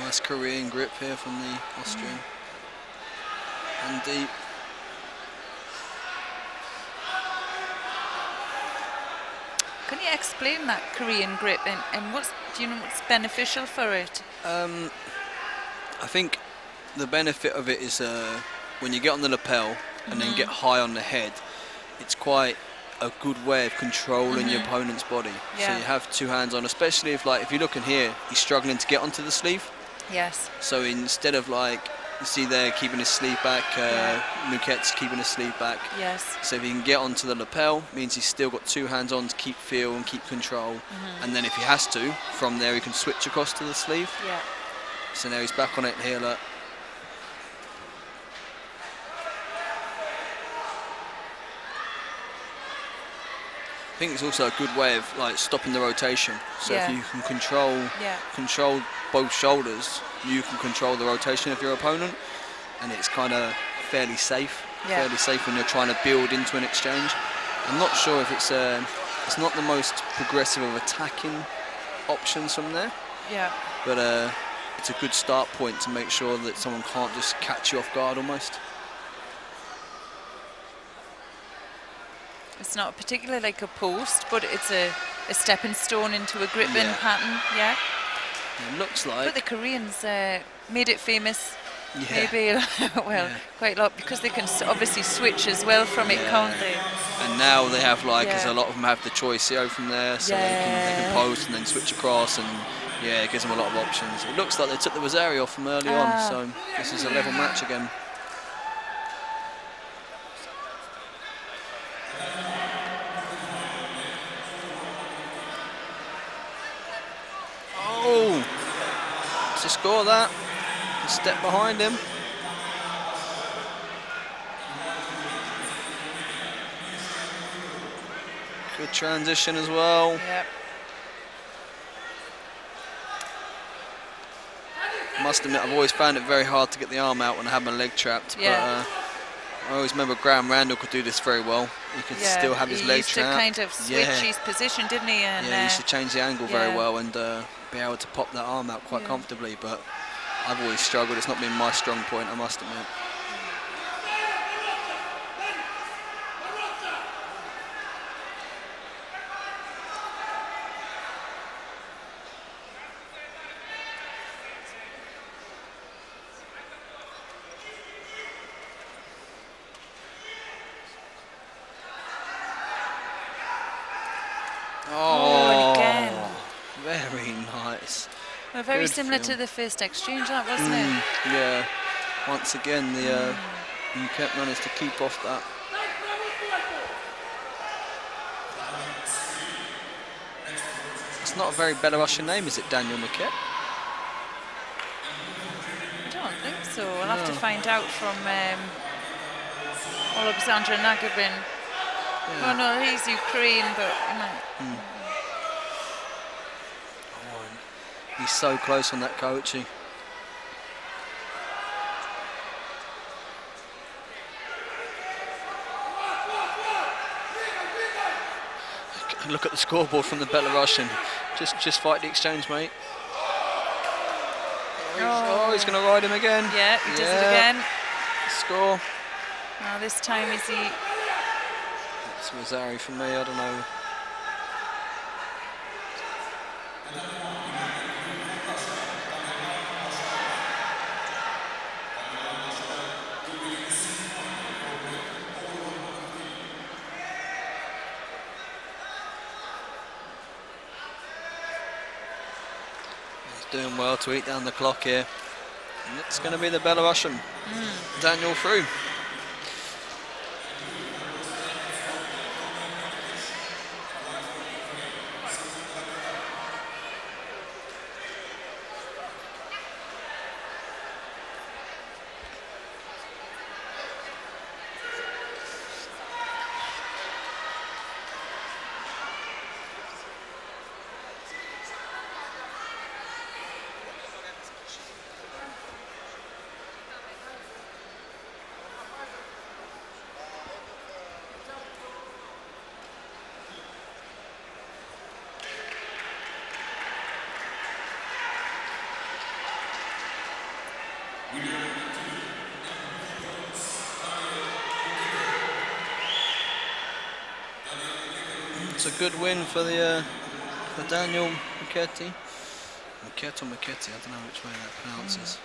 B: Nice Korean grip here from the Austrian. And deep.
A: Can you explain that Korean grip and do you know what's beneficial for it?
B: I think the benefit of it is when you get on the lapel and then get high on the head, it's quite a good way of controlling your opponent's body. So you have two hands on, especially if you're looking here, he's struggling to get onto the sleeve.
A: Yes.
B: So instead of you see there keeping his sleeve back, Muket's keeping his sleeve back.
A: Yes.
B: So if he can get onto the lapel, means he's still got two hands on to keep feel and keep control. And then if he has to, from there he can switch across to the sleeve.
A: Yeah.
B: So now he's back on it here, look. I think it's also a good way of like stopping the rotation. So if you can control both shoulders, you can control the rotation of your opponent, and it's kind of fairly safe. Fairly safe when you're trying to build into an exchange. I'm not sure if it's not the most progressive of attacking options from there. Yeah. But it's a good start point to make sure that someone can't just catch you off guard almost.
A: It's not particularly like a post, but it's a stepping stone into a gripping pattern. Yeah.
B: It looks like.
A: But the Koreans made it famous. Maybe quite a lot, because they can obviously switch as well from it, can't they?
B: And now they have because a lot of them have the choice from there, so they can post and then switch across, and it gives them a lot of options. It looks like they took the Rosario from early on, so this is a level match again. Oh, to score that. Step behind him. Good transition as well. Yep. Must admit, I've always found it very hard to get the arm out when I have my leg trapped. But I always remember Graham Randall could do this very well. He could still have his leg trapped.
A: He used to kind of switch his position, didn't he? And
B: he used to change the angle very well and be able to pop that arm out quite comfortably. But I've always struggled. It's not been my strong point, I must admit.
A: Oh, again.
B: Very nice.
A: Well, very similar to the first exchange, that wasn't it?
B: Yeah. Once again, the Muquette managed to keep off that. It's not a very Belarusian name, is it, Daniel Muquette?
A: I don't think so. We'll have to find out from Alexandra Nagabin. Oh no, he's Ukraine, but he might.
B: He's so close on that Koichi. Look at the scoreboard from the Belarusian. Just fight the exchange, mate. He's going to ride him again.
A: Yeah, he does it again.
B: Score.
A: Now this time is he...
B: It's Rosario for me, I don't know. Doing well to eat down the clock here. And it's going to be the Belarusian. Daniel through. It's a good win for the for Daniel Muquette. Muquette or Muquette, I don't know which way that pronounces.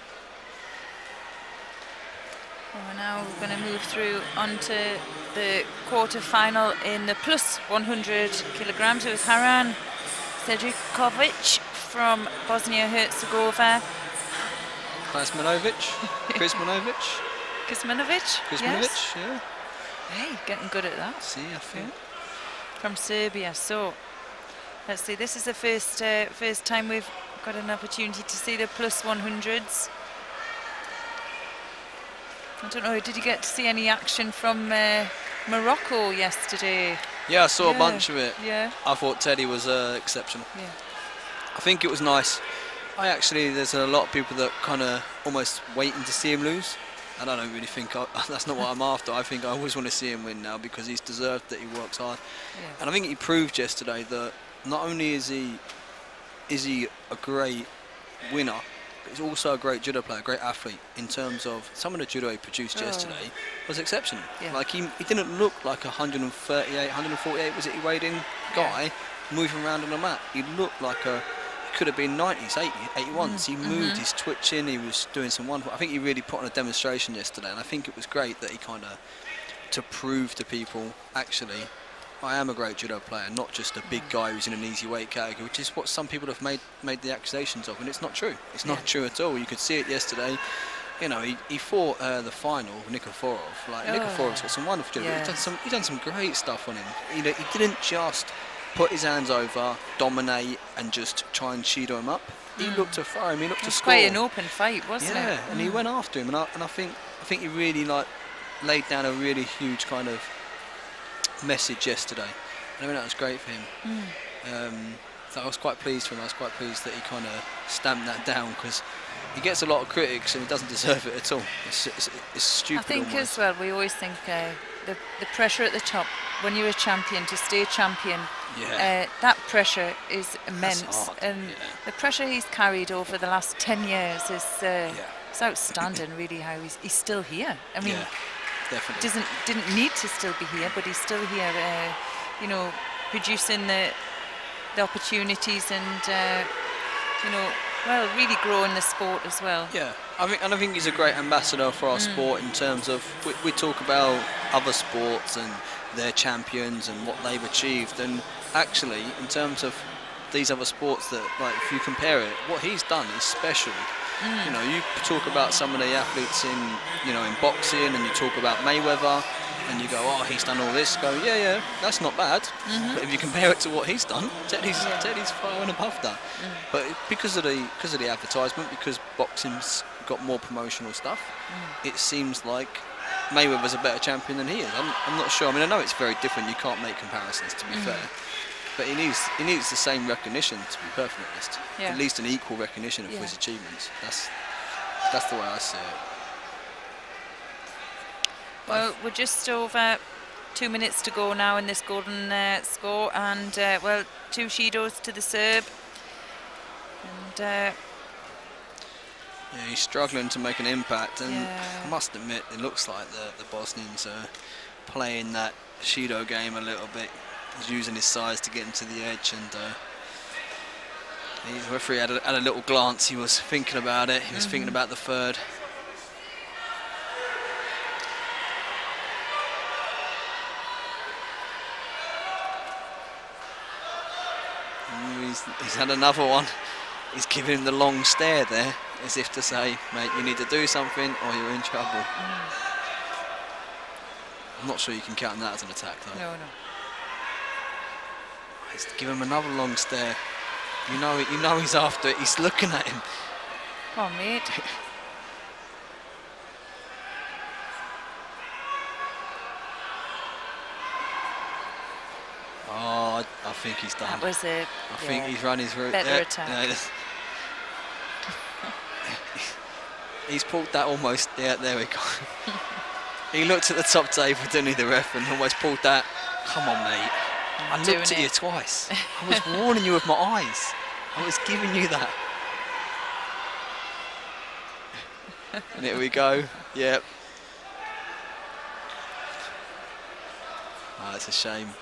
A: Well, now we're going to move through onto the quarter-final in the plus 100 kilograms. It was Haran Sedrikovic from Bosnia-Herzegovina.
B: Kuzmanovic, yeah.
A: Hey, getting good at that.
B: See, I think.
A: From Serbia. So let's see. This is the first time we've got an opportunity to see the plus 100s. I don't know, did you get to see any action from Morocco yesterday?
B: Yeah, I saw a bunch of it.
A: Yeah.
B: I thought Teddy was exceptional.
A: Yeah.
B: I think it was nice. There's a lot of people that kind of almost waiting to see him lose. And I don't really think that's not what I'm after. I think I always want to see him win now because he's deserved that he works hard. Yeah. And I think he proved yesterday that not only is he a great winner, but he's also a great judo player, a great athlete in terms of some of the judo he produced yesterday was exceptional. Yeah. Like he didn't look like a 138, 148 was it he weighed in guy moving around on the mat. He looked like could have been 90s, 81s. He moved, he's twitching, he was doing some wonderful. I think he really put on a demonstration yesterday, and I think it was great that he kind of to prove to people, actually, I am a great judo player, not just a big guy who's in an easy weight category, which is what some people have made the accusations of, and it's not true. It's not true at all. You could see it yesterday. You know, he fought the final with Nikiforov. Like Nikiforov's got some wonderful judo. Yeah. He's done some great stuff on him. He didn't just put his hands over, dominate, and just try and Shido him up. He looked to throw him. He looked to score.
A: Quite an open fight, wasn't it?
B: Yeah, and he went after him, and I think he really laid down a really huge kind of message yesterday. And I mean that was great for him. So I was quite pleased for him. I was quite pleased that he kind of stamped that down because he gets a lot of critics and he doesn't deserve it at all. It's stupid.
A: I think
B: almost.
A: As well, we always think the pressure at the top when you're a champion to stay champion.
B: Yeah.
A: That pressure is immense, and
B: the
A: pressure he's carried over the last 10 years is it's outstanding. Really, how he's still here. I mean,
B: definitely
A: didn't need to still be here, but he's still here. You know, producing the opportunities and well, really growing the sport as well.
B: Yeah, I think he's a great ambassador for our sport in terms of we talk about other sports and their champions and what they've achieved, and actually in terms of these other sports that, like, if you compare it, what he's done is special. You know, you talk about some of the athletes in boxing, and you talk about Mayweather, and you go, oh, he's done all this. Go, yeah, that's not bad. But if you compare it to what he's done, Teddy's far and above that. But because of the advertisement, because boxing's got more promotional stuff, it seems like Mayweather's a better champion than he is. I'm not sure. I mean, I know it's very different. You can't make comparisons, to be fair. But he needs the same recognition, to be perfectly honest. Yeah. At least an equal recognition of his achievements. That's the way I see it.
A: Well, we're just over 2 minutes to go now in this golden score, and well, 2 Shidos to the Serb. And
B: yeah, he's struggling to make an impact, and I must admit, it looks like the Bosnians are playing that Shido game a little bit. He's using his size to get him to the edge, and the referee had a little glance. He was thinking about it. He was thinking about the third. He's had another one. He's giving him the long stare there, as if to say, mate, you need to do something or you're in trouble. I'm not sure you can count that as an attack, though.
A: No.
B: He's giving him another long stare. You know he's after it. He's looking at him.
A: Come on, mate.
B: Oh, I think he's done.
A: That was it.
B: I think he's run his route.
A: Better attack.
B: Yeah. He's pulled that almost. Yeah, there we go. He looked at the top table, didn't he, the ref, and almost pulled that. Come on, mate. I looked at you twice. I was warning you with my eyes. I was giving you that. And here we go. Yep. Oh, it's a shame.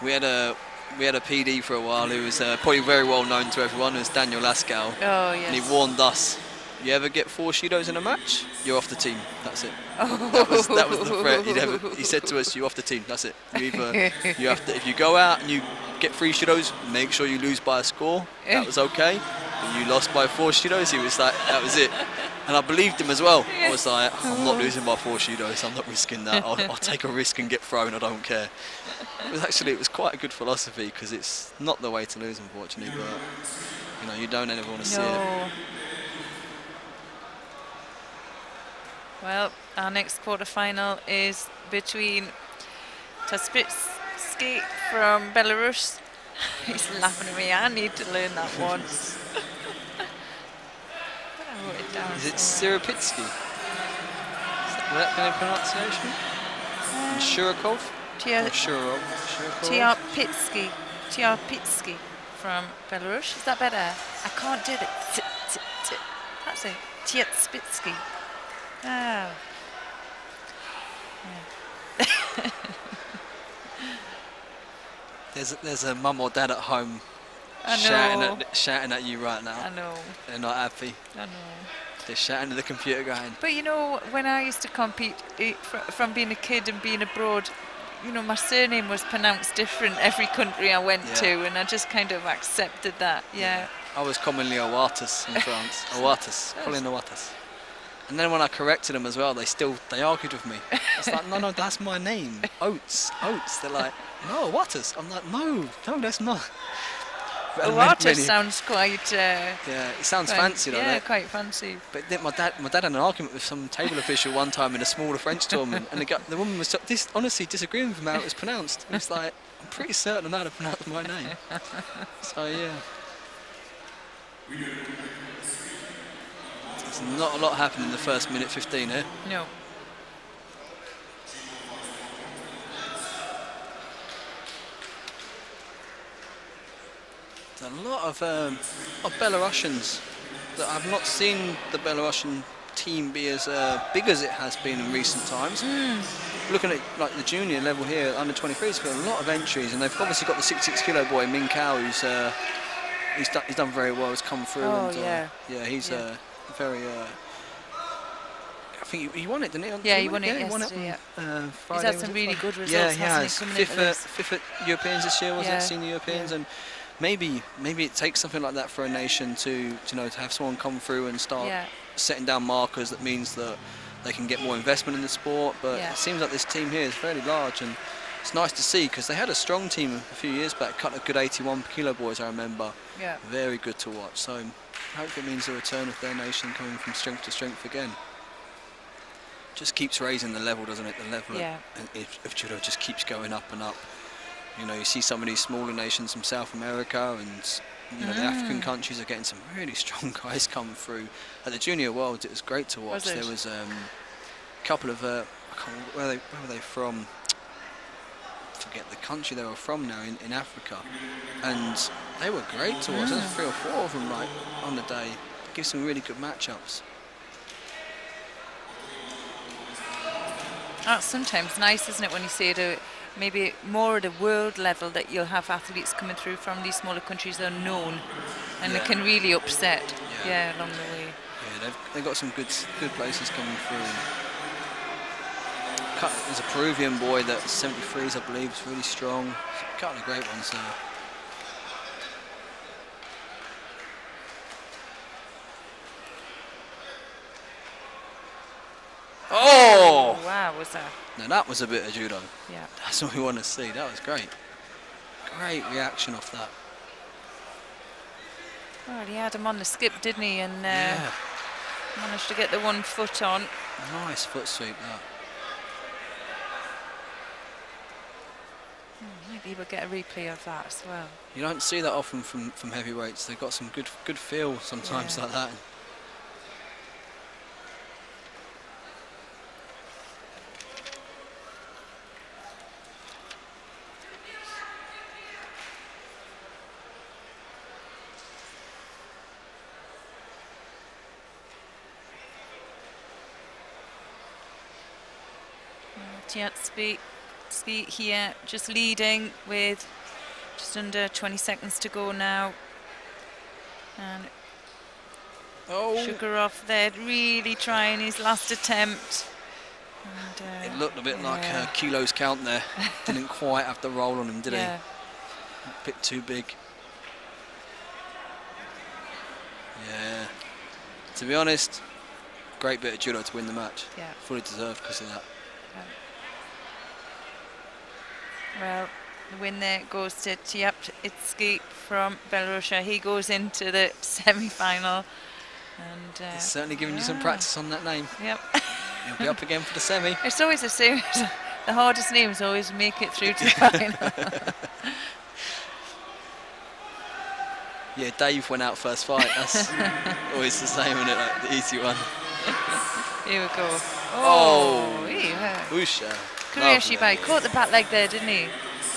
B: We had a PD for a while who was probably very well known to everyone. It was Daniel Lascaux.
A: Oh, yes.
B: And he warned us, you ever get 4 Shidos in a match, you're off the team. That's it.
A: Oh.
B: That was the threat. He said to us, you're off the team. That's it. You have to, if you go out and you get 3 Shidos, make sure you lose by a score. That was okay. But you lost by 4 Shidos, he was like, that was it. And I believed him as well. I was like, I'm not losing by 4 Shidos. I'm not risking that. I'll take a risk and get thrown. I don't care. It was quite a good philosophy, because it's not the way to lose, unfortunately, but you know, you don't ever want to see it.
A: Well, our next quarter-final is between Taspitsky from Belarus. He's laughing at me. I need to learn that one. I wrote it down.
B: Is it Sirapitsky? Will that be a pronunciation? And Shurikov?
A: Tiarpitsky from Belarus. Is that better? I can't do that. That's it. Tiarpitsky. Oh. Yeah.
B: There's a mum or dad at home shouting at you right now.
A: I know.
B: They're not happy.
A: I know.
B: They're shouting at the computer going.
A: But you know, when I used to compete, from being a kid and being abroad, you know, my surname was pronounced different every country I went to, and I just kind of accepted that. Yeah.
B: I was commonly Owatas in France. Owatas, Colin Owatas. And then when I corrected them as well, they argued with me. It's like, no, that's my name. Oates. They're like, no, Owatas. I'm like, no, that's not.
A: Owatas sounds quite.
B: Yeah, it sounds fancy, though.
A: Yeah, quite fancy.
B: But then my dad had an argument with some table official one time in a smaller French tournament, and the woman was honestly disagreeing with him how it was pronounced. It's like, I'm pretty certain I know how to pronounce my name. So yeah. There's not a lot happening in the first minute 15 here.
A: No.
B: There's a lot of Belarusians that I've not seen the Belarusian team be as big as it has been in recent times. Looking at like the junior level here, under 23's got a lot of entries, and they've obviously got the 66 kilo boy Min Kao, who's he's done very well. He's come through, he's very. I think he won it, didn't he?
A: He won it yesterday. He's had some really good results.
B: Yeah, he has. Fifth at Europeans this year, was it? Senior Europeans, and maybe it takes something like that for a nation to have someone come through and start setting down markers. That means that they can get more investment in the sport. But it seems like this team here is fairly large, and it's nice to see, because they had a strong team a few years back, cut a good 81 kilo boys, I remember. Yeah. Very good to watch. So I hope it means the return of their nation coming from strength to strength again. Just keeps raising the level, doesn't it? The level of judo just keeps going up and up. You know, you see some of these smaller nations from South America, and you know, the African countries are getting some really strong guys coming through. At the Junior Worlds, it was great to watch. There was a couple of I can't remember where were they from? Forget the country they were from now, in Africa, and they were great to watch. There's 3 or 4 of them like on the day. Give some really good matchups.
A: That's sometimes nice, isn't it, when you see it maybe more at a world level, that you'll have athletes coming through from these smaller countries that are known, and it can really upset along the way. Yeah,
B: they've got some good places coming through. There's a Peruvian boy that's 73s, I believe, is really strong. A couple of great ones there. Oh!
A: Wow, was that?
B: Now that was a bit of judo.
A: Yeah.
B: That's what we want to see. That was great. Great reaction off that.
A: Well, he had him on the skip, didn't he? And managed to get the 1 foot on.
B: Nice foot sweep, that.
A: Maybe we'll get a replay of that as well.
B: You don't see that often from heavyweights. They've got some good feel sometimes like that.
A: Tiarpitsky here, just leading with just under 20 seconds to go now. And Shukurov there, really trying his last attempt. And,
B: it looked a bit like a kilos count there. Didn't quite have the roll on him, did he? A bit too big. Yeah. To be honest, great bit of judo to win the match. Fully deserved because of that.
A: Well, The win there goes to Tyapitsky from Belarus. He goes into the semi-final. And
B: he's certainly giving you some practice on that name.
A: Yep.
B: He'll be up again for the semi.
A: It's always the same. The hardest names always make it through to the final.
B: Yeah, Dave went out first fight. That's always the same, isn't it? Like the easy one.
A: Here we go.
B: Oh,
A: yeah.
B: Usha.
A: Kurioshibai caught the back leg there, didn't he?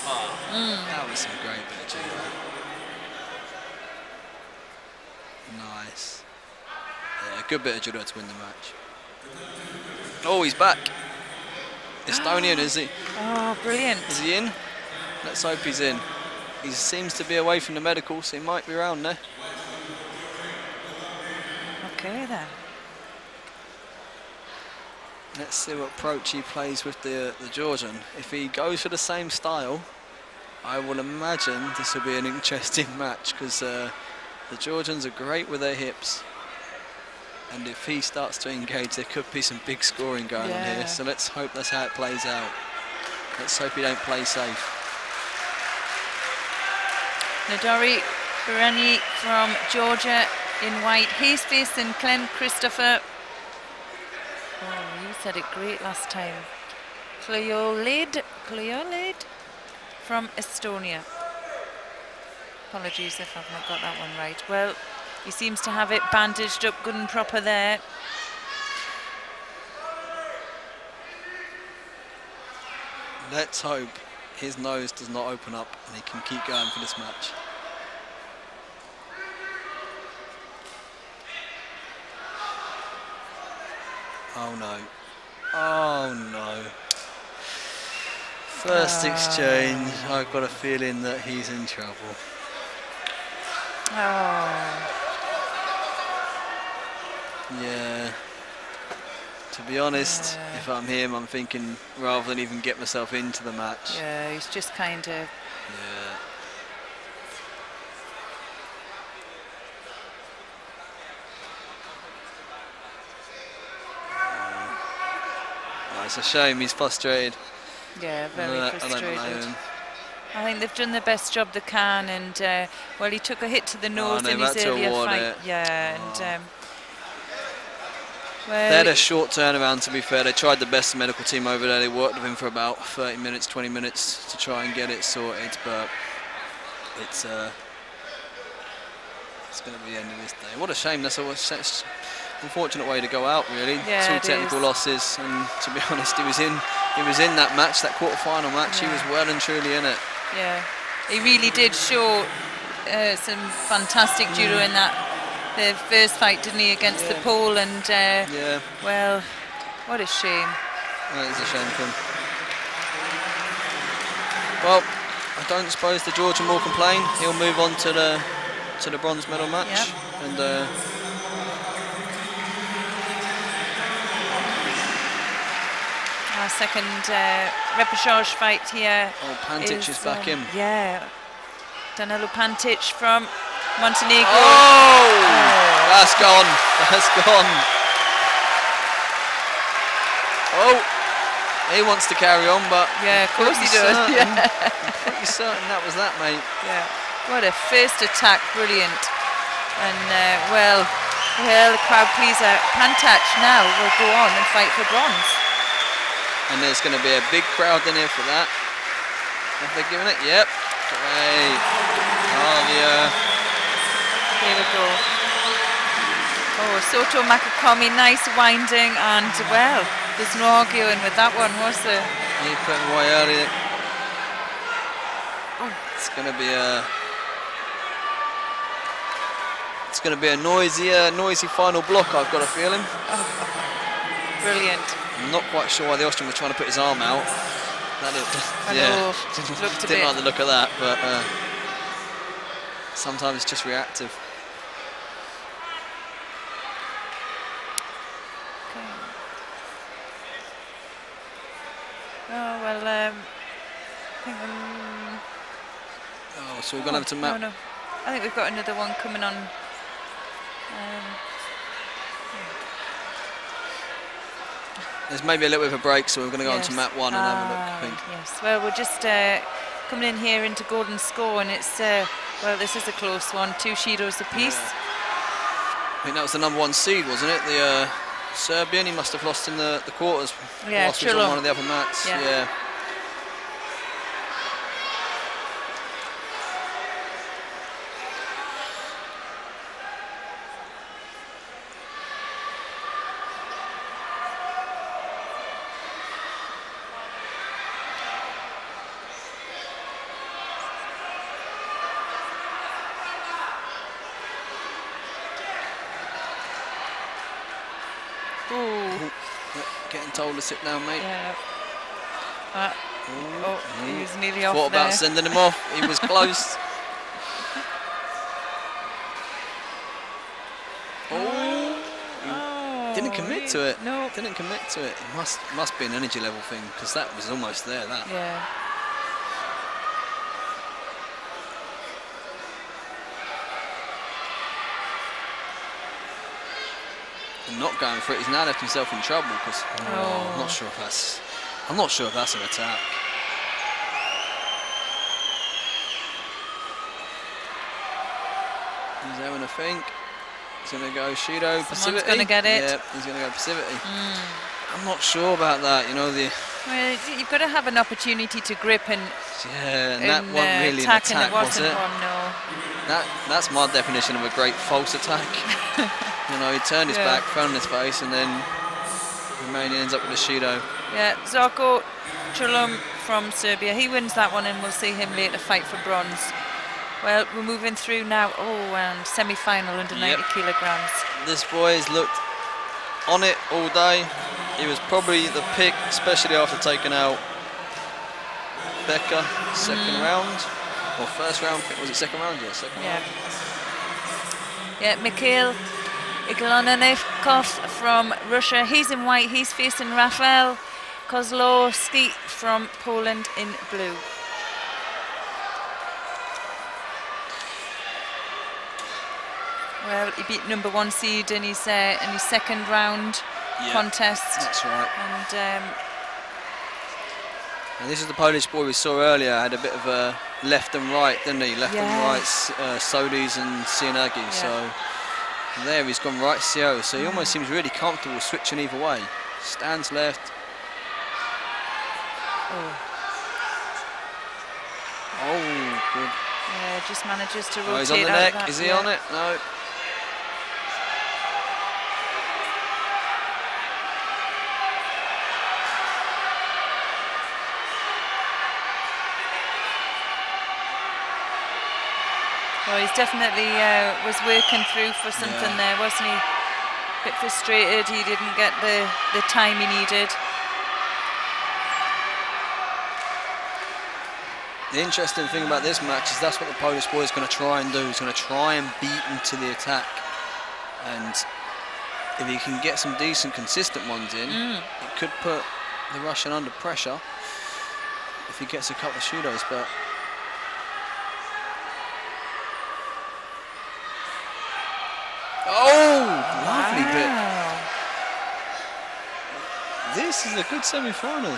B: Oh, that was some great bit of judo. Nice. Yeah, good bit of judo to win the match. Oh, he's back. Estonian, is he?
A: Oh, brilliant.
B: Is he in? Let's hope he's in. He seems to be away from the medical, so he might be around there.
A: Okay, then.
B: Let's see what approach he plays with the Georgian. If he goes for the same style, I will imagine this will be an interesting match, because the Georgians are great with their hips. And if he starts to engage, there could be some big scoring going on here. So let's hope that's how it plays out. Let's hope he don't play safe.
A: Nadori Burani from Georgia in white. He's facing Glenn Christopher. Oh, you said it great last time. Kleolid from Estonia. Apologies if I've not got that one right. Well, he seems to have it bandaged up good and proper there.
B: Let's hope his nose does not open up and he can keep going for this match. Oh no. Oh no. First exchange, I've got a feeling that he's in trouble.
A: Oh.
B: Yeah. To be honest, if I'm him, I'm thinking rather than even get myself into the match.
A: Yeah, he's just kind of...
B: Yeah. Oh, it's a shame, he's frustrated.
A: Yeah, very frustrated.
B: I don't blame him.
A: I think they've done the best job they can, and well, he took a hit to the nose in his earlier fight. Yeah, and well,
B: they had a short turnaround, to be fair. They tried the best medical team over there. They worked with him for about 30 minutes, 20 minutes to try and get it sorted, but it's going to be the end of this day. What a shame. That's an unfortunate way to go out, really.
A: Yeah,
B: 2 technical losses, and to be honest, he was in that match, that quarter-final match.
A: Yeah.
B: He was well and truly in it.
A: Yeah, he really did show some fantastic judo in the first fight, didn't he, against the Pole? And well, what a shame.
B: That is a shame for him. Well, I don't suppose the Georgian will complain. He'll move on to the bronze medal match, and our
A: second repechage fight here.
B: Oh, Pantic is back in.
A: Yeah, Danilo Pantic from Montenegro.
B: Oh! That's gone. That's gone. Oh, he wants to carry on, but
A: yeah, of course he does. Yeah.
B: I'm pretty certain that was that, mate.
A: Yeah. What a first attack, brilliant. And well, the crowd pleaser. Pantic now will go on and fight for bronze.
B: And there's going to be a big crowd in here for that. Have they given it? Yep. Great. Oh, yeah.
A: Here we go. Oh, Soto Makakomi, nice winding, and well, there's no arguing with that one, was there?
B: He put him away early. Oh. It's going to be a noisy final block, I've got a feeling.
A: Oh, brilliant.
B: I'm not quite sure why the Austrian was trying to put his arm out. Didn't like the look of that, but sometimes it's just reactive.
A: Okay. Oh well, I think.
B: Oh, so we're going to have to map.
A: No. I think we've got another one coming on.
B: There's maybe a little bit of a break, so we're going to go on to map 1 and have a look, I think.
A: Yes, well, we'll just coming in here into golden score, and it's well, this is a close one. 2 Judos apiece.
B: Yeah. I think that was the #1 seed, wasn't it? The Serbian. He must have lost in the quarters.
A: Yeah,
B: whilst he was on one of the other mats. Yeah. Getting told to sit down, mate.
A: Yeah. He was nearly off.
B: Thought about sending him off. He was close. Didn't commit to it.
A: No.
B: Didn't commit to it. It must be an energy level thing, because that was almost there. That.
A: Yeah.
B: Not going for it, he's now left himself in trouble, because I'm not sure if that's an attack. He's having a think. He's going to go Judo, passivity.
A: Going to get it.
B: Yeah, he's going to go passivity. I'm not sure about that. You know,
A: well, you've got to have an opportunity to grip and
B: that wasn't really an attack,
A: and it wasn't
B: was it?
A: one, no.
B: That's my definition of a great false attack. You know, he turned his back, fell on his face, and then Romania ends up with a Judo.
A: Yeah, Zorko Chulum from Serbia. He wins that one, and we'll see him later fight for bronze. Well, we're moving through now. And semi-final under 90 kilograms.
B: This boy's looked on it all day. He was probably the pick, especially after taking out Becker second round. Or first round, was it second round? Yeah, second round.
A: Yeah, Mikhail Iglonenikov from Russia. He's in white. He's facing Rafael Kozlowski from Poland in blue. Well, he beat #1 seed in his second round contest.
B: That's right.
A: And
B: this is the Polish boy we saw earlier. Had a bit of a left and right, didn't he? Left and right, Solis and Sianagi. Yeah. So there he's gone right Sio. So he almost seems really comfortable switching either way. Stands left. Oh, good.
A: Yeah, just manages to rotate.
B: He's on the neck. Is he on it? No.
A: Well, he's definitely was working through for something there, wasn't he? A bit frustrated, he didn't get the time he needed.
B: The interesting thing about this match is that's what the Polish boy is going to try and do. He's going to try and beat him to the attack. And if he can get some decent, consistent ones in, it could put the Russian under pressure if he gets a couple of Judos. But lovely bit. This is a good semi-final.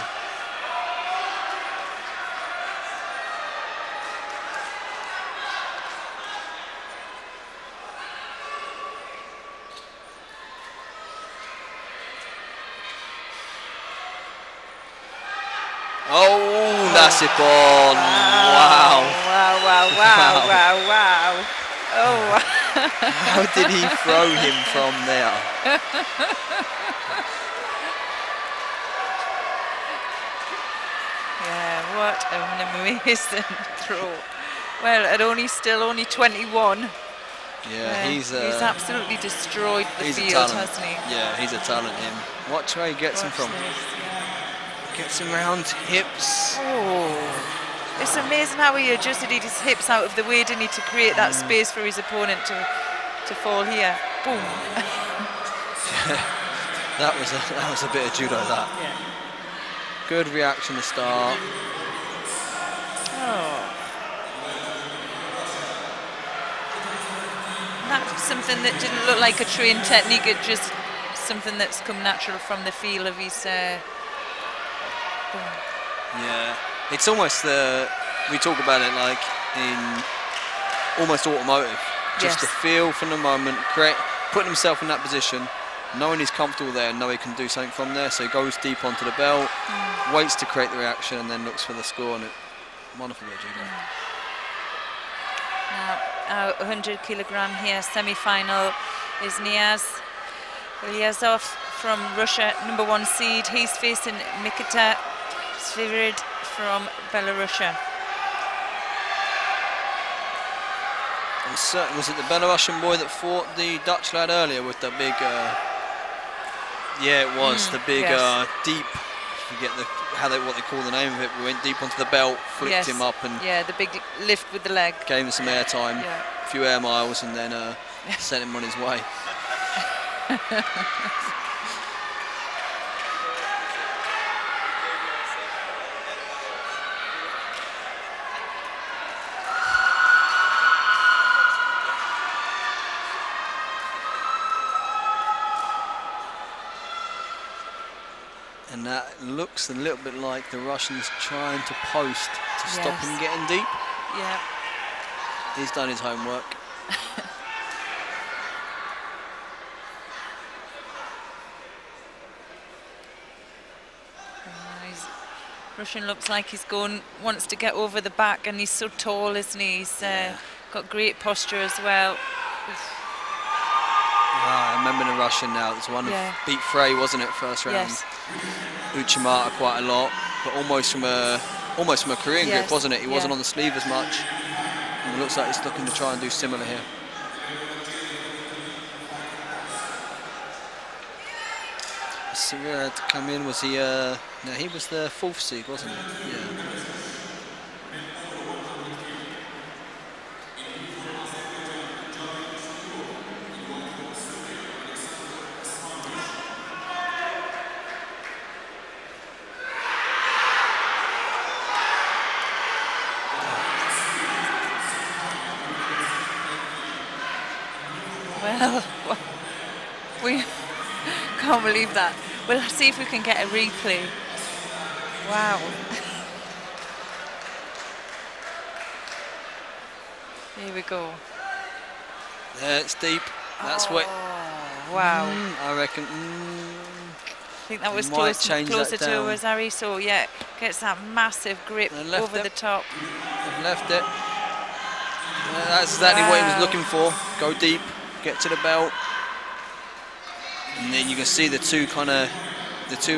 B: Nasipon. Wow.
A: Wow. Oh.
B: How did he throw him from there?
A: Yeah, what an amazing throw. Well, at still only 21.
B: Yeah, he's
A: absolutely destroyed the field, hasn't he?
B: Yeah, he's a talent, him. Watch where he gets him from. Gets him round hips.
A: Oh, it's amazing how he adjusted his hips out of the way, didn't he, to create that space for his opponent to fall here. Boom.
B: that was a bit of judo, that.
A: Yeah.
B: Good reaction to start.
A: Oh. That's something that didn't look like a trained technique, it's just something that's come natural from the feel of his...
B: Yeah, it's almost the we talk about it like in almost automotive. Just the feel from the moment, putting himself in that position, knowing he's comfortable there, knowing he can do something from there. So he goes deep onto the belt, waits to create the reaction, and then looks for the score. And wonderful judo.
A: Now, our 100 kilogram here, semi-final, is Niaz Ilyasov from Russia, #1 seed. He's facing Mikita Svirid from Belarusia.
B: Was it the Belarusian boy that fought the Dutch lad earlier with the big? Yeah, it was the big deep. I forget what they call the name of it. We went deep onto the belt, flicked him up, and
A: the big lift with the leg.
B: Gave him some air time, a few air miles, and then sent him on his way. And that looks a little bit like the Russians trying to post to stop him getting deep.
A: Yeah.
B: He's done his homework.
A: Russian looks like he's wants to get over the back, and he's so tall, isn't he? He's got great posture as well.
B: I remember the Russian now. It was one of beat Frey, wasn't it, first round?
A: Yes.
B: Uchimata quite a lot, but almost from a Korean grip, wasn't it? He wasn't on the sleeve as much. And it looks like he's looking to try and do similar here. Svirid come in, was he? No, he was the 4th seed, wasn't he? Yeah.
A: Well, we can't believe that. We'll see if we can get a replay. Wow. Here we go.
B: Yeah, it's deep. That's what.
A: Wow.
B: I reckon.
A: I think that was closer to Azari. So yeah, gets that massive grip over the top.
B: They've left it. That's exactly what he was looking for. Go deep, get to the belt, and then you can see the two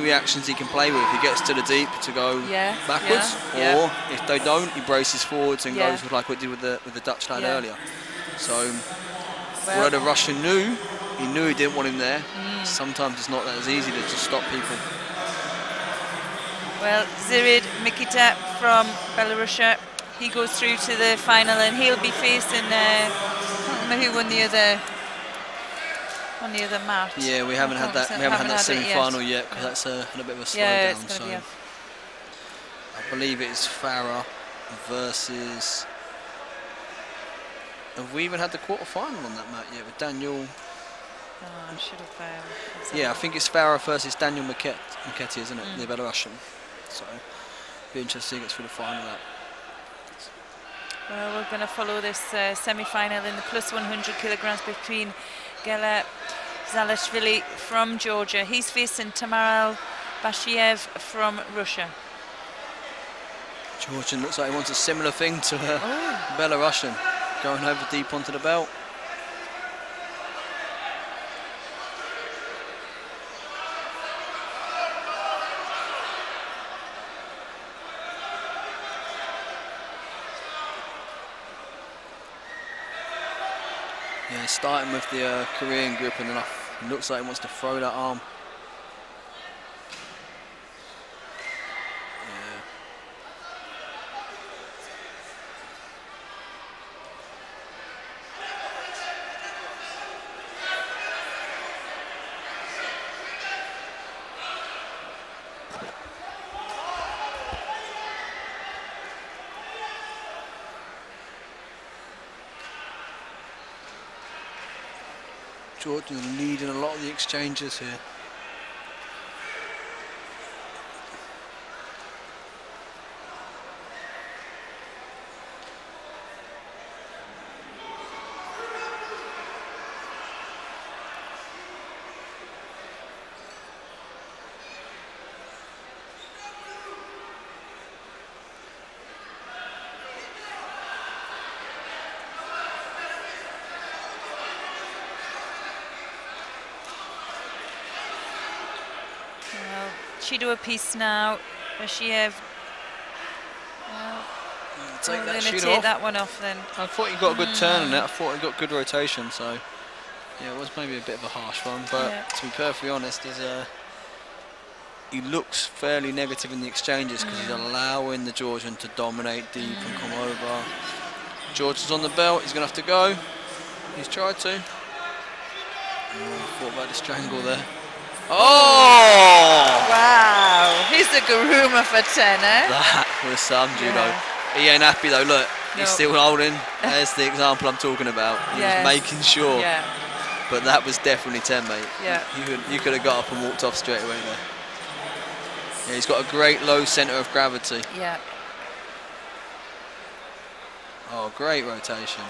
B: reactions he can play with. He gets to the deep to go backwards, or if they don't, he braces forwards and goes with like what he did with the Dutch lad earlier. So, where the Russian knew he didn't want him there. Sometimes it's not that as easy to just stop people.
A: Well, Zirid Mikita from Belarusia, he goes through to the final, and he'll be facing I can't remember who won the other match.
B: Yeah, we haven't had that. We haven't had that semi-final yet, because that's a bit of a slowdown. So I believe it is Farah versus. Have we even had the quarter-final on that match yet with Daniel?
A: Oh, I should have.
B: Yeah, I think it's Farah versus Daniel Miketi, isn't it? The Belarusian. So be interesting to get through the final.
A: Well, we're going to follow this semi-final in the plus 100 kilograms between Gela Zalashvili from Georgia. He's facing Tamaral Bashiev from Russia.
B: Georgian looks like he wants a similar thing to Belarusian, going over deep onto the belt. Yeah, starting with the Korean grip, and then it looks like he wants to throw that arm. Jordan leading a lot of the exchanges here.
A: Well, Judo a piece now. Bashiev. Well,
B: take
A: going to
B: Judo
A: take
B: off.
A: that one off then.
B: I thought he got a good turn on it. I thought he got good rotation. So yeah, it was maybe a bit of a harsh one. But to be perfectly honest, he looks fairly negative in the exchanges because he's allowing the Georgian to dominate deep and come over. Georgian's on the belt. He's going to have to go. He's tried to. Thought about the strangle there. Oh!
A: Wow, he's a Guruma for 10, eh?
B: That was some judo. He ain't happy though, look. He's still holding. There's the example I'm talking about. He was making sure. Yeah. But that was definitely 10, mate. Yeah. You could have got up and walked off straight away there. Yeah, he's got a great low centre of gravity. Yeah. Oh, great rotation.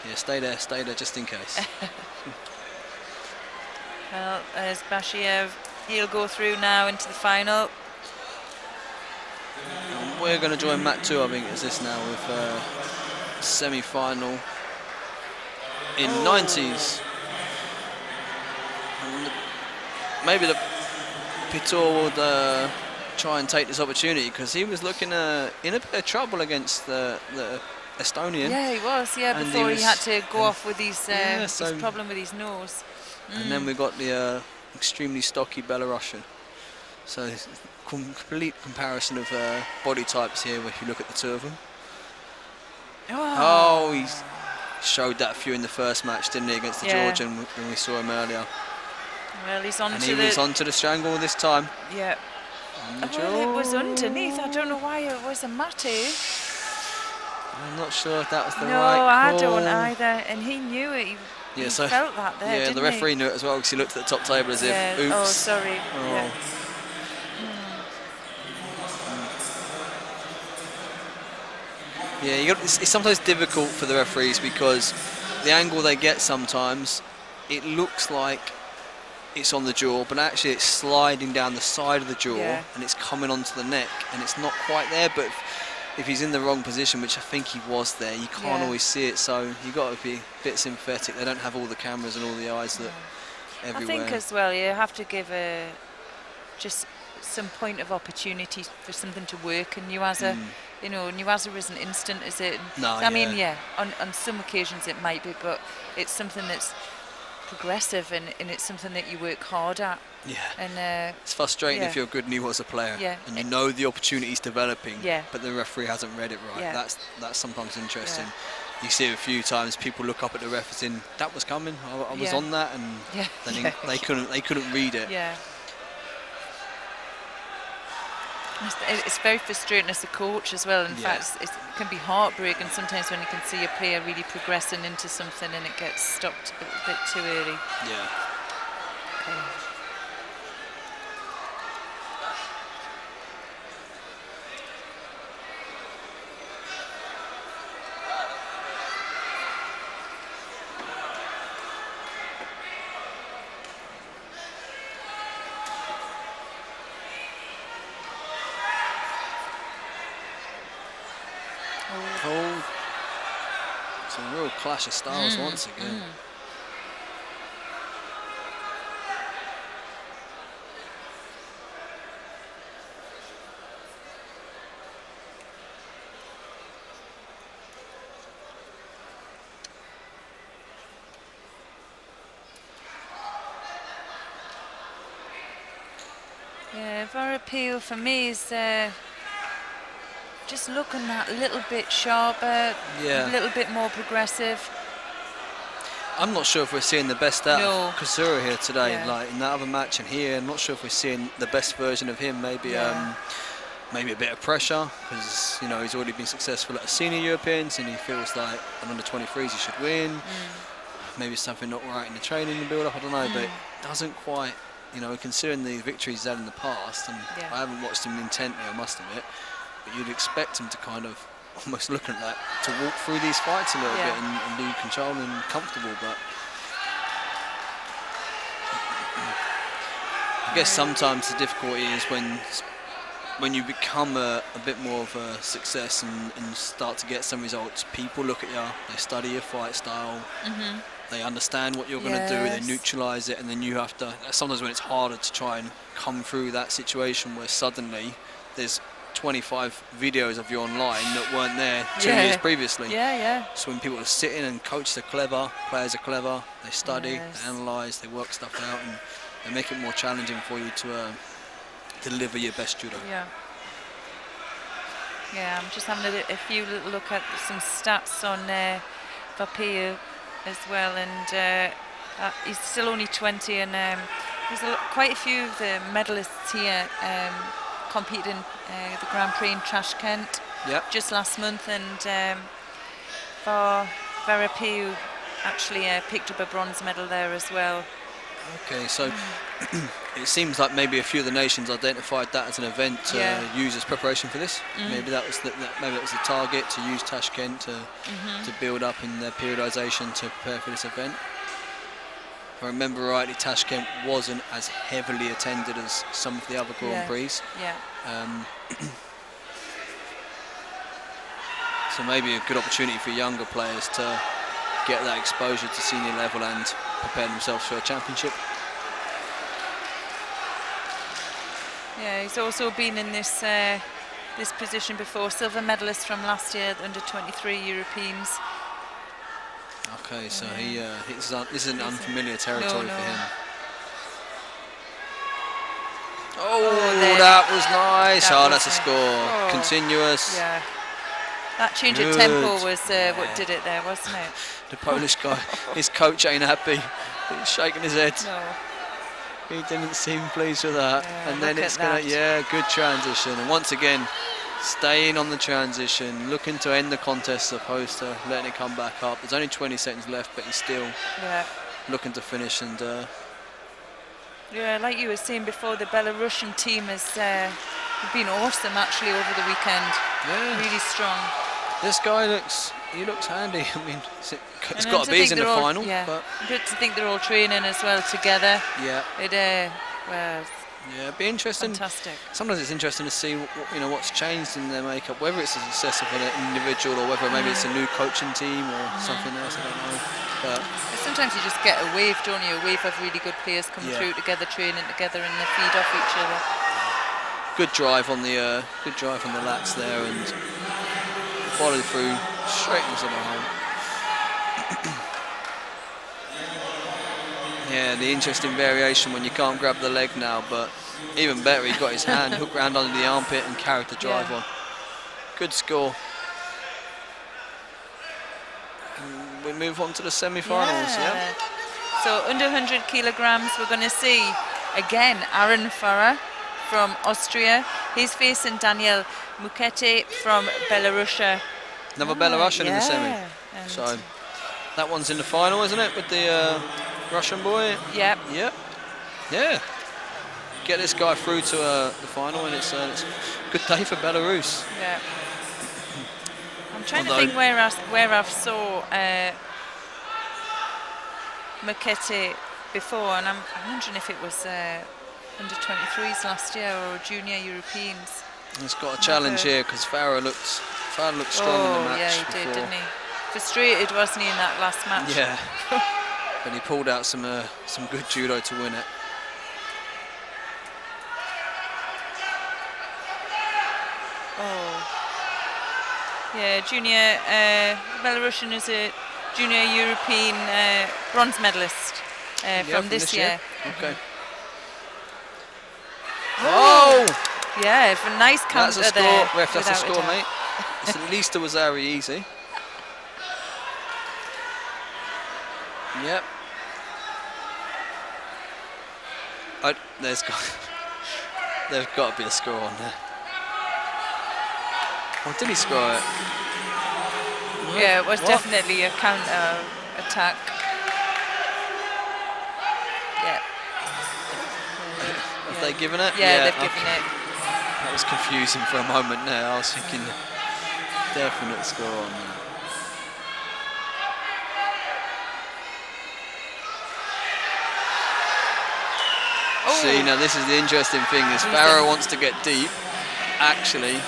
B: Yeah, stay there just in case.
A: Well, there's Bashiev. He'll go through now into the final.
B: We're going to join Mat 2, I think, is this now, with semi-final in 90s. And maybe the Pitor would try and take this opportunity because he was looking in a bit of trouble against the Estonian.
A: Yeah, he was. Yeah, and before he had to go off with his problem with his nose.
B: And then we got the extremely stocky Belarusian. So complete comparison of body types here if you look at the two of them. Oh, he showed that a few in the first match, didn't he, against the Georgian when we saw him earlier.
A: Well, he's on
B: to the strangle this time.
A: Yeah. Well, it was underneath. I don't know why it was a matty.
B: I'm not sure if that was the right
A: call.
B: No,
A: I don't either. And he knew it. He felt that there,
B: yeah,
A: didn't
B: the referee knew it as well because he looked at the top table as if, oops.
A: Oh, sorry. Oh.
B: Yeah, it's sometimes difficult for the referees because the angle they get sometimes, it looks like it's on the jaw, but actually it's sliding down the side of the jaw and it's coming onto the neck and it's not quite there. But if he's in the wrong position, which I think he was there, you can't always see it. So you've got to be a bit sympathetic. They don't have all the cameras and all the eyes that everywhere.
A: I think as well, you have to give just some point of opportunity for something to work. And Nuaza, Nuaza isn't instant, is it?
B: No,
A: I mean, on some occasions it might be, but it's something that's progressive and it's something that you work hard at.
B: Yeah.
A: And
B: it's frustrating if you're a good Nuaza player and you know the opportunity's developing, but the referee hasn't read it right. Yeah. That's sometimes interesting. You see it a few times. People look up at the ref as in that was coming. I was on that, and then they couldn't read it.
A: Yeah. It's very frustrating as a coach as well. In fact, it can be heartbreaking sometimes when you can see a player really progressing into something and it gets stopped a bit too early.
B: Yeah.
A: Okay.
B: It's a real clash of styles once again.
A: Yeah, our appeal for me is just looking that little bit sharper, a little bit more progressive.
B: I'm not sure if we're seeing the best out of Kasura here today, like in that other match and here. I'm not sure if we're seeing the best version of him. Maybe maybe a bit of pressure because he's already been successful at a senior Europeans and he feels like an under-23s he should win. Maybe something not right in the training and build-up. I don't know, but it doesn't quite. Considering the victories he's had in the past, and I haven't watched him intently, I must admit. But you'd expect him to kind of almost look at that, to walk through these fights a little bit and be controlled and comfortable. But I guess sometimes the difficulty is when you become a bit more of a success and start to get some results. People look at you, they study your fight style, they understand what you're going to do, they neutralise it, and then you have to, sometimes when it's harder to try and come through that situation where suddenly there's 25 videos of you online that weren't there 2 years previously. So when people are sitting and coaches are clever, players are clever, they study, they analyse, they work stuff out, and they make it more challenging for you to deliver your best judo.
A: Yeah, I'm just having a few little look at some stats on Vapeu as well, and he's still only 20, and there's quite a few of the medalists here competed in the Grand Prix in Tashkent just last month, and Vapeu actually picked up a bronze medal there as well.
B: Okay, so it seems like maybe a few of the nations identified that as an event to use as preparation for this. Maybe that was maybe that was the target, to use Tashkent to build up in their periodisation to prepare for this event. If I remember rightly, Tashkent wasn't as heavily attended as some of the other Grand Prix. So maybe a good opportunity for younger players to get that exposure to senior level and prepare themselves for a championship.
A: Yeah, he's also been in this this position before, silver medalist from last year, the under-23 Europeans.
B: Okay, so this isn't unfamiliar territory for him. Oh, that was nice. That's a score. Continuous.
A: Yeah. That change of tempo was what did it there, wasn't it?
B: The Polish guy, his coach ain't happy. He's shaking his head.
A: No.
B: He didn't seem pleased with that. And then it's going to, good transition. And once again, staying on the transition, looking to end the contest as opposed to letting it come back up. There's only 20 seconds left, but he's still looking to finish. And
A: yeah, like you were saying before, the Belarusian team has been awesome actually over the weekend. Yeah. Really strong.
B: This guy looks handy. I mean, it's got to be in the final.
A: Yeah.
B: But
A: good to think they're all training as well together.
B: Yeah.
A: Well.
B: Yeah, it'd be interesting.
A: Fantastic.
B: Sometimes it's interesting to see what's changed in their makeup, whether it's a success of an individual or whether maybe it's a new coaching team or something else. I don't know. But
A: sometimes you just get a wave, don't you? A wave of really good players come through together, training together, and they feed off each other.
B: Good drive on the lats there, and follow through straight into the hole. Yeah, the interesting variation when you can't grab the leg now, but even better, he got his hand hooked round under the armpit and carried the drive on. Good score. And we move on to the semi-finals. Yeah.
A: So under 100 kilograms, we're going to see again Aaron Farah from Austria. He's facing Daniel Mukete from Belarus.
B: Another Belarusian in the semi. So that one's in the final, isn't it, with the Russian boy?
A: Yep.
B: Yep. Yeah. Get this guy through to the final, and it's a good day for Belarus.
A: Yeah. I'm trying to think where I've saw Mukete before, and I'm wondering if it was under 23s last year or junior Europeans.
B: He's got a challenge here because Farah looked strong in the match.
A: Yeah, he
B: before.
A: did, didn't he? Frustrated, wasn't he, in that last match?
B: Yeah. But he pulled out some good judo to win it.
A: Yeah, junior Belarusian is a junior European bronze medalist from this year.
B: Okay. Oh!
A: Yeah, a nice counter
B: that's a score.
A: there.
B: Ref, that's a score, mate. It's at least it was very easy. Yep. There's got to be a score on there. Oh, did he score it?
A: Yeah, it was definitely a counter attack. Yeah.
B: Have they given it?
A: Yeah, they've given it.
B: That was confusing for a moment there. I was thinking definite score on there. See, now this is the interesting thing, is Farah wants to get deep. Actually,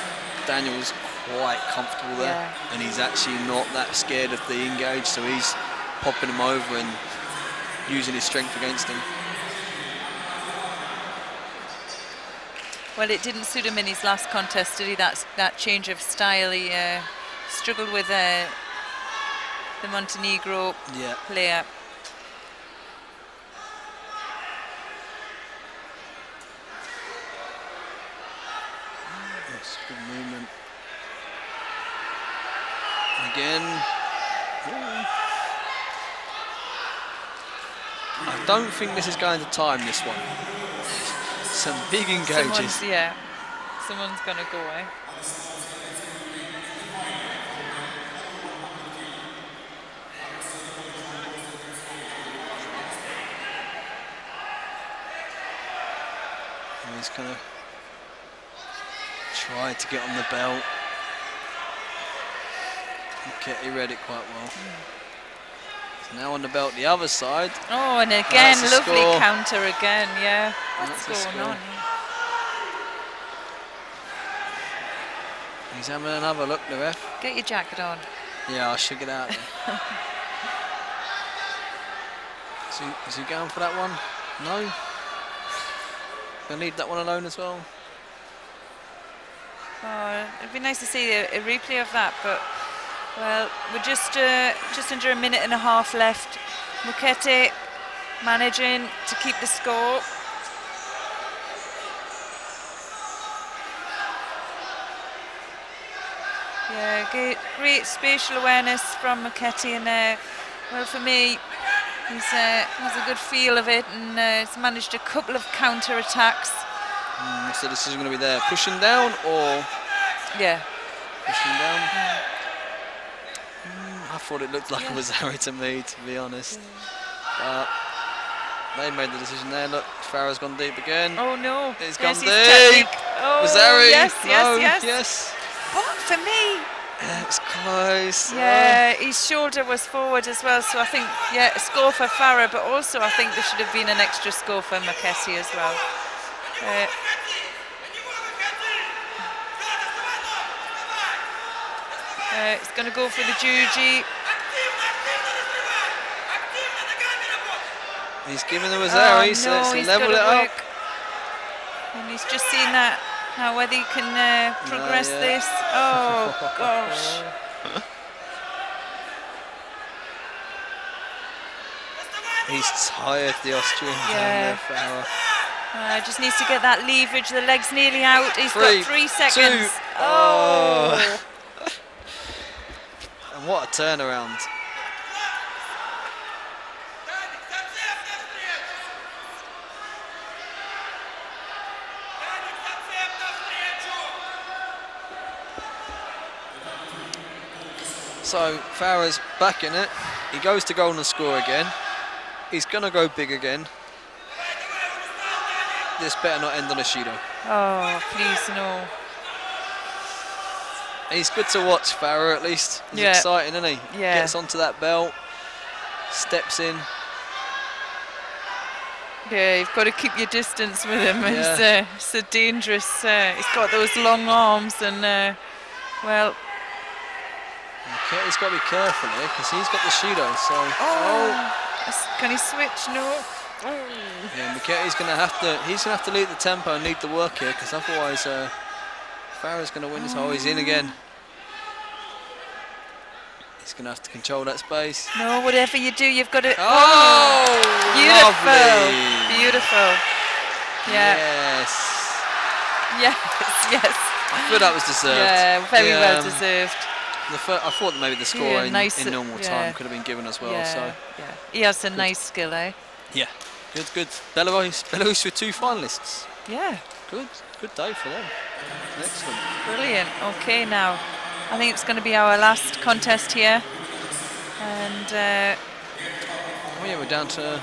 B: Daniel's quite comfortable there, and he's actually not that scared of the engage, so he's popping him over and using his strength against him.
A: Well, it didn't suit him in his last contest, did he? That change of style. He struggled with the Montenegro player.
B: That's good movement. Again. Ooh. I don't think this is going to time, this one. Some big engages.
A: Someone's going to go away.
B: And he's going to try to get on the belt. Okay, he read it quite well. He's now on the belt the other side.
A: Oh, and again, lovely counter again, yeah. What's going on?
B: He's having another look, the ref.
A: Get your jacket on.
B: Yeah, I should get out there. Is he going for that one? No? Gonna leave that one alone as well?
A: Oh, it'd be nice to see a replay of that, but well, we're just under a minute and a half left. Muketti managing to keep the score. Yeah, great spatial awareness from Muketti, and well, for me, he has a good feel of it, and he's managed a couple of counter attacks.
B: What's the decision going to be there? Pushing down or?
A: Yeah.
B: Pushing down. I thought it looked like it was Harry to me, to be honest. But they made the decision there. Look, Farah's gone deep again.
A: Oh no!
B: He's gone deep.
A: Oh,
B: was Harry?
A: Yes. But for me,
B: it's close.
A: Yeah, his shoulder was forward as well, so I think a score for Farah, but also I think there should have been an extra score for Muketti as well. It's going to go for the Juji.
B: He's giving him a Zari, so let's level it up.
A: And he's just seen that now, whether he can progress this. Oh, gosh.
B: He's tired, the Austrian.
A: Yeah. Just needs to get that leverage. The leg's nearly out. He's got 3 seconds.
B: 2.
A: Oh.
B: And what a turnaround. So Farah's back in it. He goes to goal and score again. He's gonna go big again. This better not end on a Judo.
A: Oh, please no.
B: He's good to watch, Farah, at least. He's exciting, isn't he?
A: Yeah.
B: Gets onto that belt, steps in.
A: Yeah, you've got to keep your distance with him. Yeah. He's so dangerous. He's got those long arms, and well.
B: Okay, he's got to be careful here because he's got the Judo. So.
A: Can he switch? No.
B: Yeah, Muketti's going to have to. He's going to have to lead the tempo and lead the work here, because otherwise, Farah's going to win this. Oh, he's in again. He's going to have to control that space.
A: No, whatever you do, you've got to.
B: Oh,
A: beautiful,
B: lovely.
A: Beautiful. Yeah.
B: Yes.
A: Yes.
B: I feel that was deserved.
A: Yeah, very well deserved.
B: I thought maybe the score in normal time could have been given as well.
A: Yeah, he has a nice skill, eh?
B: Yeah, good. Belarus with 2 finalists.
A: Yeah.
B: Good day for them. Excellent.
A: Brilliant. Okay, now I think it's going to be our last contest here, and
B: we're down to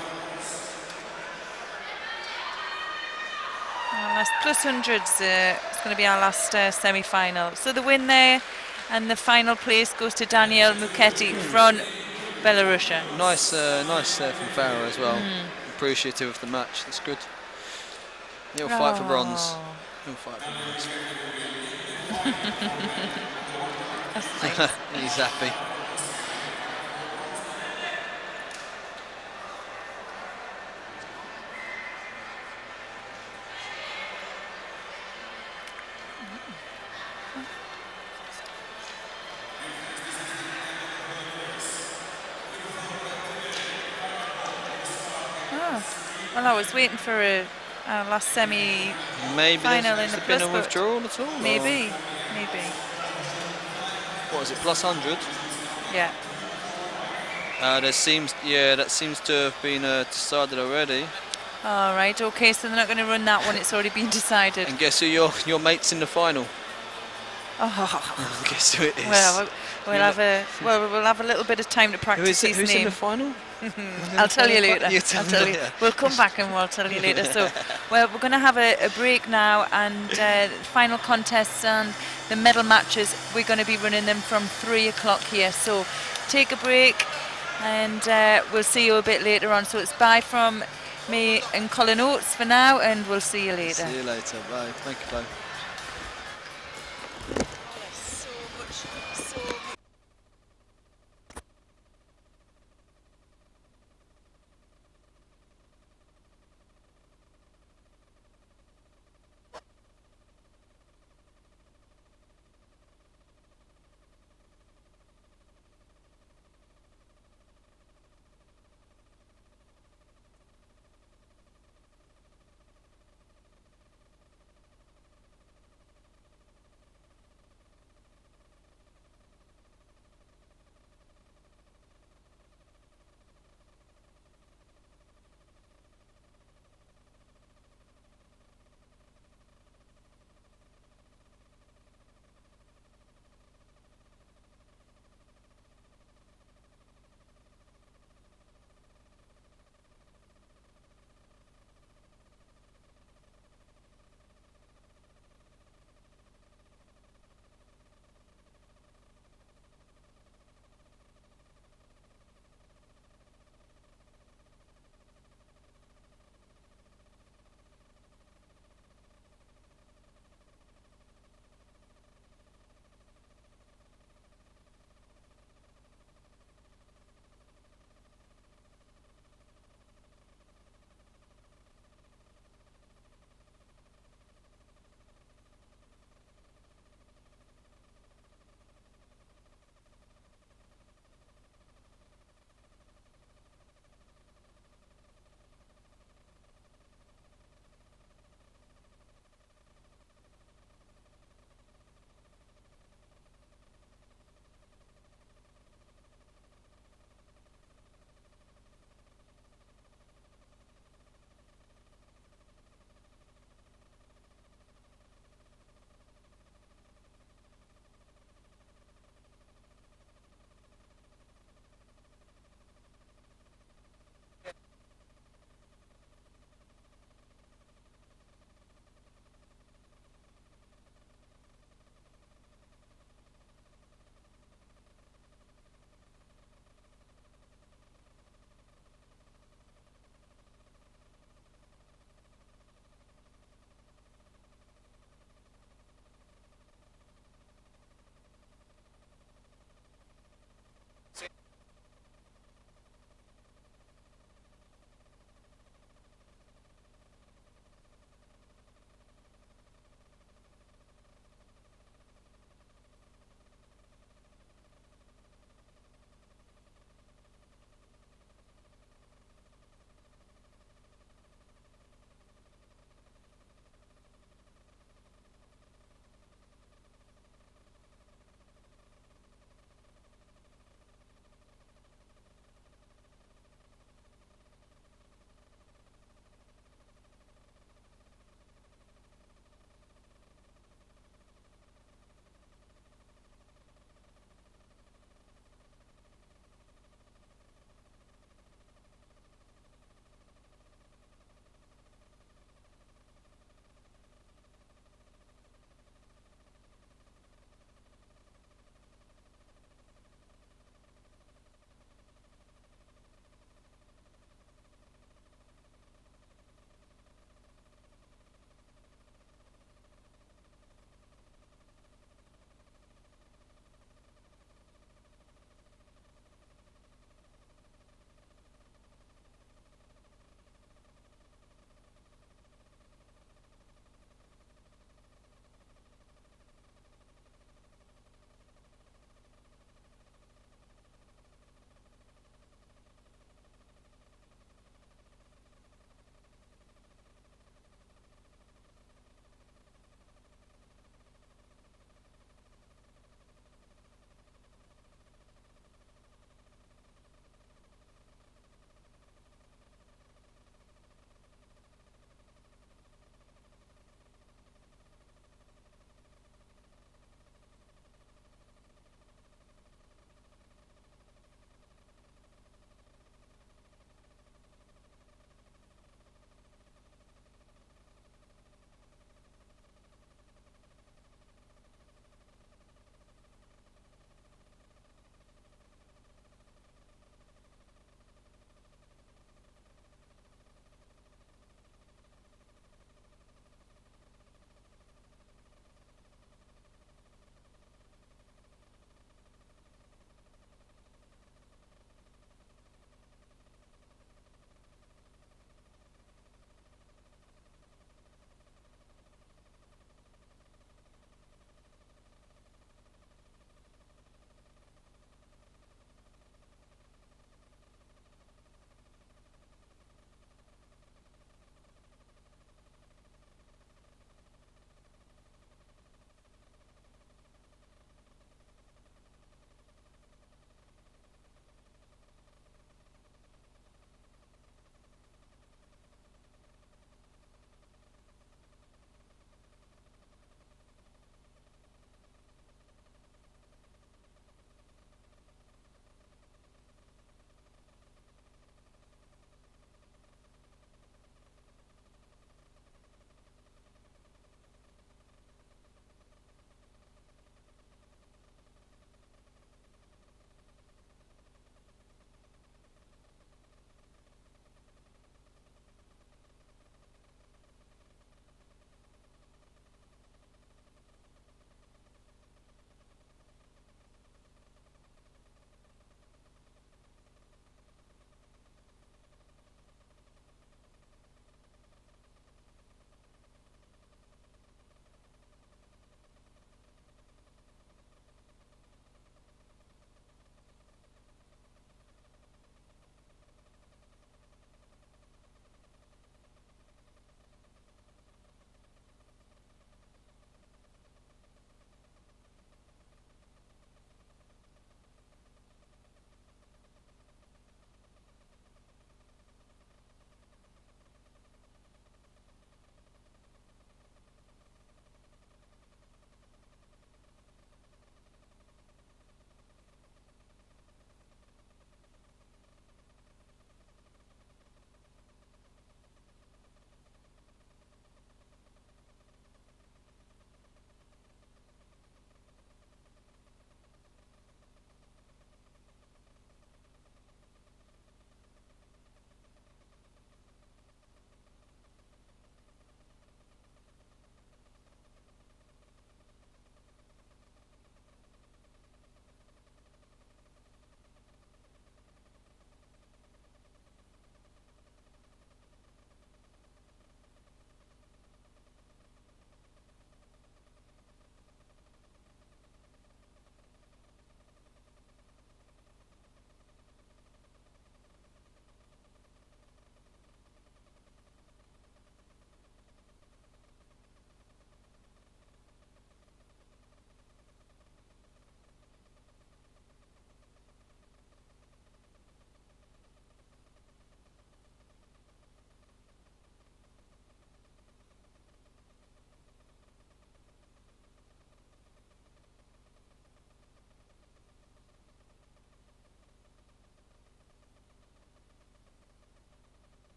A: our last plus hundreds. It's going to be our last semi-final. So the win there. And the final place goes to Daniel Muketti from Belarus.
B: Nice from Farah as well. Appreciative of the match. That's good. He'll fight for bronze.
A: That's nice.
B: He's happy.
A: Oh. Well, I was waiting for a last semi final in the
B: been
A: plus,
B: a withdrawal at all?
A: Maybe.
B: What is it, plus 100?
A: Yeah.
B: That seems to have been decided already.
A: All right. Okay. So they're not going to run that one. It's already been decided.
B: And guess who your mate's in the final?
A: Oh.
B: Guess who it is?
A: Well, we'll have a little bit of time to practice his
B: Who's
A: name.
B: in the final?
A: I'll tell you later.
B: I'll tell you.
A: We'll come back and we'll tell you later. So, well, we're going to have a break now, and final contests and the medal matches, we're going to be running them from 3 o'clock here. So take a break, and we'll see you a bit later on. So it's bye from me and Colin Oates for now, and we'll see you later.
B: See you later. Bye. Thank you, bye.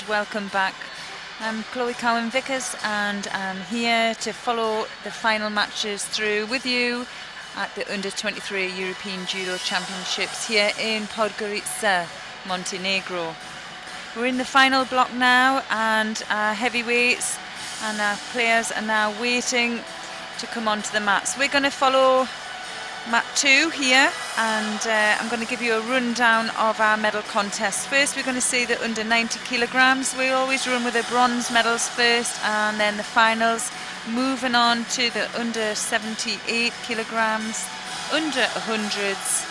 A: welcome back. I'm Chloe Cowan-Vickers, and I'm here to follow the final matches through with you at the Under-23 European Judo Championships here in Podgorica, Montenegro. We're in the final block now, and our heavyweights and our players are now waiting to come onto the mats. We're going to follow mat 2 here, and I'm going to give you a rundown of our medal contests. First, we're going to see the under 90 kilograms. We always run with the bronze medals first, and then the finals. Moving on to the under 78 kilograms, under 100s,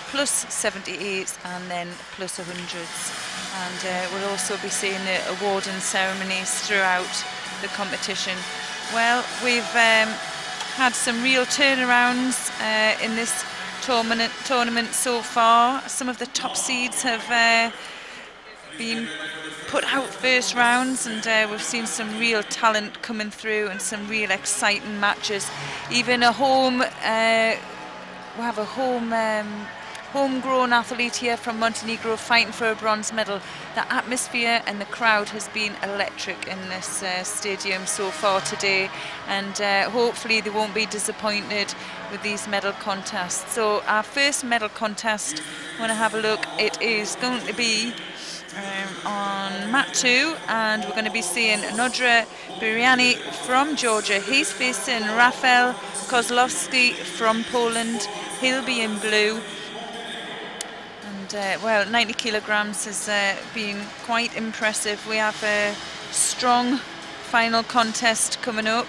A: plus 78s, and then plus 100s. And we'll also be seeing the awarding ceremonies throughout the competition. Well, we've had some real turnarounds in this tournament so far. Some of the top seeds have been put out first rounds, and we've seen some real talent coming through and some real exciting matches. Even a home, we have a homegrown athlete here from Montenegro fighting for a bronze medal. The atmosphere and the crowd has been electric in this stadium so far today, and hopefully they won't be disappointed with these medal contests. So our first medal contest, I want to have a look. It is going to be on mat 2, and we're going to be seeing Nodra Biriani from Georgia. He's facing Rafał Kozłowski from Poland. He'll be in blue. And well, 90 kilograms has been quite impressive. We have a strong final contest coming up,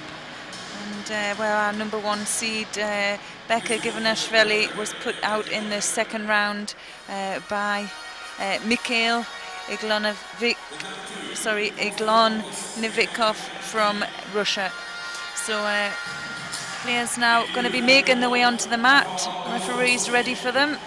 A: and well, our number 1 seed Becca Givanashvili was put out in the second round by Mikhail Iglonnikov from Russia. So players now going to be making their way onto the mat. Referee's ready for them.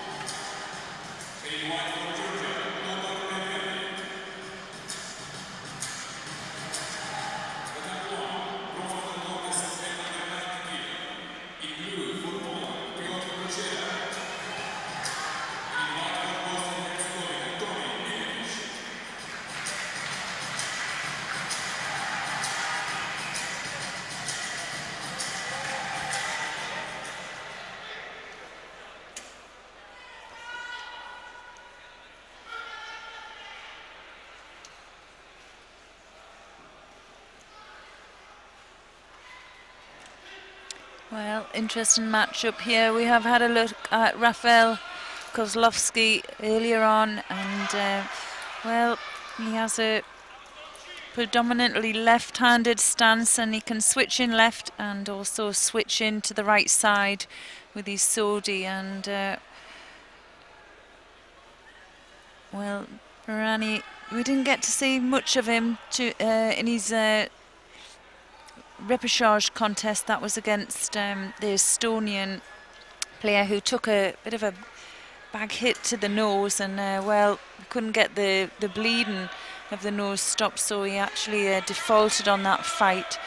A: Well, interesting matchup here. We have had a look at Rafał Kozłowski earlier on, and well, he has a predominantly left-handed stance, and he can switch in left and also switch in to the right side with his sodi. And well, Biriani, we didn't get to see much of him in his repechage contest. That was against the Estonian player who took a bit of a bag hit to the nose, and well, couldn't get the bleeding of the nose stopped, so he actually defaulted on that fight.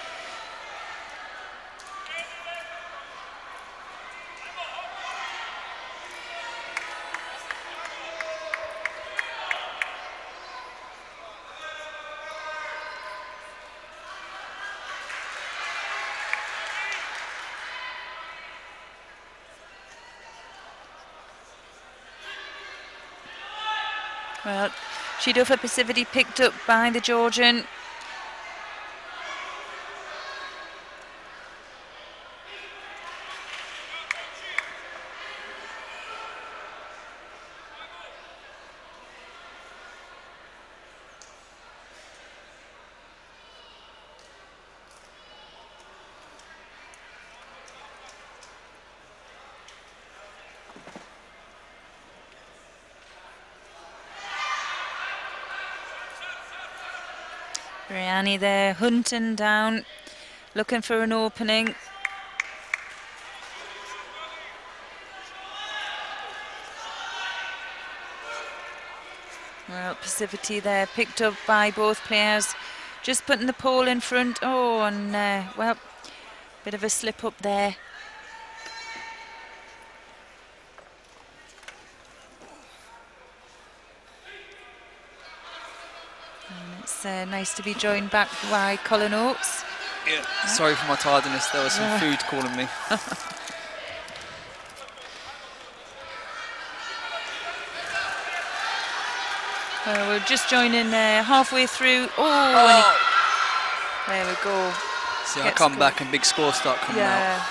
A: Well, Judo for passivity picked up by the Georgian. Biriani there, hunting down, looking for an opening. Well, passivity there, picked up by both players. Just putting the pole in front. Oh, and well, bit of a slip up there. And it's nice to be joined back by Colin Oates.
B: Yeah. Sorry for my tardiness. There was some food calling me.
A: We're just joining halfway through. There we go.
B: See, I come back and big scores start coming out.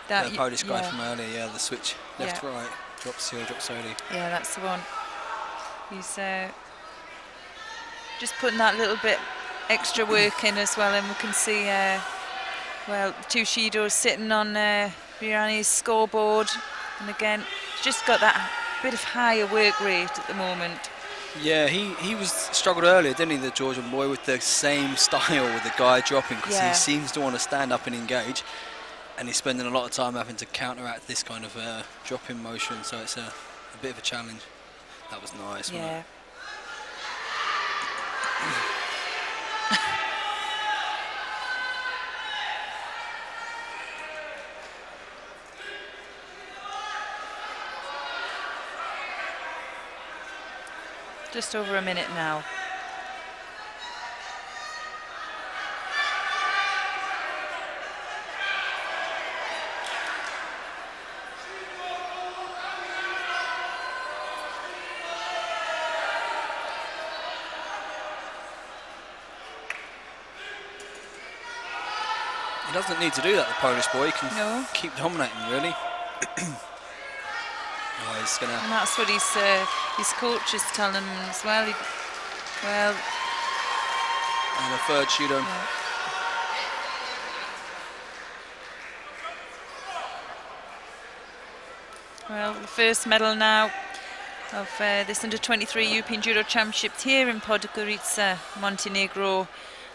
B: The Polish guy from earlier, the switch left right, drops here, drops early.
A: Yeah, that's the one. He's just putting that little bit extra work in as well, and we can see well, two Judos sitting on Biryani's scoreboard, and again just got that bit of higher work rate at the moment.
B: Yeah, he was struggled earlier, didn't he, the Georgian boy, with the same style with the guy dropping, because he seems to want to stand up and engage, and he's spending a lot of time having to counteract this kind of drop-in motion, so it's a bit of a challenge. That was nice, wasn't it?
A: Just over a minute now.
B: He doesn't need to do that, the Polish boy. He can keep dominating, really. He's gonna.
A: And that's what his coach is telling him as well.
B: And a third Judo.
A: Yeah. Well, the first medal now of this under-23 European Judo Championships here in Podgorica, Montenegro,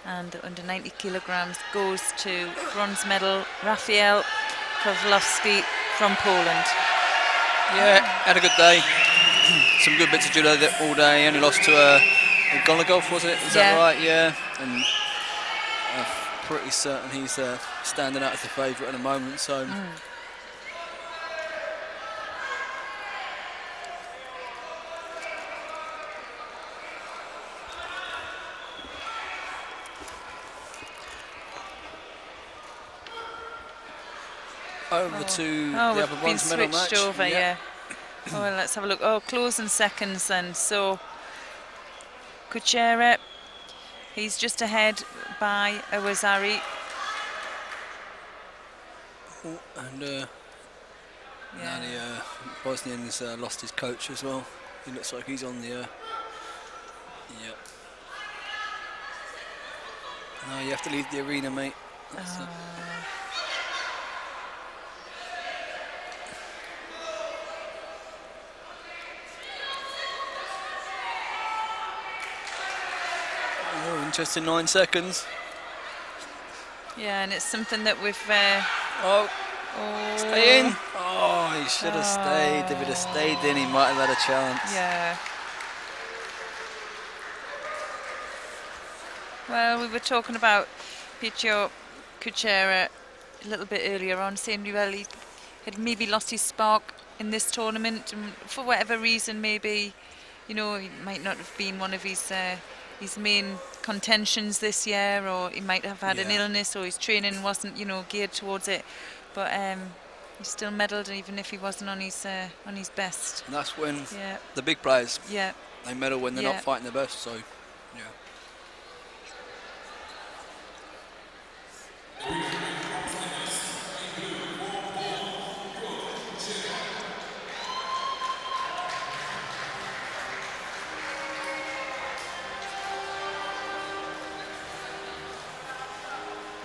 A: and the under 90 kilograms goes to bronze medal Rafael Pawlowski from Poland.
B: Yeah, had a good day. Some good bits of judo all day. Only lost to Golagov, was it? Is that right? Yeah. And pretty certain he's standing out as the favourite at the moment. So. Over to the other bronze medal match.
A: Over, yeah. Oh, well, let's have a look. Oh, closing seconds then. So, Kuchera, he's just ahead by Awazari.
B: Oh, and now the Bosnian's lost his coach as well. He looks like he's on the. No, you have to leave the arena, mate. That's it. Interesting 9 seconds.
A: Yeah, and it's something that we've.
B: Stay in. Oh, he should have stayed. If he'd have stayed in, he might have had a chance.
A: Yeah. Well, we were talking about Piotr Kuchera a little bit earlier on, saying he had maybe lost his spark in this tournament, and for whatever reason, maybe, you know, he might not have been one of his main contentions this year, or he might have had an illness, or his training wasn't, you know, geared towards it. But he still medalled, even if he wasn't on his best.
B: And that's when the big players, they medal when they're not fighting their best. So,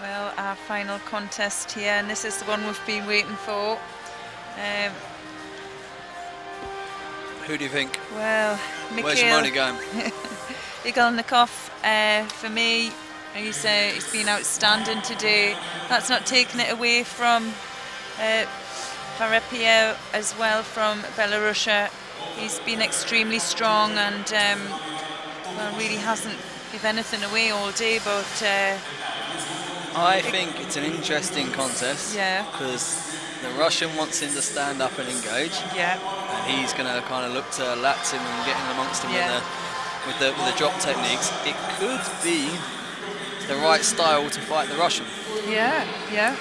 A: Well, our final contest here, and this is the one we've been waiting for.
B: Who do you think?
A: Well, Mikhail,
B: where's your money going?
A: Igolnikov, for me, he's been outstanding today. That's not taking it away from Varepia as well from Belarus. He's been extremely strong and well, really hasn't given anything away all day, but
B: I think it's an interesting contest.
A: Yeah.
B: Because The Russian wants him to stand up and engage.
A: Yeah.
B: And he's going to kind of look to lapse him and get in amongst him with the drop techniques. It could be the right style to fight the Russian.
A: Yeah, yeah.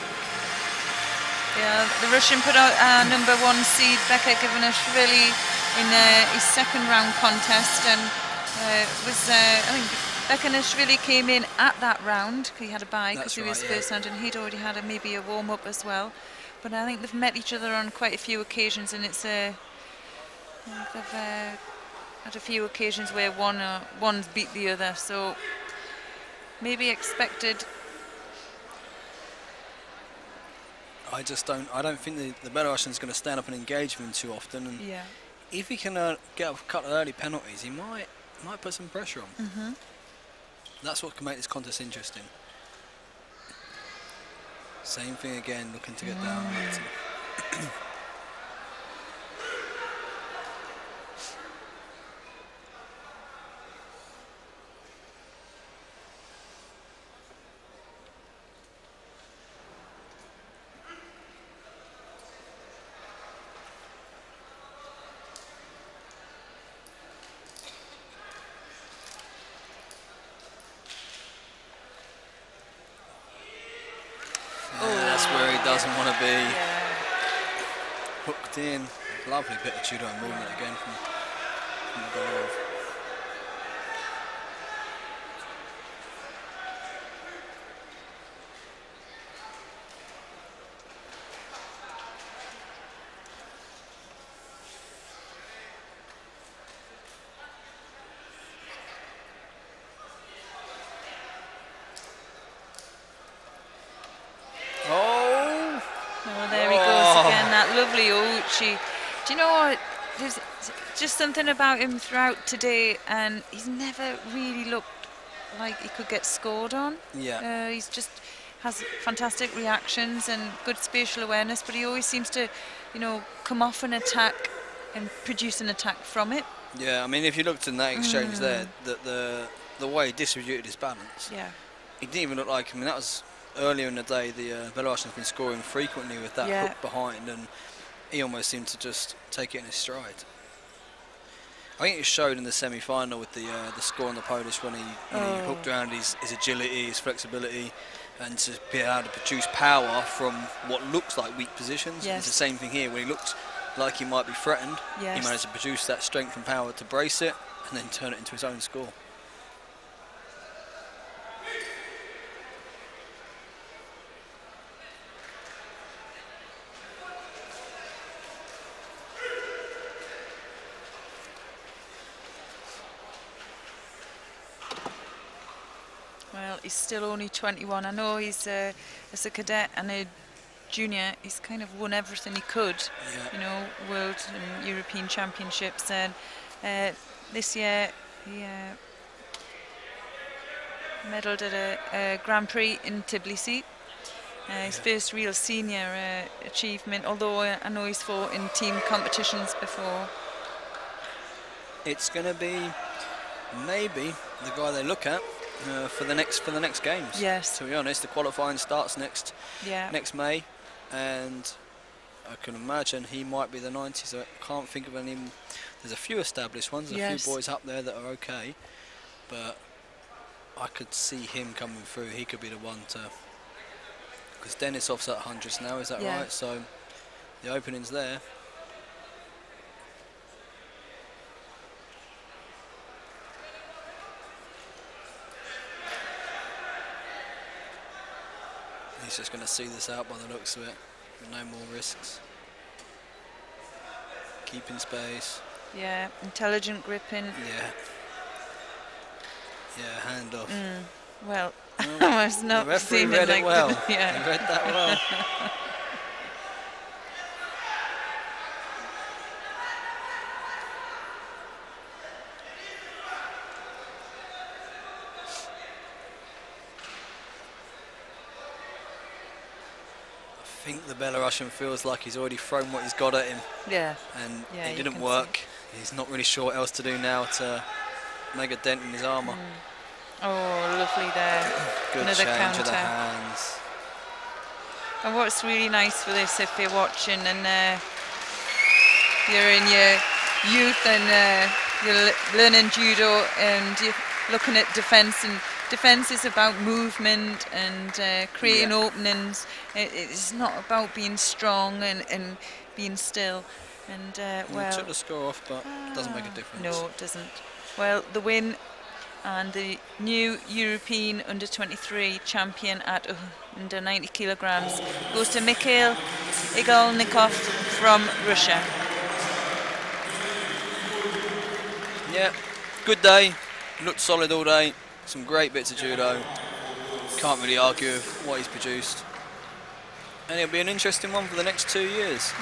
A: Yeah, the Russian put out #1 seed Beka Givanishvili in his second round contest, and I think Bekanishvili came in at that round. He had a bye because he was first round, and he'd already had maybe a warm up as well. But I think they've met each other on quite a few occasions, and it's they've had a few occasions where one's beat the other, so maybe expected.
B: I don't think the Belarusian's going to stand up and engage with him too often. And if he can get a couple of early penalties, he might put some pressure on. That's what can make this contest interesting. Same thing again, looking to get down. Doesn't want to be hooked in. Lovely bit of judo movement again from the Gorov.
A: Lovely Ouchi. Do you know what? There's just something about him throughout today, and he's never really looked like he could get scored on.
B: Yeah.
A: He's just has fantastic reactions and good spatial awareness, but he always seems to, come off an attack and produce an attack from it.
B: Yeah, I mean, if you looked in that exchange there, the way he distributed his balance, he didn't even look like. I mean, that was earlier in the day. The Belarusian's been scoring frequently with that hook behind, and he almost seemed to just take it in his stride. I think it showed in the semi-final with the score on the Polish when he hooked around his agility, his flexibility, and to be able to produce power from what looks like weak positions. It's the same thing here. When he looked like he might be threatened, he managed to produce that strength and power to brace it and then turn it into his own score.
A: Well, he's still only 21. I know he's as a cadet and a junior, he's kind of won everything he could, world and European championships. And this year he medalled at a Grand Prix in Tbilisi. His first real senior achievement, although I know he's fought in team competitions before.
B: It's going to be maybe the guy they look at for the next games.
A: Yes.
B: To be honest, the qualifying starts next May, and I can imagine he might be the 90s. I can't think of any. There's a few established ones, a few boys up there that are okay, but I could see him coming through. He could be the one to, because Denisov's at 100s now, is that right? So the opening's there. He's just going to see this out by the looks of it, with no more risks. Keeping space.
A: Yeah, intelligent gripping.
B: Yeah, hand off.
A: Well, I was not
B: the referee
A: seeing
B: read
A: it like
B: well.
A: He
B: read that well. I think the Belarusian feels like he's already thrown what he's got at him.
A: Yeah.
B: And it didn't work. He's not really sure what else to do now to make a dent in his armour.
A: Oh, lovely there.
B: Good
A: Another
B: change
A: counter.
B: of the hands.
A: And what's really nice for this, if you're watching and you're in your youth and you're learning judo and you're looking at defence, and defence is about movement and creating openings. It's not about being strong and being still. And well,
B: took the score off, but it doesn't make a difference.
A: No, it doesn't. Well, the win and the new European under-23 champion at under 90 kilograms goes to Mikhail Igolnikov from Russia.
B: Yeah, good day. Looked solid all day. Some great bits of judo. Can't really argue with what he's produced. And it'll be an interesting one for the next 2 years.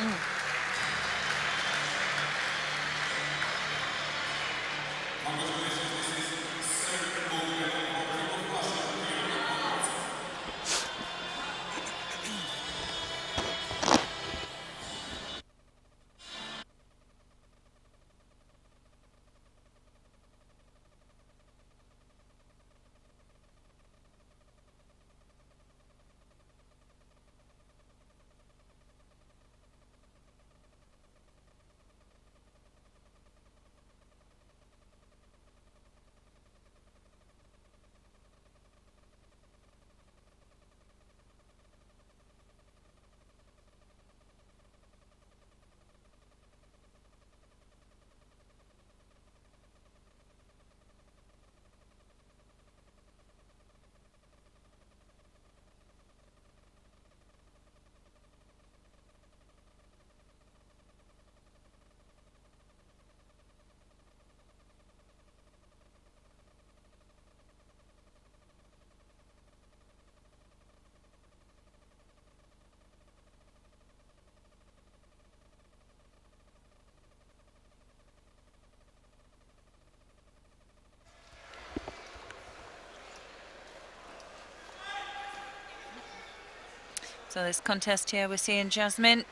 A: So this contest here, we're seeing Jasmine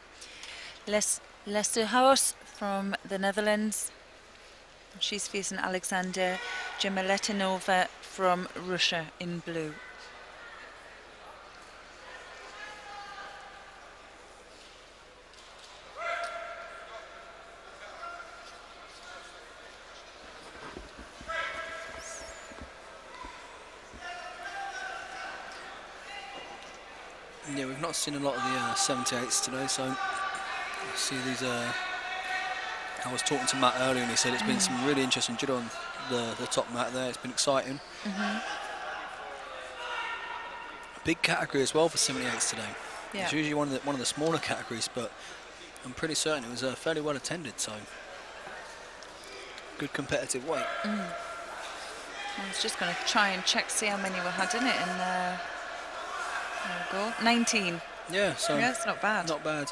A: Lesterhaus from the Netherlands. She's facing Alexander Jemeletinova from Russia in blue.
B: Yeah, we've not seen a lot of the 78s today, so I see these. I was talking to Matt earlier, and he said it's been some really interesting judo on the top mat there. It's been exciting. Big category as well for 78s today.
A: Yeah.
B: It's usually one of the smaller categories, but I'm pretty certain it was fairly well attended. So good competitive weight.
A: I was just going to try and check, see how many we had in it, and there we go, 19.
B: Yeah, so
A: yeah, it's not bad.
B: Not bad.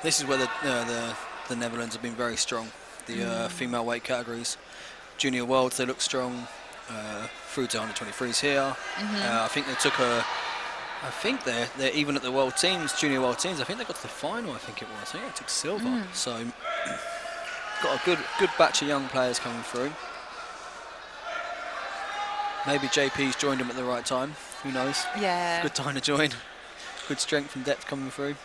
B: This is where the Netherlands have been very strong. The female weight categories, junior worlds, they look strong. Through to 123s here. I think they took I think they're even at the world teams, junior world teams. I think they got to the final. I think it was. I think they took silver. So got a good batch of young players coming through. Maybe JP's joined them at the right time. Who knows?
A: Yeah.
B: Good time to join. Good strength and depth coming through.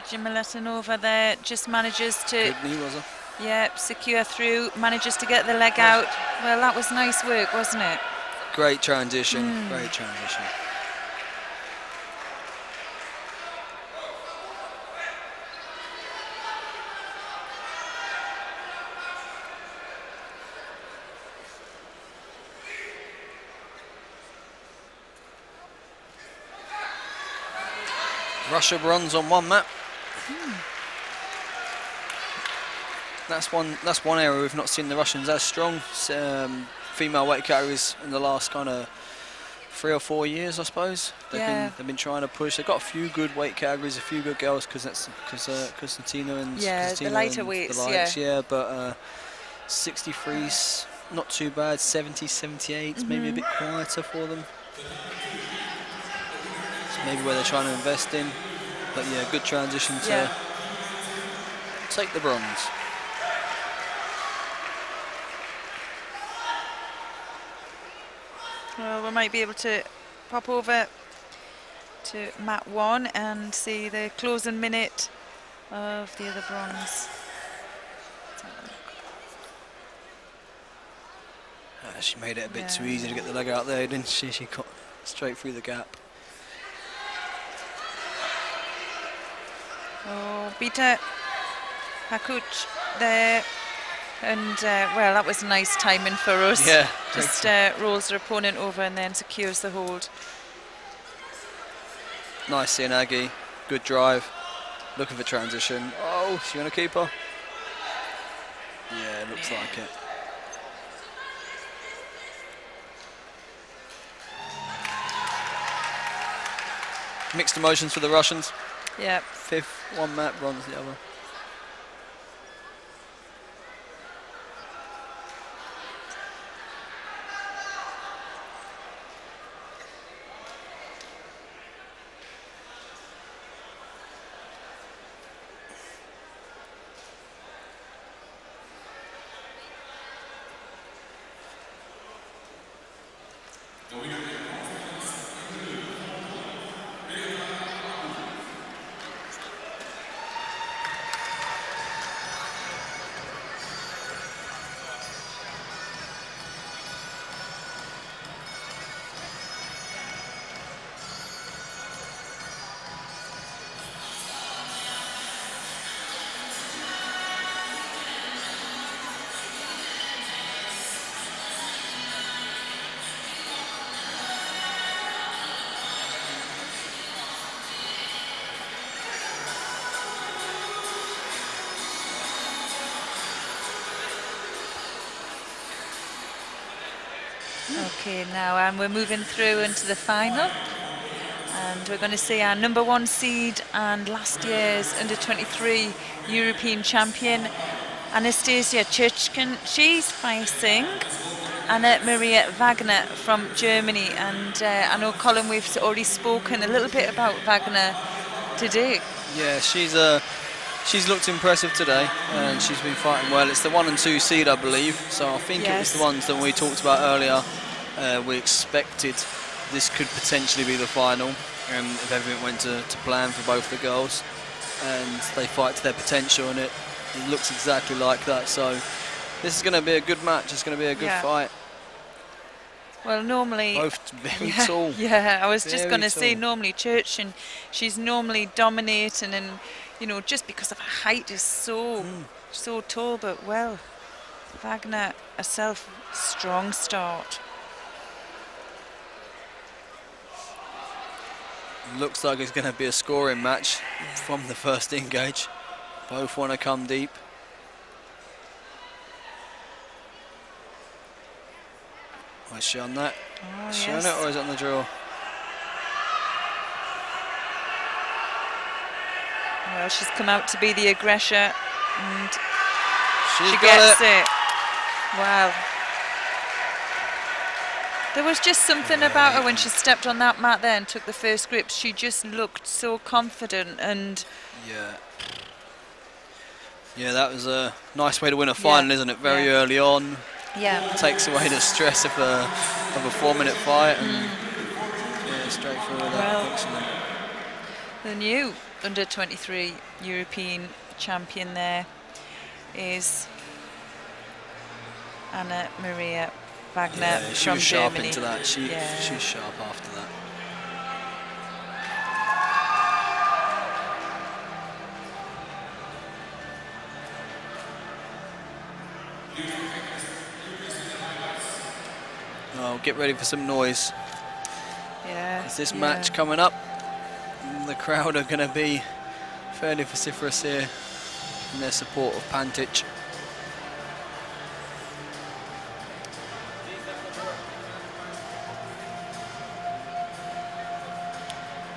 A: Jemeletinova there just manages to secure through, manages to get the leg out. Well, that was nice work, wasn't it?
B: Great transition, great transition. Russia bronze on one mat. That's one area we've not seen the Russians as strong. Female weight categories in the last kind of 3 or 4 years, I suppose. They've been trying to push. They've got a few good weight categories, a few good girls, because Konstantina and
A: the lighter weights.
B: But 63s, not too bad. 70, 78, maybe a bit quieter for them. It's maybe where they're trying to invest in. But yeah, good transition to take the bronze.
A: Well, we might be able to pop over to mat 1 and see the closing minute of the other bronze.
B: She made it a bit too easy to get the leg out there, didn't she? She got straight through the gap.
A: Oh, Bita Hakuch there. And, well, that was nice timing for us.
B: Yeah.
A: Just rolls her opponent over and then secures the hold.
B: Nice seeing Aggie. Good drive. Looking for transition. Oh, she going to keep her? Yeah, it looks like it. Mixed emotions for the Russians.
A: Yeah.
B: 5th, 1 mat, bronze the other.
A: Okay, now and we're moving through into the final, and we're going to see our #1 seed and last year's under-23 European champion Anastasia Churchkin. She's facing Anna Maria Wagner from Germany, and I know, Colin, we've already spoken a little bit about Wagner today.
B: Yeah, she's looked impressive today, and she's been fighting well. It's the 1 and 2 seed, I believe, so I think it was the ones that we talked about earlier. We expected this could potentially be the final, if everything went to plan for both the girls, and they fight to their potential, and it looks exactly like that. So this is going to be a good match. It's going to be a good fight.
A: Well, normally
B: both very tall.
A: Yeah, I was just going to say,
B: tall.
A: normally Church, and she's normally dominating, and you know, just because of her height is so tall. But well, Wagner herself, strong start.
B: Looks like it's going to be a scoring match from the first engage. Both want to come deep. Is she on that?
A: Oh,
B: is she on it, or is it on the draw?
A: Well, she's come out to be the aggressor, and
B: she
A: gets it. Wow. There was just something about her when she stepped on that mat there and took the first grip. She just looked so confident, and
B: yeah, that was a nice way to win a final, isn't it? Very early on.
A: Yeah.
B: Takes away the stress of a 4-minute fight, and yeah, straight through with that. Excellent.
A: The new under-23 European champion there is Anna Maria Wagner
B: she
A: from
B: was sharp
A: Germany.
B: into that. She's sharp after that. Oh, get ready for some noise.
A: Yeah.
B: Is this match coming up? The crowd are going to be fairly vociferous here in their support of Pantic.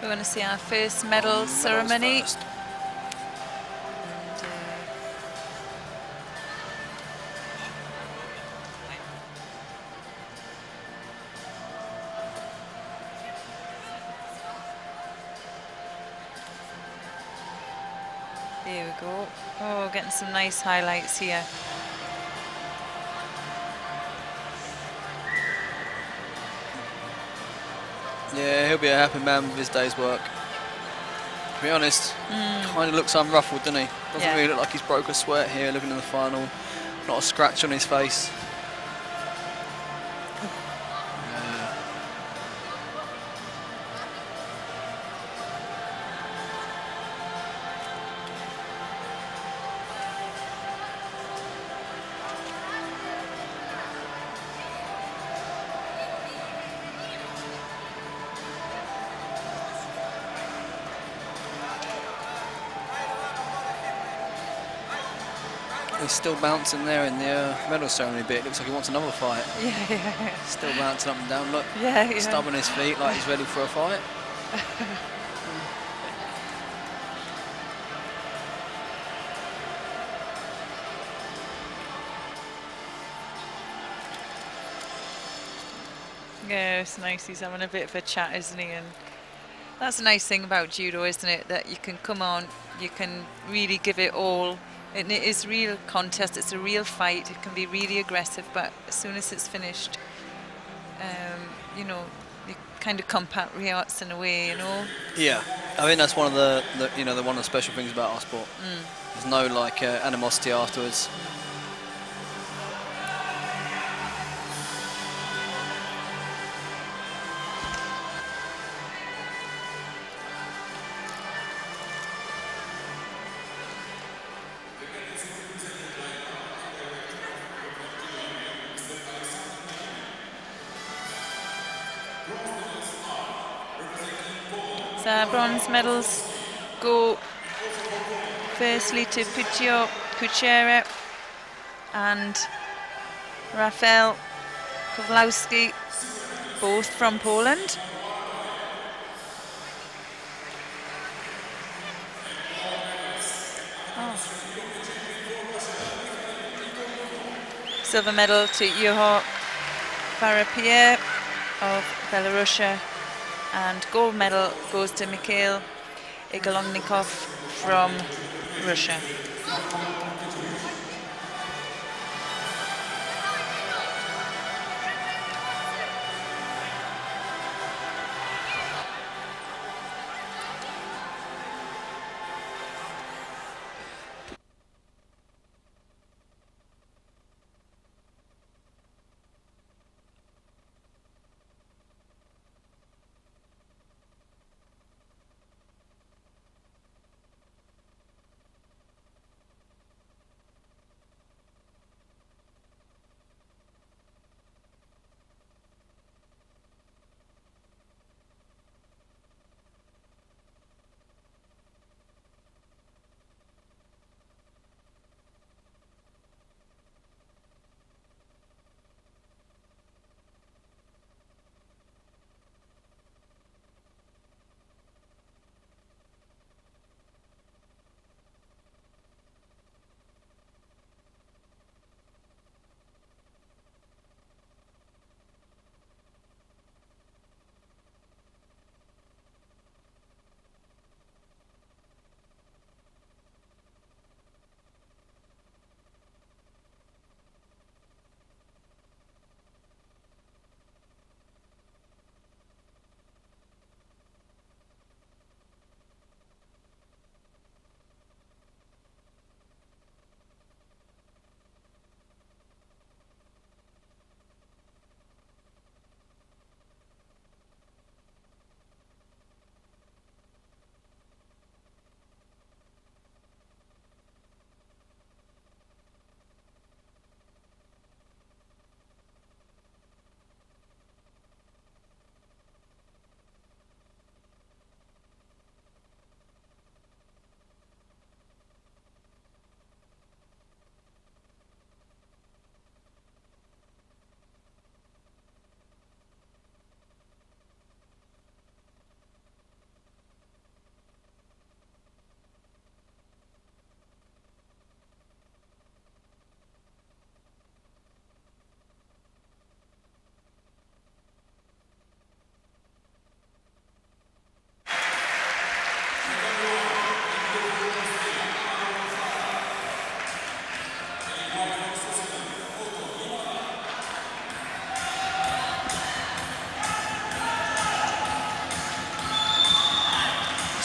A: We're going to see our first medal ceremony.
B: First.
A: There we go. Oh, getting some nice highlights here.
B: Yeah, he'll be a happy man with his day's work. To be honest, kind of looks unruffled, doesn't he? Doesn't really look like he's broke a sweat here, looking in the final. Not a scratch on his face. He's still bouncing there in the medal ceremony bit. Looks like he wants another fight.
A: Yeah.
B: Still bouncing up and down. Look,
A: yeah.
B: Stubbing his feet like he's ready for a fight.
A: Yeah, it's nice. He's having a bit of a chat, isn't he? And that's a nice thing about judo, isn't it? That you can come on, you can really give it all. And it is real contest. It's a real fight. It can be really aggressive, but as soon as it's finished, you know, you kind of compatriots in a way, you know.
B: Yeah, I think that's one of the one of the special things about our sport. There's no like animosity afterwards.
A: So bronze medals go firstly to Puccio Kuchera and Rafael Kowalski, both from Poland. Silver medal to Juho Varapie of Belarus, and gold medal goes to Mikhail Igolnikov from Russia.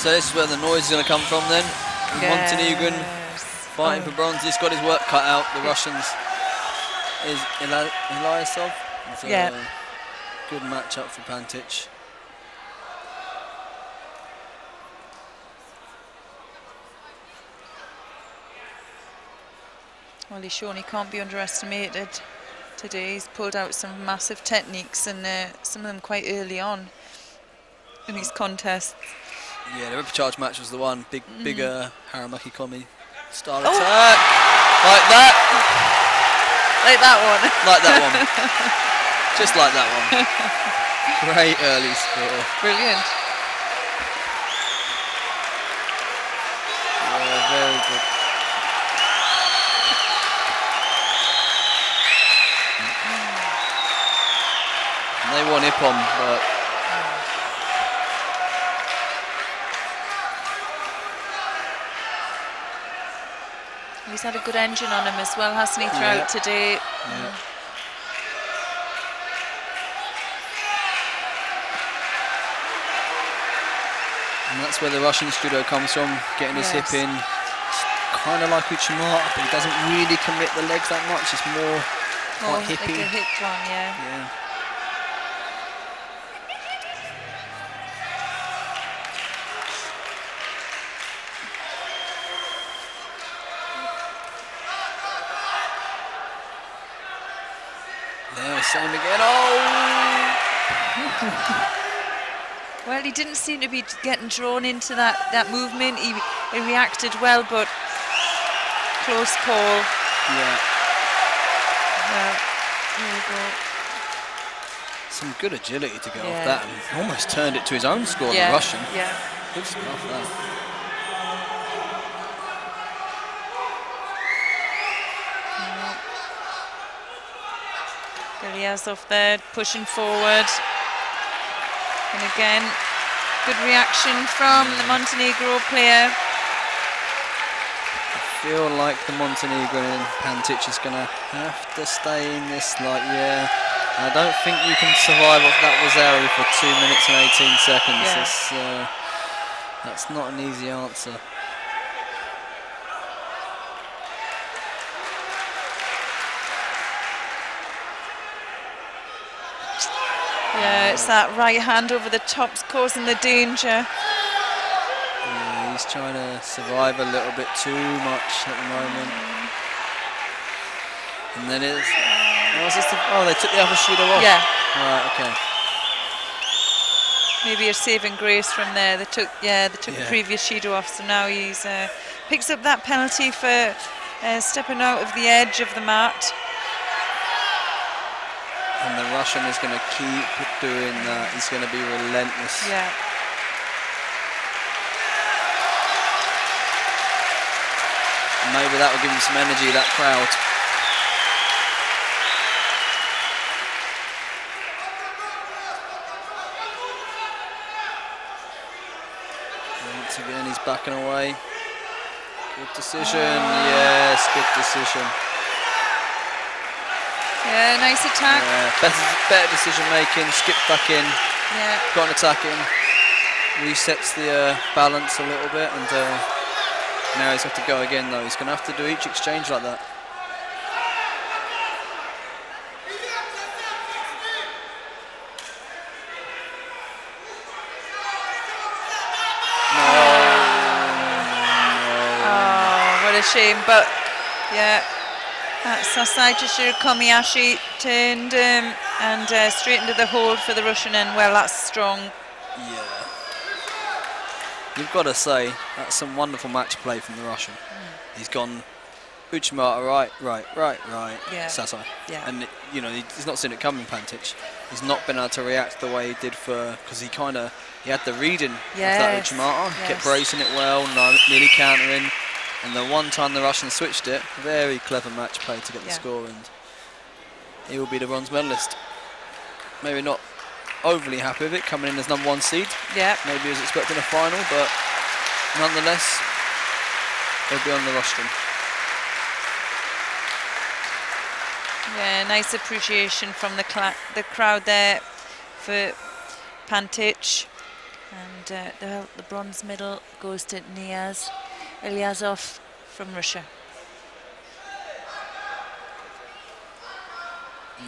B: So this is where the noise is going to come from then.
A: Yes.
B: Montenegrin fighting for bronze. He's got his work cut out. The Russians is Ilyasov. It's a good matchup for Pantic.
A: Well, he's shown he can't be underestimated today. He's pulled out some massive techniques, and some of them quite early on in his contests.
B: Yeah, the ripper charge match was the one. Bigger Haramaki Komi style attack. Like that.
A: Like that one.
B: Like that one. Just like that one. Great early score.
A: Brilliant.
B: Yeah, very good. And they won Ippon, but
A: he's had a good engine on him as well, hasn't he, throughout today?
B: Yeah. And that's where the Russian judo comes from, getting his hip in. Kind of like Uchimata, but he doesn't really commit the legs that much. It's more quite hippie.
A: Like a hip one,
B: Yeah. Yeah, same again. Oh!
A: Well, he didn't seem to be getting drawn into that movement. He reacted well, but close call.
B: Yeah.
A: Well, there we go.
B: Some good agility to get off that, and almost turned it to his own score, the Russian.
A: Yeah.
B: Good stuff, that.
A: Ilyasov there, pushing forward. And again, good reaction from the Montenegro player.
B: I feel like the Montenegrin Pantic is going to have to stay in this, I don't think you can survive off that Wazari for 2 minutes and 18 seconds. Yeah. That's not an easy answer.
A: Yeah, it's that right hand over the top's causing the danger.
B: Yeah, he's trying to survive a little bit too much at the moment. And then it's... they took the other Judo off.
A: Yeah.
B: Right, okay.
A: Maybe a saving grace from there. They took the previous Judo off, so now he's picks up that penalty for stepping out of the edge of the mat.
B: And the Russian is going to keep doing that. He's going to be relentless.
A: Yeah.
B: Maybe that will give him some energy, that crowd. Once again, he's backing away. Good decision. Yes, good decision.
A: Yeah, nice attack.
B: Yeah, better decision making, skipped back in, got an attack in, resets the balance a little bit, and now he's got to go again though. He's going to have to do each exchange like that.
A: Oh, what a shame, but yeah. Sasai Komiyashi turned and straight into the hold for the Russian end. Well, that's strong.
B: Yeah. You've got to say, that's some wonderful match play from the Russian. He's gone Uchimata, right.
A: Yeah.
B: Sasai.
A: Yeah.
B: And, he's not seen it coming, Pantic. He's not been able to react the way he did because he had the reading of that Uchimata. He kept bracing it well, nearly countering. And the one time the Russians switched it, very clever match play to get the score, and he will be the bronze medalist. Maybe not overly happy with it, coming in as #1 seed.
A: Yeah.
B: Maybe he was expecting a final, but nonetheless, he'll be on the rostrum.
A: Yeah, nice appreciation from the crowd there for Pantic. And the bronze medal goes to Niaz Ilyasov from Russia.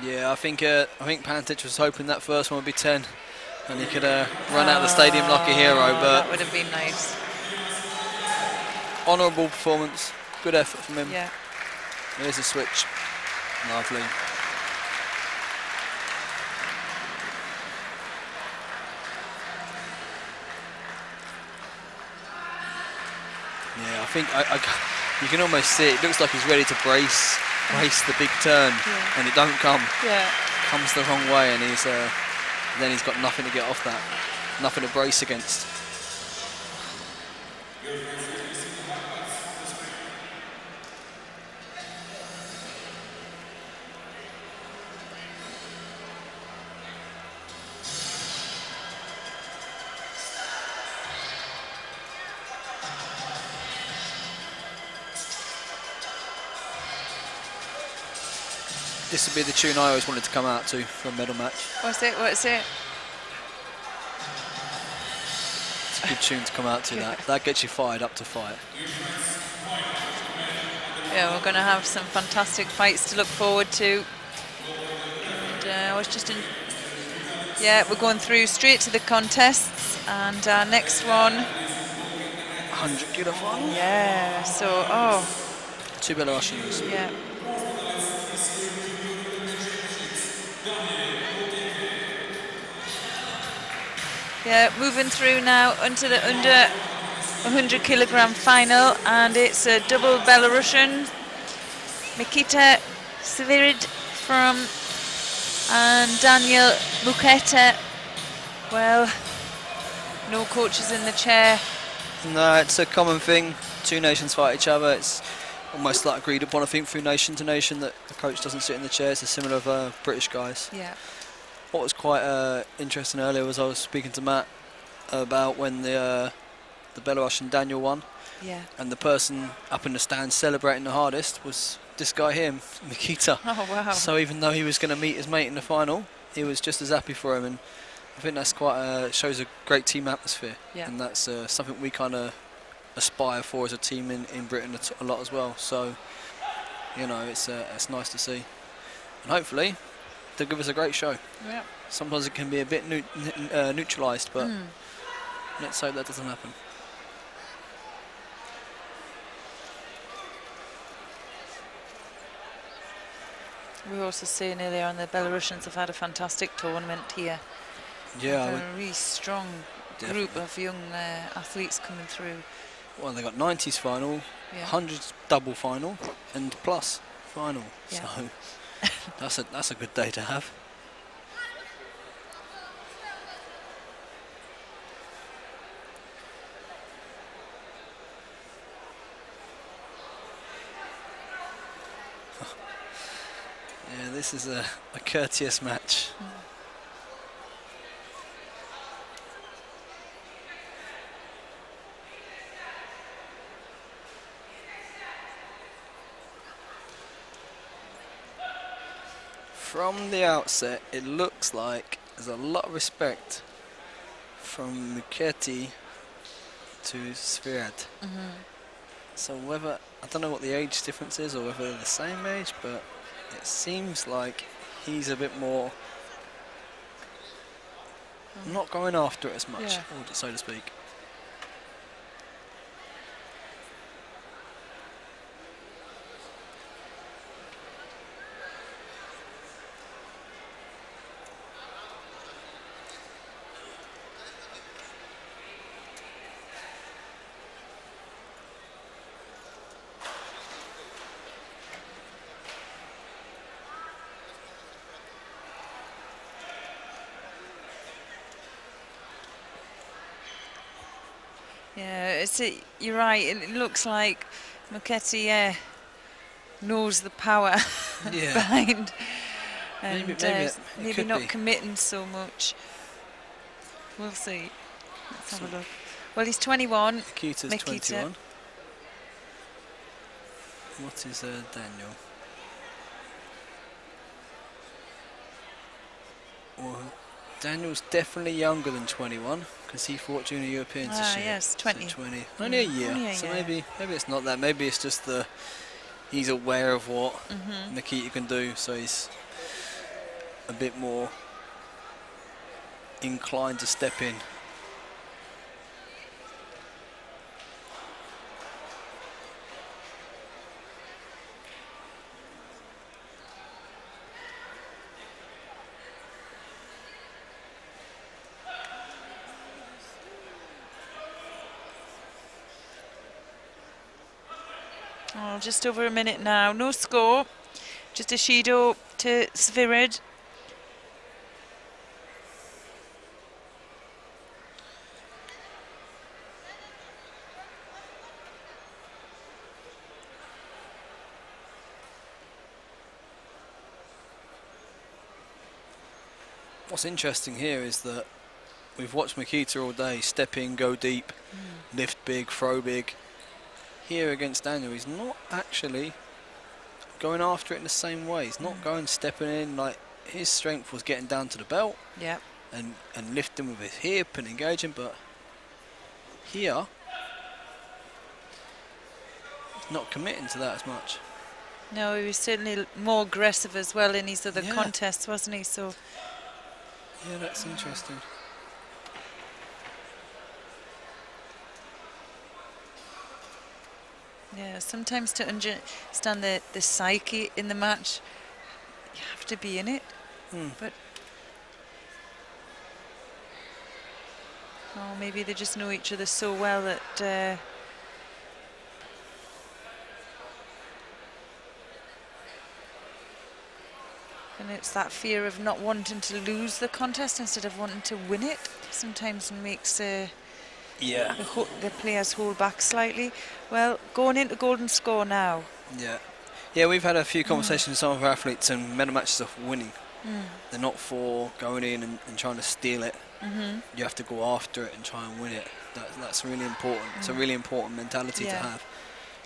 B: Yeah, I think Pantic was hoping that first one would be 10, and he could run out of the stadium like a hero. But
A: that would have been nice.
B: Honourable performance, good effort from him.
A: Yeah.
B: There's a switch, lovely. Yeah, I think you can almost see it. It looks like he's ready to brace the big turn, and it don't come.
A: Yeah.
B: Comes the wrong way, and then he's got nothing to get off that, nothing to brace against. This would be the tune I always wanted to come out to for a medal match.
A: What's it? What's it?
B: It's a good tune to come out to. That gets you fired up to fight.
A: Yeah, we're going to have some fantastic fights to look forward to. And I was just in. Yeah, we're going through straight to the contests, and our next one.
B: 100 kilo final.
A: Yeah. So
B: 2 Belarusians.
A: Yeah. Yeah, moving through now onto the under 100 kilogram final, and it's a double Belarusian. Mikita Svirid and Daniel Muketa. Well, no coaches in the chair.
B: No, it's a common thing. 2 nations fight each other. It's almost like agreed upon, I think, through nation to nation that the coach doesn't sit in the chair. It's a similar of British guys.
A: Yeah.
B: What was quite interesting earlier was I was speaking to Matt about when the Belarusian Daniel won.
A: Yeah.
B: And the person up in the stand celebrating the hardest was this guy here, Mikita.
A: Oh, wow.
B: So even though he was going to meet his mate in the final, he was just as happy for him. And I think that's quite shows a great team atmosphere.
A: Yeah.
B: And that's something we kind of aspire for as a team in Britain a lot as well. So, you know, it's nice to see. And hopefully they'll give us a great show.
A: Yeah.
B: Sometimes it can be a bit neutralised, but let's hope that doesn't happen.
A: We were also saying earlier on the Belarusians have had a fantastic tournament here.
B: Yeah,
A: a really strong group of young athletes coming through.
B: Well, they got 90s final, 100s double final, and plus final. Yeah. So that's a good day to have. Yeah, this is a courteous match. From the outset, it looks like there's a lot of respect from Muketi to Svirat. So whether, I don't know what the age difference is or whether they're the same age, but it seems like he's a bit more not going after it as much, so to speak.
A: Yeah, you're right. It looks like Muketi knows the power behind, and maybe not committing so much. We'll see. Let's have a look. Well, he's 21.
B: Mikita's 21. What is Daniel? Well, Daniel's definitely younger than 21. because he fought Junior Europeans this year.
A: Yes, 20.
B: So 20. Only a year.
A: Only a
B: so
A: year.
B: maybe it's not that. Maybe it's just he's aware of what Nikita can do, so he's a bit more inclined to step in.
A: Oh, just over a minute now. No score. Just a Judo to Svirid.
B: What's interesting here is that we've watched Nikita all day step in, go deep, lift big, throw big. Here against Daniel, he's not actually going after it in the same way. He's not going stepping in. Like, his strength was getting down to the belt and lifting with his hip and engaging, but here he's not committing to that as much.
A: No, he was certainly more aggressive as well in his other contests, wasn't he? So
B: yeah, that's interesting.
A: yeah, sometimes to understand the psyche in the match, you have to be in it. But maybe they just know each other so well that and it's that fear of not wanting to lose the contest instead of wanting to win it. Sometimes makes the players hold back slightly. Well, going into golden score now.
B: Yeah, we've had a few conversations with some of our athletes, and medal matches are for winning. They're not for going in and trying to steal it. You have to go after it and try and win it. That's really important. It's a really important mentality to have.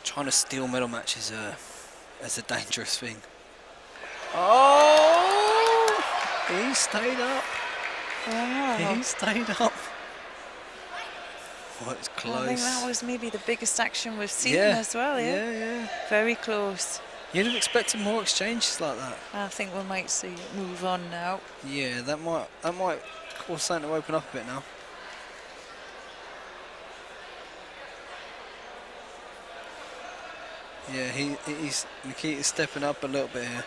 B: Trying to steal medal matches is a dangerous thing. Oh! He stayed up.
A: Wow.
B: He stayed up. Oh, it's close.
A: I think that was maybe the biggest action we've seen as well.
B: Yeah.
A: Very close.
B: You'd have expected more exchanges like that.
A: I think we might see it move on now.
B: Yeah, that might cause something to open up a bit now. Yeah, Nikita's stepping up a little bit here.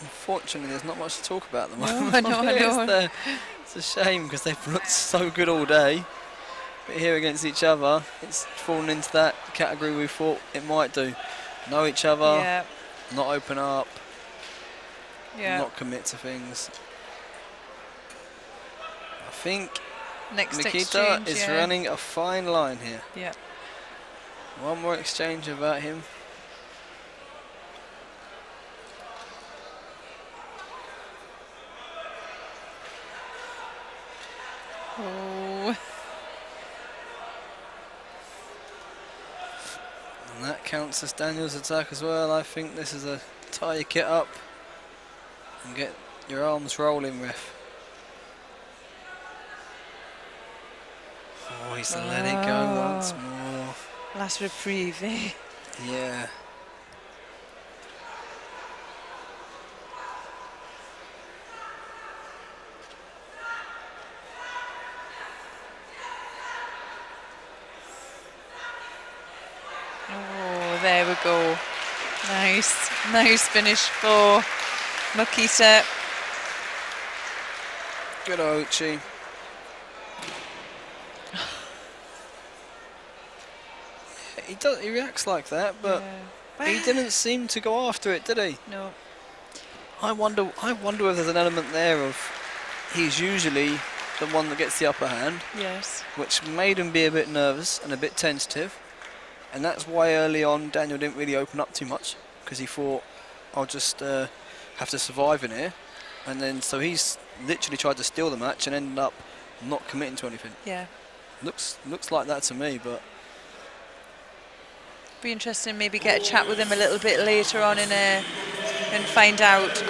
B: Unfortunately, there's not much to talk about at the moment.
A: I know.
B: It's a shame because they've looked so good all day. But here against each other, it's fallen into that category we thought it might do. Know each other, not open up, not commit to things. I think Nikita is running a fine line here.
A: Yeah.
B: One more exchange about him.
A: Oh.
B: And that counts as Daniel's attack as well. I think this is a tie your kit up and get your arms rolling, ref. Oh, he's let it go once more.
A: Last reprieve, eh?
B: Yeah.
A: Oh, there we go. Nice finish for Nikita.
B: Good Ochi. He reacts like that, but he didn't seem to go after it, did he?
A: No.
B: I wonder if there's an element there of he's usually the one that gets the upper hand.
A: Yes.
B: Which made him be a bit nervous and a bit tentative. And that's why early on Daniel didn't really open up too much, because he thought I'll just have to survive in here. And then, so he's literally tried to steal the match and ended up not committing to anything.
A: Yeah.
B: Looks like that to me, but...
A: Be interesting, maybe get a chat with him a little bit later on and find out.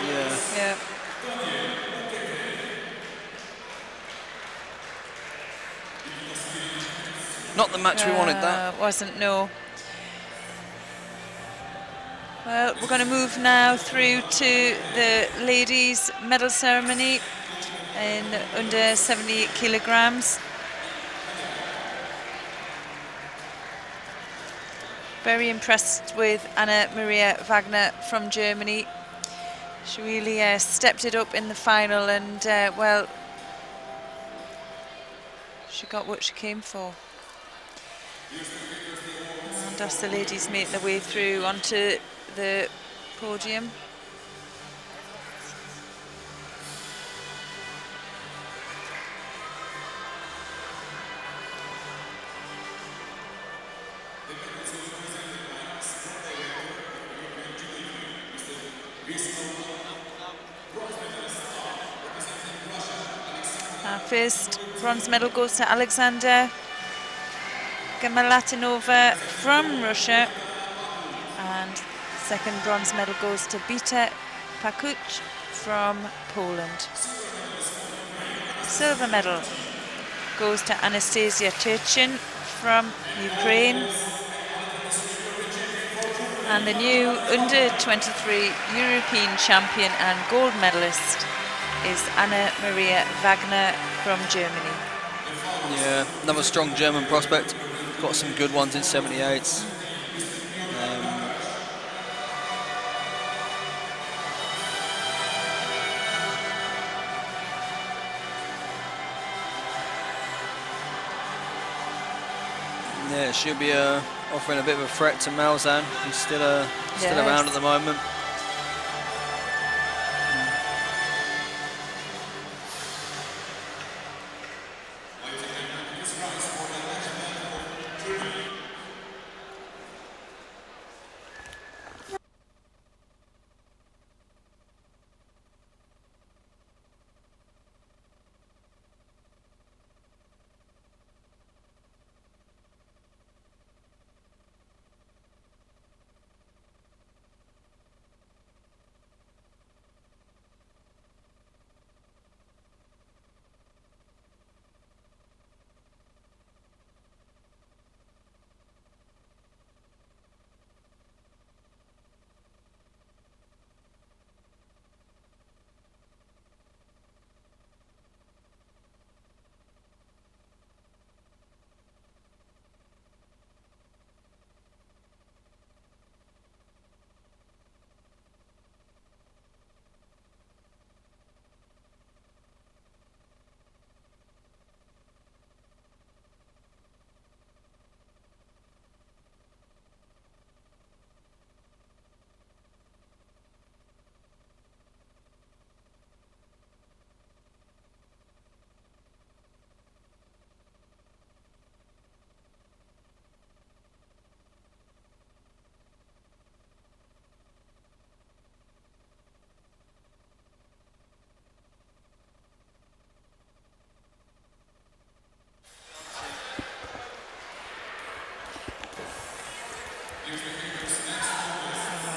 B: Yeah.
A: Yeah.
B: Not the match we wanted, that.
A: Wasn't, no. Well, we're going to move now through to the ladies' medal ceremony in under 78 kilograms. Very impressed with Anna Maria Wagner from Germany. She really stepped it up in the final, and well, she got what she came for. And as the ladies make their way through onto the podium. Our first bronze medal goes to Alexander Gamalatinova from Russia, and second bronze medal goes to Bita Pakuch from Poland. Silver medal goes to Anastasia Turchin from Ukraine, and the new under-23 European champion and gold medalist is Anna Maria Wagner from Germany.
B: Yeah, another strong German prospect. Got some good ones in 78s. Yeah, she'll be offering a bit of a threat to Malzahn, who's still around at the moment.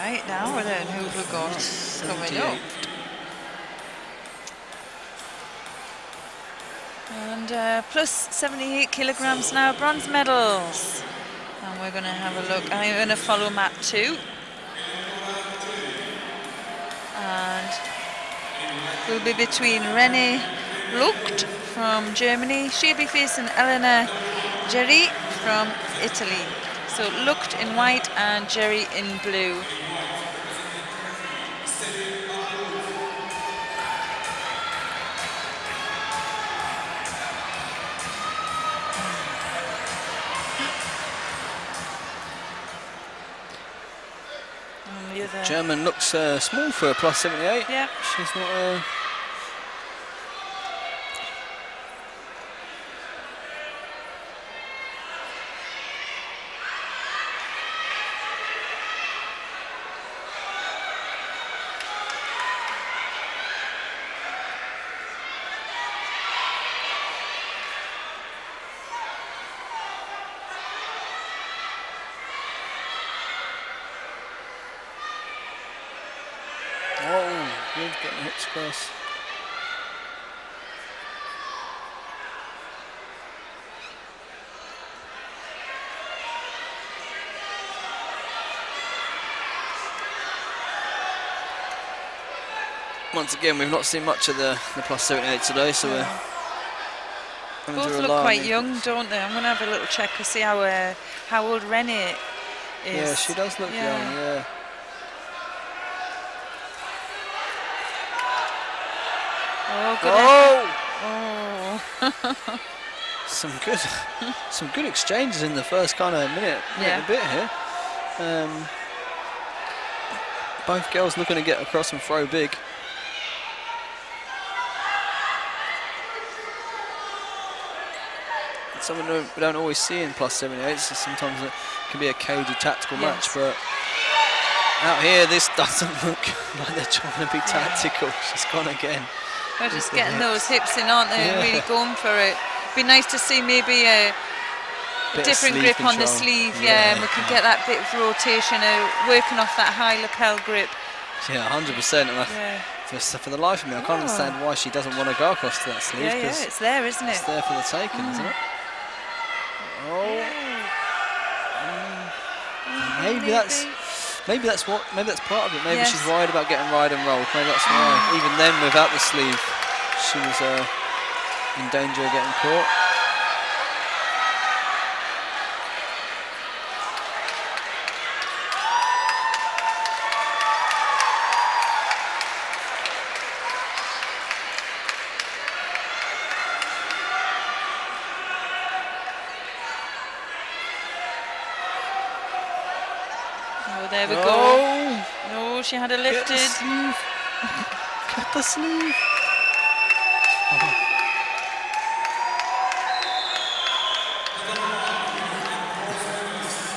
A: Right, now then, who have we got coming up? And plus 78 kilograms now, bronze medals. And we're going to have a look. I'm going to follow Matt too. And we'll be between René Lucht from Germany. She'll be facing Elena Jerry from Italy. So Lucht in white and Jerry in blue.
B: German looks small for a plus 78.
A: Yeah.
B: She's not... cross. Once again, we've not seen much of the plus 78 today, so we're
A: both look quite young, don't they? I'm going to have a little check to see how old Renee is.
B: Yeah, she does look young, yeah.
A: Oh, good. Oh.
B: some good exchanges in the first kind of minute and a bit here. Both girls looking to get across and throw big. Something we don't always see in plus 78, so sometimes it can be a cagey tactical match, but out here this doesn't look like they're trying to be tactical. She's gone again.
A: They're just getting those hips in, aren't they? Really going for it. Be nice to see maybe a different grip on the sleeve, and we can get that bit of rotation, working off that high lapel grip.
B: Yeah, 100%. For the life of me, I can't understand why she doesn't want to go across to that sleeve.
A: Yeah, it's there, isn't it?
B: It's there for the taking, isn't it? Maybe that's part of it. Maybe she's worried about getting ride and rolled. Maybe that's why. Even then, without the sleeve, she was in danger of getting caught.
A: There we go. No, she had it lifted.
B: Get the sleeve. Get the sleeve.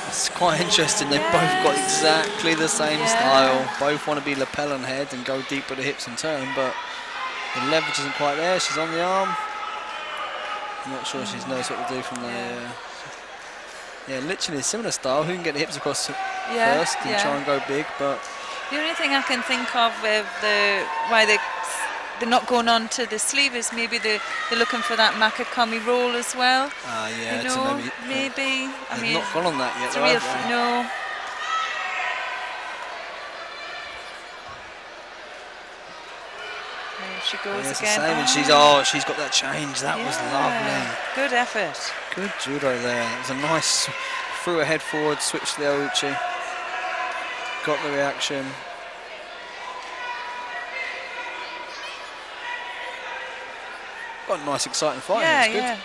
B: It's quite interesting. They've both got exactly the same style. Both want to be lapel and head and go deep with the hips and turn, but the leverage isn't quite there. She's on the arm. I'm not sure she knows what to do from there. Yeah, literally a similar style. Who can get the hips across first and try and go big, but
A: the only thing I can think of with why they're not going on to the sleeve is maybe they're looking for that Makakami roll as well.
B: Yeah,
A: you know, maybe. I mean,
B: not gone on that yet.
A: No. There she goes again.
B: And she's got that change. That was lovely.
A: Good effort.
B: Good judo there. It was a nice threw her head forward, switched to the Ouchi. Got the reaction. Got a nice exciting fight.
A: Yeah,
B: good.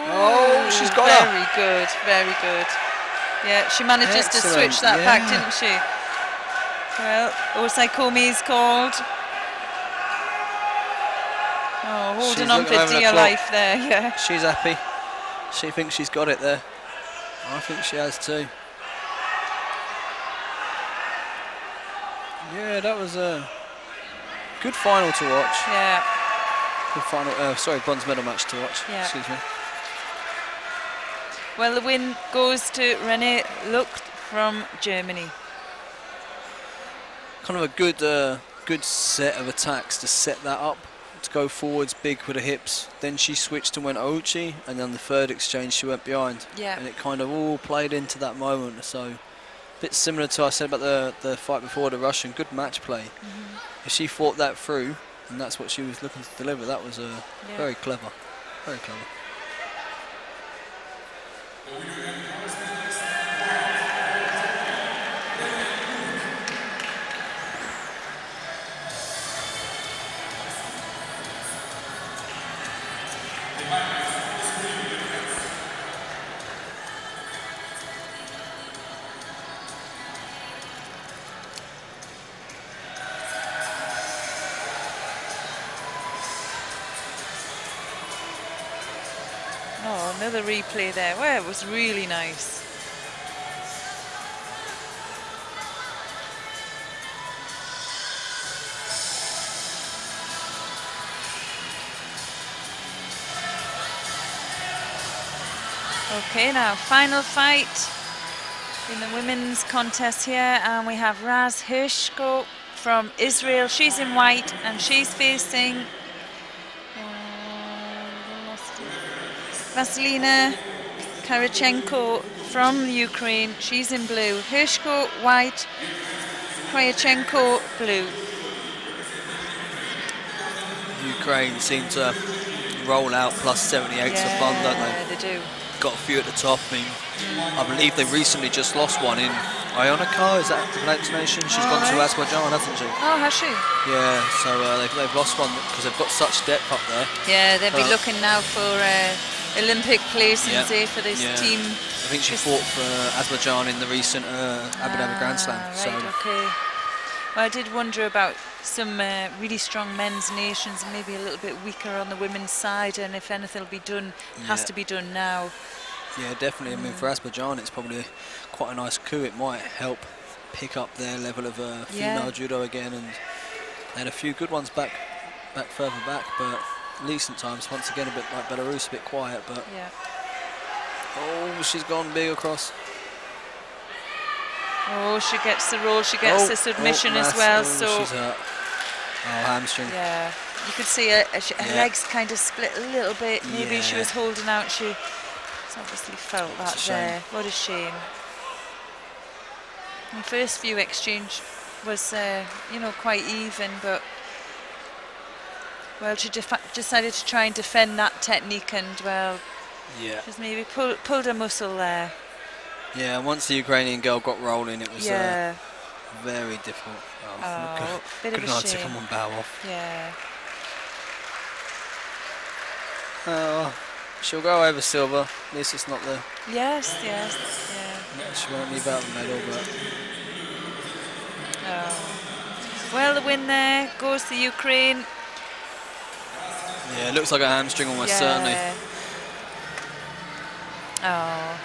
B: Oh, she's got her.
A: Very good, very good. Yeah, she manages to switch that back, didn't she? Well, Osaikomi's called. Oh, holding on for dear life there, yeah.
B: She's happy. She thinks she's got it there. I think she has too. Yeah, that was a good final to watch.
A: Yeah.
B: Good final, bronze medal match to watch.
A: Yeah.
B: Excuse me.
A: Well, the win goes to Renee Lucht from Germany.
B: Kind of a good set of attacks to set that up, to go forwards big with the hips. Then she switched and went Ouchi, and then the third exchange she went behind.
A: Yeah.
B: And it kind of all played into that moment. So a bit similar to what I said about the fight before, the Russian. Good match play. If she fought that through, and that's what she was looking to deliver, that was very clever. Very clever.
A: Oh, another replay there. Well, it was really nice. Okay, now final fight in the women's contest here, and we have Raz Hirschko from Israel. She's in white and she's facing Vasilina Karachenko from Ukraine. She's in blue. Hirschko white, Karachenko blue.
B: Ukraine seem to roll out plus 78 for fun, don't they?
A: Yeah, they do.
B: Got a few at the top. I mean, I believe they recently just lost one in Ionica, is that the pronunciation? She's gone to Azerbaijan, hasn't she?
A: Oh, has she?
B: Yeah, so they've lost one because they've got such depth up there.
A: Yeah, they'll be looking now for Olympic placings for this team.
B: I think she fought for Azerbaijan in the recent Abu Dhabi Grand Slam.
A: Right,
B: so.
A: okay. Well, I did wonder about some really strong men's nations and maybe a little bit weaker on the women's side, and if anything will be done, has to be done now.
B: Yeah, definitely. I mean, for Azerbaijan, it's probably quite a nice coup. It might help pick up their level of female judo again, and they had a few good ones further back, but recent times, once again, a bit like Belarus, a bit quiet, but...
A: Yeah.
B: Oh, she's gone big across.
A: Oh, she gets the roll, she gets the submission as well, so...
B: She's hurt. Oh, hamstring.
A: Yeah, you could see her legs kind of split a little bit. Maybe she was holding out, she's obviously felt that there. What a shame. The first few exchange was, you know, quite even, but... Well, she decided to try and defend that technique, and, well...
B: Yeah.
A: Just maybe pulled her muscle there.
B: Yeah, and once the Ukrainian girl got rolling, it was very difficult.
A: Oh,
B: couldn't hard to come on bow off.
A: Yeah.
B: She'll go over silver. At least it's not the...
A: Yes, yeah.
B: She won't leave out the medal, but...
A: Well, the win there goes to Ukraine.
B: Yeah, it looks like a hamstring almost, certainly.
A: Oh.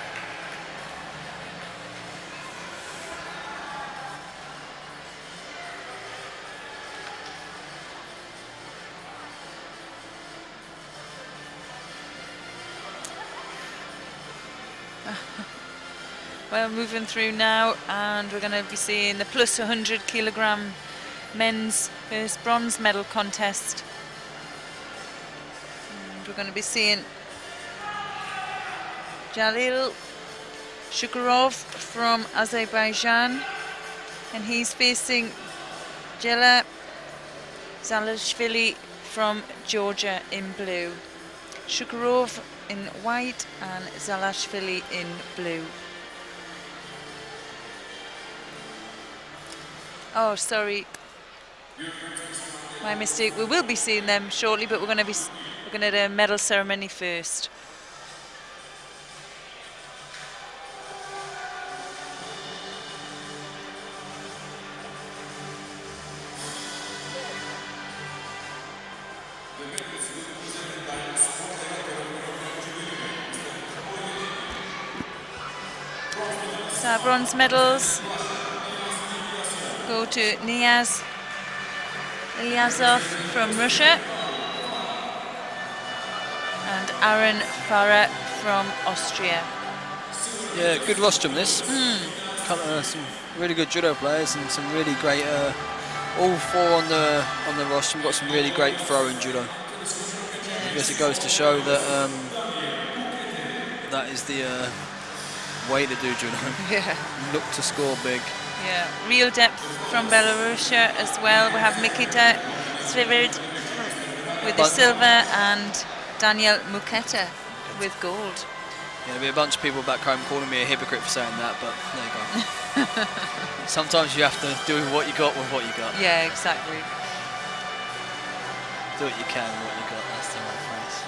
A: Well, moving through now, and we're going to be seeing the plus 100 kilogram men's first bronze medal contest. And we're going to be seeing Jalil Shukurov from Azerbaijan, and he's facing Jela Zalashvili from Georgia in blue. Shukurov in white and Zalashvili in blue. Oh, sorry, my mistake. We will be seeing them shortly, but we're going to do a medal ceremony first. So our bronze medals go to Niyaz Ilyasov from Russia and Aaron Farah from Austria.
B: Yeah, good rostrum this. Some really good judo players and some really great. All four on the rostrum got some really great throwing judo. I guess it goes to show that that is the way to do judo.
A: Yeah.
B: Look to score big.
A: Yeah, real depth from Belarus as well. We have Mikita Svirid with the silver and Daniel Muketa with gold.
B: Yeah, there'll be a bunch of people back home calling me a hypocrite for saying that, but there you go. Sometimes you have to do what you got with what you got.
A: Yeah, exactly.
B: Do what you can with what you got, that's the right phrase.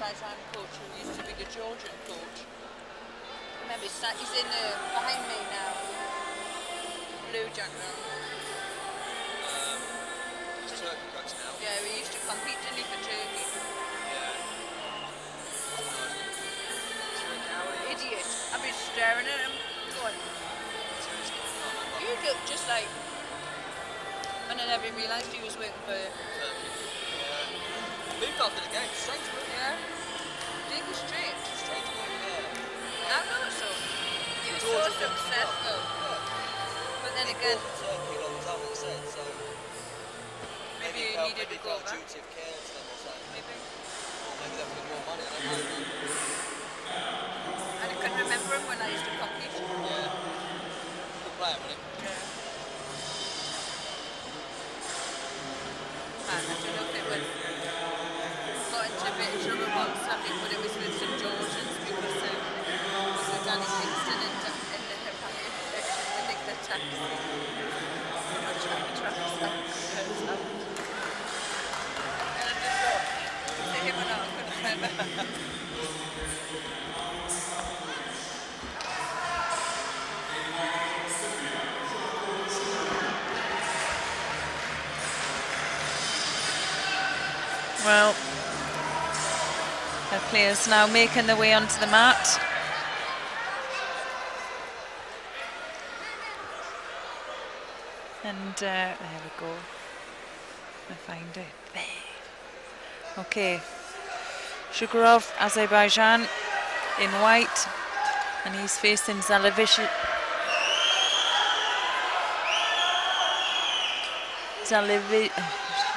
A: Azerbaijan coach who used to be the Georgian coach. Remember, he's in behind me now. Blue jacket.
B: He's Turkey coach now.
A: Yeah, he used to compete, didn't he, for Turkey?
B: Yeah.
A: Idiot. I've been staring at him. Go on. You look just like... And I never realised he was working for...
B: Turkey. Yeah. Moved after the game. Strange move.
A: Yeah. Big was strange.
B: Strange move, yeah.
A: I know so. He was so successful. But then again...
B: Turkey a long time, it said, so...
A: Maybe he needed to go back.
B: Duty of care to them or something.
A: Maybe.
B: Or maybe they've got more money, I don't know.
A: And I couldn't remember him when I used to compete.
B: Yeah. Good player, wasn't he?
A: Yeah. Man, I don't know if it was... got into a bit of trouble once, I think, but it was with some Georgians because was with Danny Kingston in the Hepatitis section with Nick the Taxi. Well, the players now making their way onto the mat. And there we go. I find it. Okay. Shukurov, Azerbaijan in white, and he's facing Zalevishi.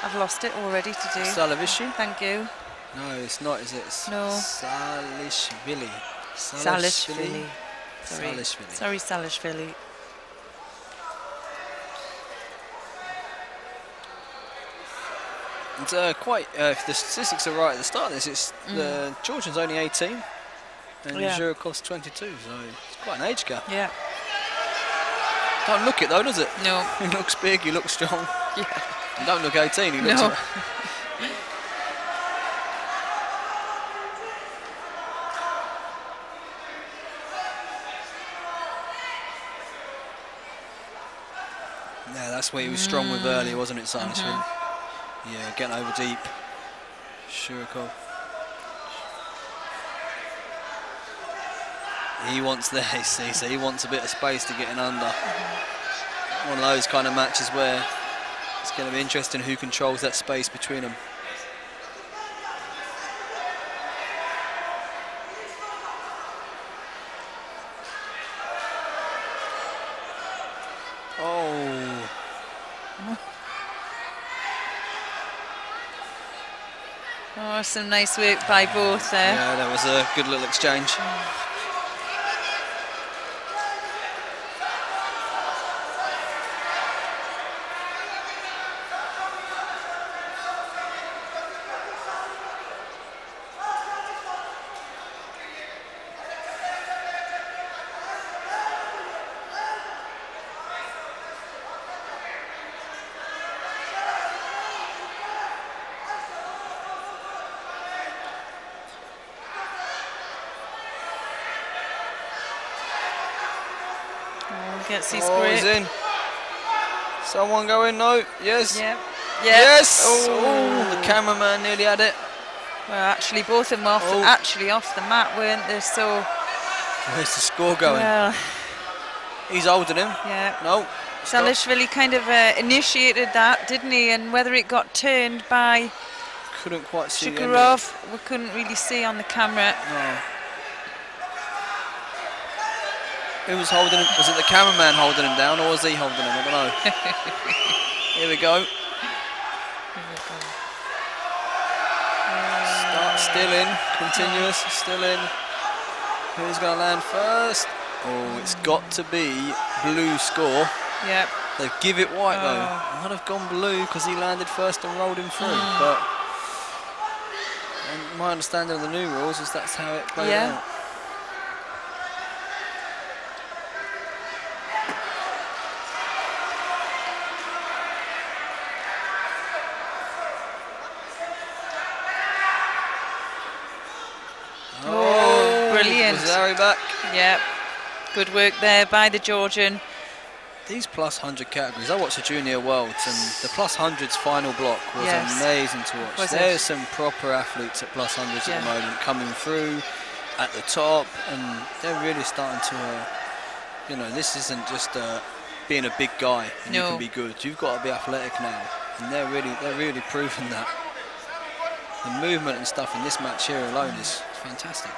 A: I've lost it already today.
B: Zalevishi?
A: Thank you.
B: No, it's not, is it? It's
A: no.
B: Salishvili.
A: Salishvili.
B: Salishvili.
A: Sorry, Salishvili.
B: And quite, if the statistics are right at the start of this, it's the Georgian's only 18 and Zhurikov's 22, so it's quite an age gap.
A: Yeah.
B: Don't look it though, does it?
A: No.
B: He looks big, he looks strong.
A: Yeah.
B: And don't look 18, he looks...
A: No.
B: Yeah, that's where he was strong with earlier, wasn't it, Sarnishvili? Yeah, getting over deep. Shurikov. He wants there, you see, so he wants a bit of space to get in under. One of those kind of matches where it's going to be interesting who controls that space between them.
A: Oh, some nice work by both there.
B: Yeah, that was a good little exchange.
A: Gets his grip.
B: He's in. Someone go in, no? Yes.
A: Yep.
B: Yes. Oh, the cameraman nearly had it.
A: Well, actually, both of them actually off the mat, weren't they? So.
B: Where's the score going?
A: Well,
B: he's holding him.
A: Yeah.
B: No.
A: Salishvili kind of initiated that, didn't he? And whether it got turned by
B: couldn't quite see
A: Shukurov, we couldn't really see on the camera.
B: No. Who was holding him? Was it the cameraman holding him down, or was he holding him? I don't know. Here we go. Start still in, continuous, still in. Who's going to land first? Oh, it's got to be blue score.
A: Yep.
B: They give it white though. Might have gone blue because he landed first and rolled him through. But and my understanding of the new rules is that's how it played out. Zari back.
A: Yep. Good work there by the Georgian.
B: These plus 100 categories, I watched the Junior Worlds, and the plus 100s final block was amazing to watch. There's some proper athletes at plus 100s at the moment coming through at the top, and they're really starting to, you know, this isn't just being a big guy and you can be good. You've got to be athletic now, and they're really proving that. The movement and stuff in this match here alone is fantastic.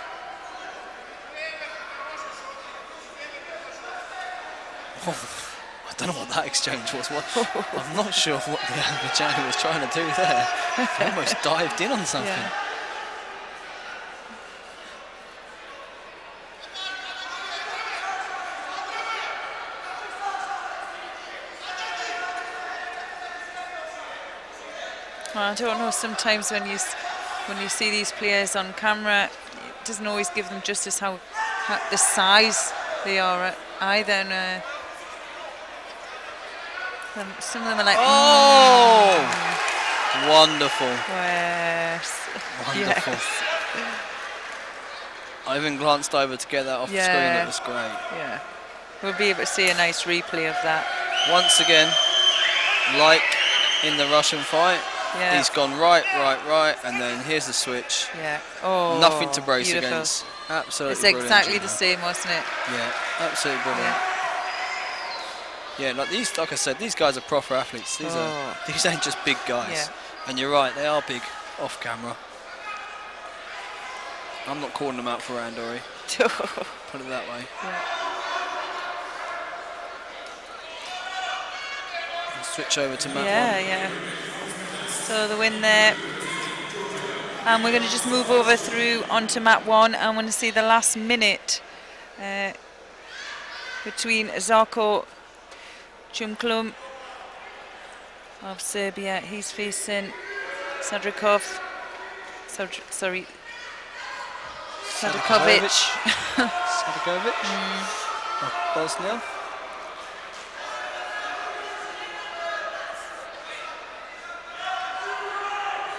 B: I don't know what that exchange was. I'm not sure what the Azerbaijani was trying to do there. He almost dived in on something. Yeah.
A: Well, I don't know. Sometimes when you see these players on camera, it doesn't always give them justice how the size they are at either. And, some of them are like,
B: wonderful.
A: Yes.
B: Wonderful.
A: Yes.
B: I even glanced over to get that off the screen. It was great.
A: Yeah. We'll be able to see a nice replay of that.
B: Once again, like in the Russian fight, he's gone right, and then here's the switch.
A: Yeah. Oh,
B: nothing to brace
A: beautiful.
B: against. Absolutely
A: It's exactly the same, wasn't it?
B: Yeah, absolutely brilliant. Yeah, like I said, these guys are proper athletes. These ain't just big guys. Yeah. And you're right, they are big off camera. I'm not calling them out for randori. Put it that way. Yeah. Switch over to mat one.
A: Yeah. So the win there. And we're going to just move over through onto mat one. I want to see the last minute between Zarko Chumklum of Serbia. He's facing Sadrikov. Sadrikovic.
B: Sadrikovic. Bosnia.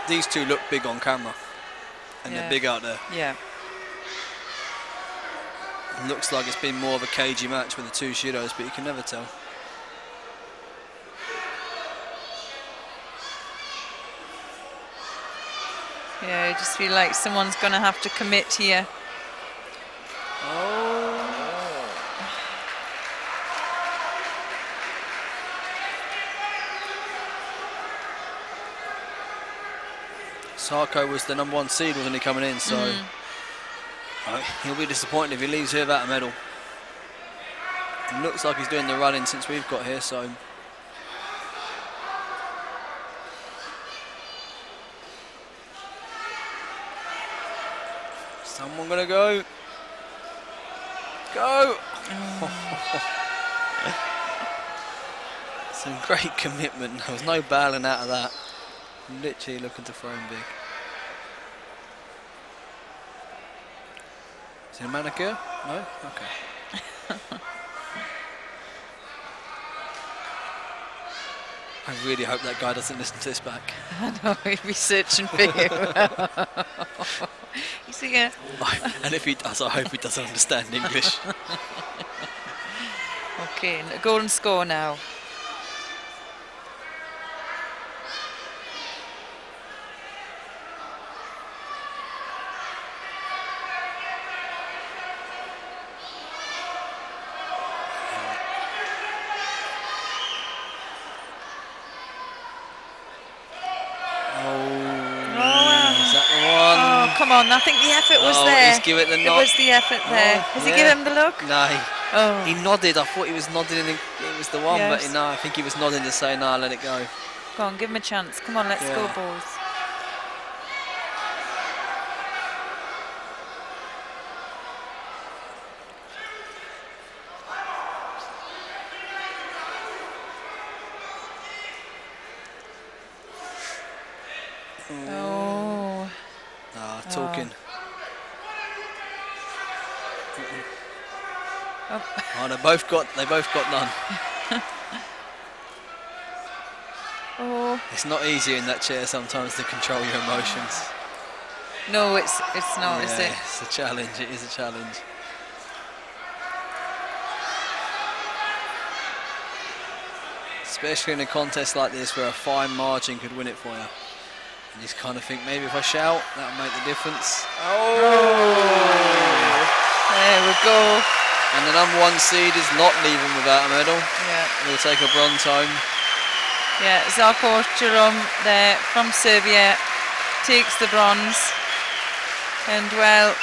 B: These two look big on camera, and they're big out there.
A: Yeah.
B: It looks like it's been more of a cagey match with the two judos, but you can never tell.
A: Yeah, I just feel like someone's going to have to commit here.
B: Zarko was the #1 seed, wasn't he, coming in? So he'll be disappointed if he leaves here without a medal. It looks like he's doing the running since we've got here, so. Someone gonna go. Go! Some great commitment. There was no bailing out of that. Literally looking to throw him big. Is it a manicure? No? Okay. I really hope that guy doesn't listen to this back.
A: I know, he'd be searching for you. You see it?
B: And if he does, I hope he doesn't understand English.
A: Okay, a golden score now. Come on, I think the effort was there.
B: He's given it the nod.
A: It was the effort there. Has he given him the look?
B: No. He nodded. I thought he was nodding and it was the one, but no, I think he was nodding to say, no, let it go.
A: Go on, give him a chance. Come on, let's go, boys.
B: Talking. Oh, they both got none.
A: Oh.
B: It's not easy in that chair sometimes to control your emotions.
A: No, it's not,
B: Yeah,
A: is it?
B: it's a challenge. It is a challenge. Especially in a contest like this where a fine margin could win it for you. And you just kind of think maybe if I shout, that'll make the difference.
A: Oh! There we go.
B: And the #1 seed is not leaving without a medal.
A: Yeah.
B: He'll take a bronze home.
A: Yeah, Zarko Churum there from Serbia takes the bronze. And well,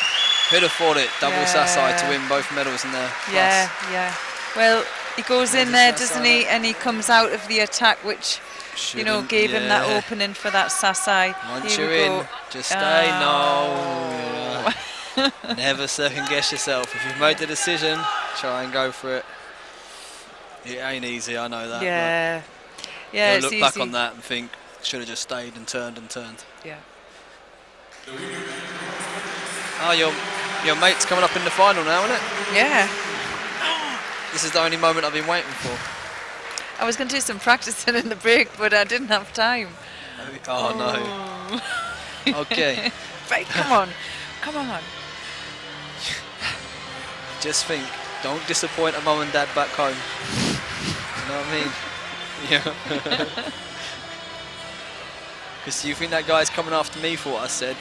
B: who'd have thought it? Double Sasai to win both medals in there.
A: Yeah, yeah. Well, he goes in there, doesn't he? And he comes out of the attack, which you know gave him that opening for that Sasai.
B: Once you're in, just stay. No. Never second guess yourself. If you've made the decision, try and go for it. It ain't easy, I know that.
A: Yeah. Yeah,
B: you'll look back on that and think, should have just stayed and turned and turned.
A: Yeah.
B: Oh, your mate's coming up in the final now, isn't it?
A: Yeah.
B: This is the only moment I've been waiting for.
A: I was going to do some practicing in the break, but I didn't have time.
B: Oh, no. Okay.
A: Right, come on. Come on.
B: Just think, don't disappoint a mum and dad back home. You know what I mean? Yeah. Because you think that guy's coming after me for what I said.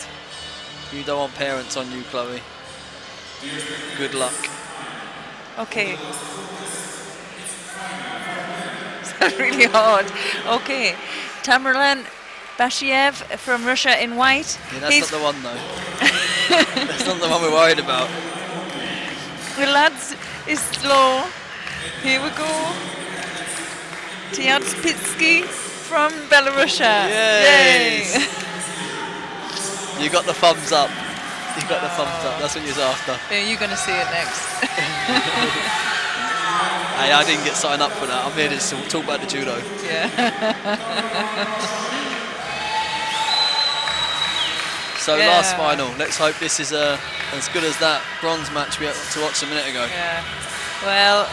B: You don't want parents on you, Chloe. Good luck.
A: Okay. That's really hard. Okay. Tamerlan Bashiev from Russia in white.
B: Yeah, that's not the one though. That's not the one we're worried about.
A: The lads is slow. Here we go. Tiadspitsky from Belarus.
B: Yes.
A: Yay!
B: You got the thumbs up. You got the thumbs up. That's what you're after.
A: Yeah, you're going to see it next.
B: Hey, I didn't get signed up for that. I'm here to talk about the judo.
A: Yeah.
B: So last final. Let's hope this is as good as that bronze match we had to watch a minute ago.
A: Yeah. Well,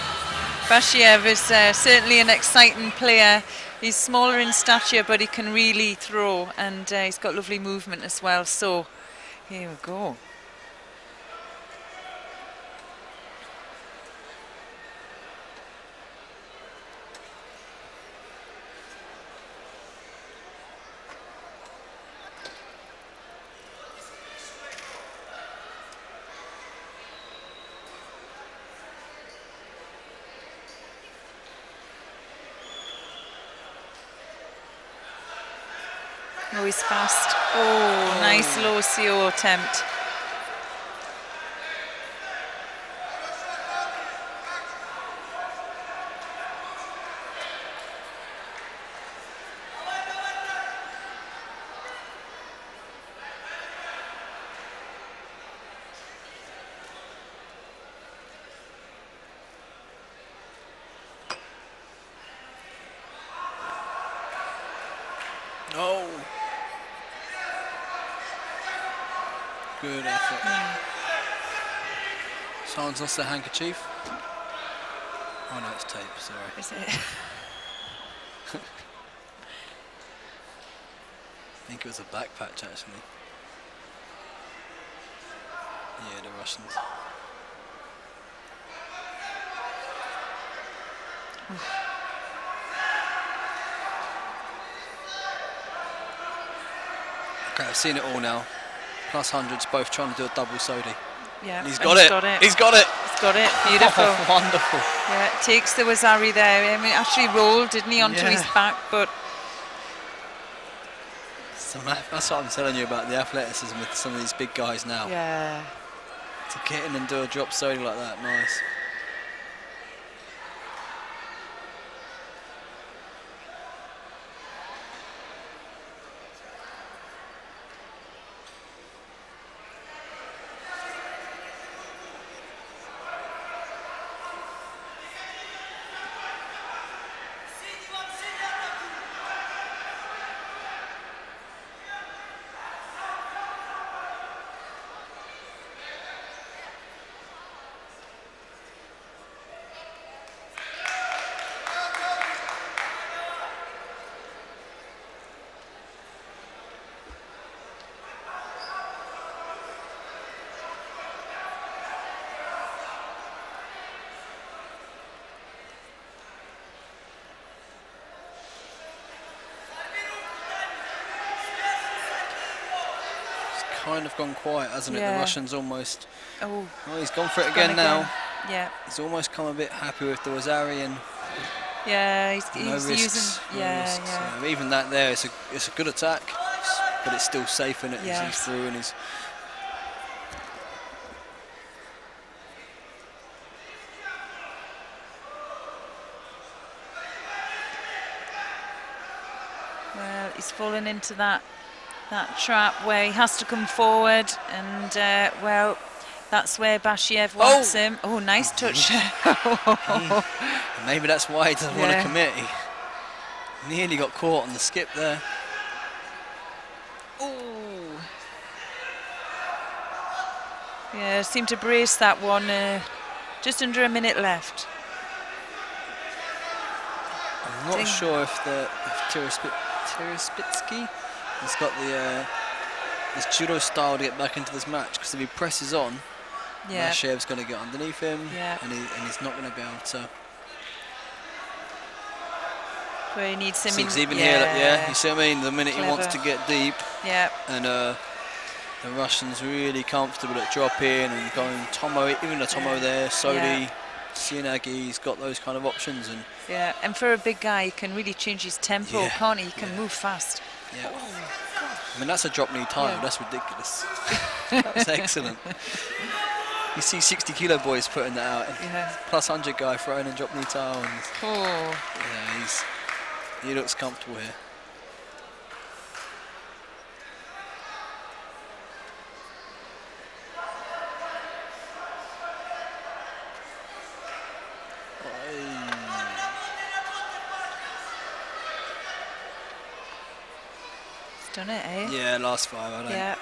A: Bashiev is certainly an exciting player. He's smaller in stature, but he can really throw, and he's got lovely movement as well. So here we go. Oh, he's fast. Oh, nice low CO attempt.
B: Oh. Good effort. Someone's lost their handkerchief. Oh no, it's tape, sorry.
A: Is it?
B: I think it was a back patch actually. Yeah, the Russians. Okay, I've seen it all now. Plus hundreds, both trying to do a double sodi.
A: Yeah,
B: and he's got it. He's got it.
A: He's got it. Beautiful.
B: Oh, wonderful.
A: Yeah, takes the Wazari there. I mean, actually rolled, didn't he, onto his back, but.
B: So that's what I'm telling you about the athleticism with some of these big guys now.
A: Yeah.
B: To get in and do a drop sodi like that, nice. kind of gone quiet, hasn't it? The Russian's almost...
A: Oh,
B: he's gone for it again now.
A: Yeah.
B: He's almost come a bit happy with the Rosarian.
A: Yeah, he's
B: risks,
A: using... Yeah.
B: Even that there, it's a good attack, but it's still safe in it.
A: Yeah.
B: He's through and he's...
A: Well, he's fallen into that trap where he has to come forward, and well, that's where Bashiev wants him. Oh, nice touch.
B: Maybe that's why he doesn't want to commit. He nearly got caught on the skip there.
A: Oh. Yeah, seemed to brace that one. Just under a minute left.
B: I'm not sure if Tiraspitsky has got this judo style to get back into this match, because if he presses on, Bashev's going to get underneath him, and he's not going to be able to.
A: Where he needs him
B: even here, you see what I mean? The minute he wants to get deep, and the Russian's really comfortable at dropping and going Tomo, even the Tomo there, Sodi, Sienagi, he's got those kind of options.
A: And for a big guy, he can really change his tempo, can't he? He can move fast.
B: Yeah. I mean, that's a drop knee tie, that's ridiculous. That was excellent. You see 60 kilo boys putting that out, plus 100 guy throwing a drop knee tie. Yeah, he looks comfortable here.
A: Done it, eh?
B: Yeah, last 5, I don't.
A: Yeah.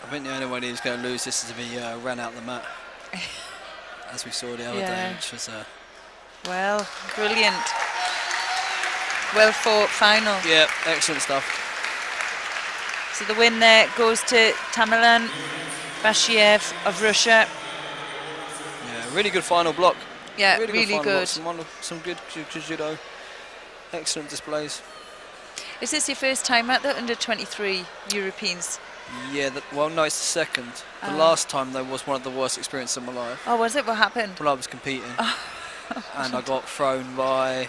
B: I think the only way he was going to lose this is if he ran out the mat, as we saw the other day, which was...
A: Well, brilliant. Well fought final.
B: Yeah, excellent stuff.
A: So the win there goes to Tamerlan Bashiev of Russia.
B: Yeah, really good final block.
A: Yeah, really good.
B: Some good judo. Excellent displays.
A: Is this your first time at the under-23 Europeans?
B: Yeah, well, no, it's the second. The last time, though, was one of the worst experiences of my life.
A: Oh, was it? What happened?
B: Well, I was competing, and I got thrown by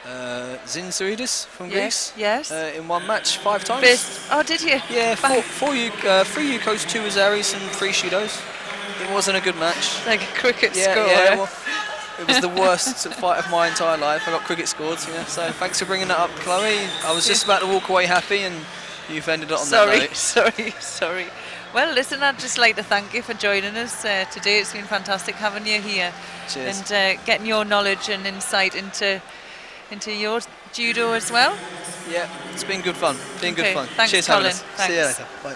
B: Zinsuidis from Greece.
A: Yes.
B: In one match, 5 times.
A: Oh, did you?
B: Yeah, 3 Yukos, 2 Azaris, and 3 Shidos. It wasn't a good match.
A: Like a cricket score.
B: Yeah, well, it was the worst fight of my entire life. I got cricket scored, so thanks for bringing that up, Chloe. I was just about to walk away happy, and you've ended it on that note.
A: Sorry. Well, listen, I'd just like to thank you for joining us today. It's been fantastic having you here.
B: Cheers.
A: And getting your knowledge and insight into your judo as well.
B: Yeah, it's been good fun. Good fun.
A: Thanks,
B: Cheers,
A: Colin.
B: See you later. Bye.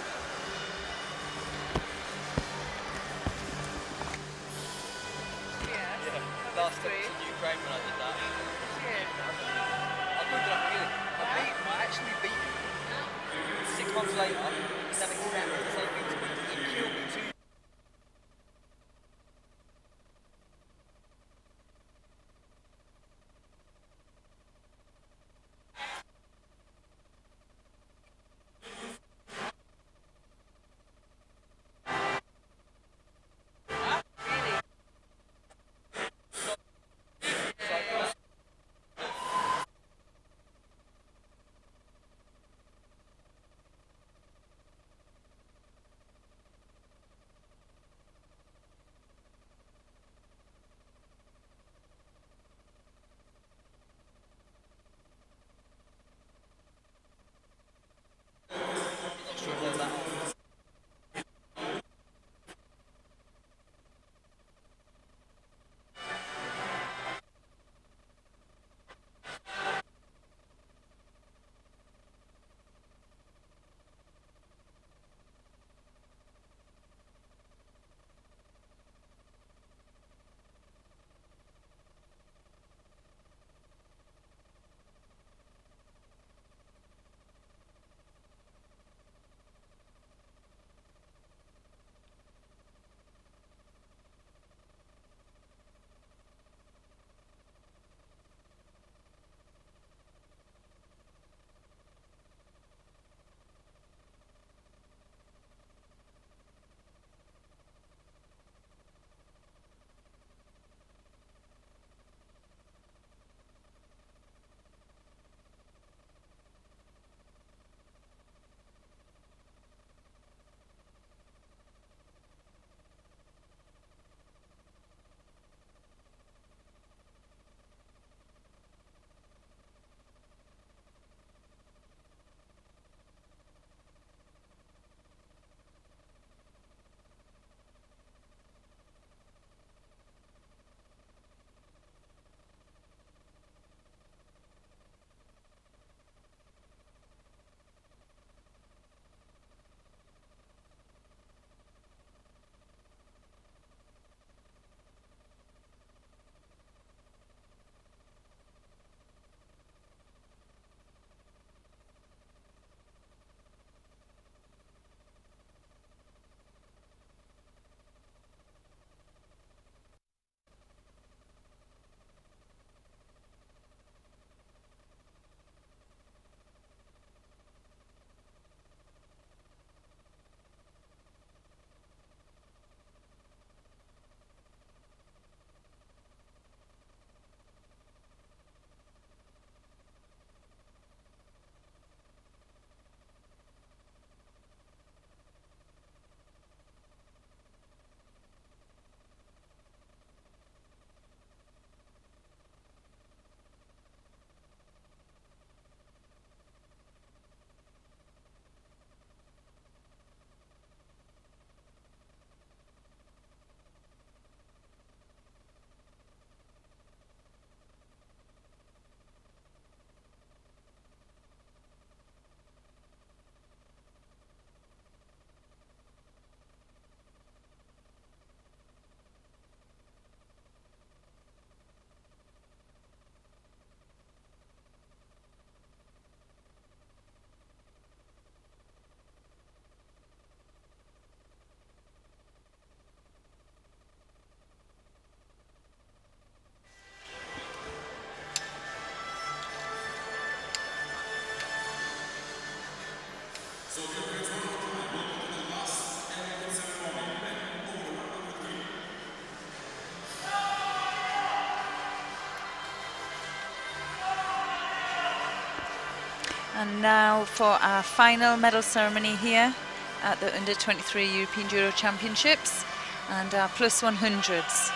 A: And now for our final medal ceremony here at the Under-23 European Judo Championships and our plus 100s.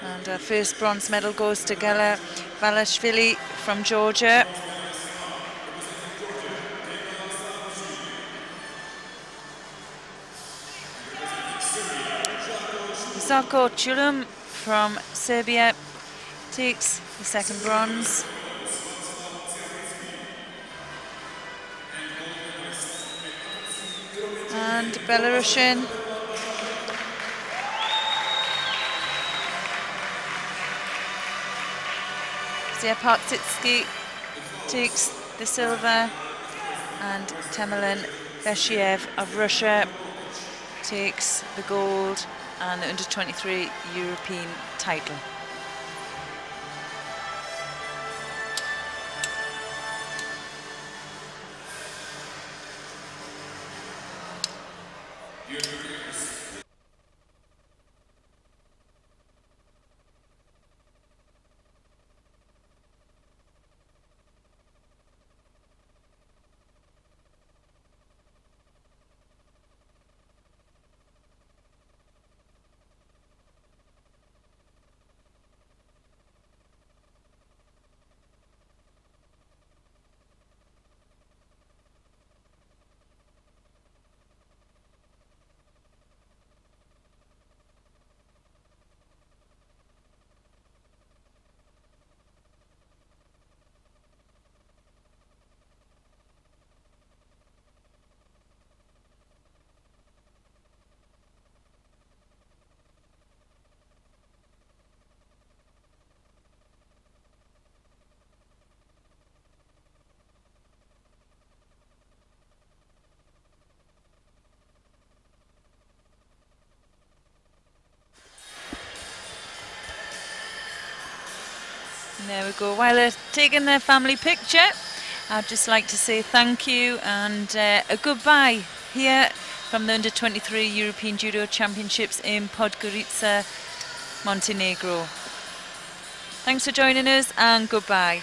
A: And our first bronze medal goes to Gela Valashvili from Georgia. Zako Chulum from Serbia takes the second bronze. And Belarusian Ziapartsitsky takes the silver, and Temelin Beshiev of Russia takes the gold and the Under-23 European title. And there we go. While they're taking their family picture, I'd just like to say thank you and a goodbye here from the Under-23 European Judo Championships in Podgorica, Montenegro. Thanks for joining us and goodbye.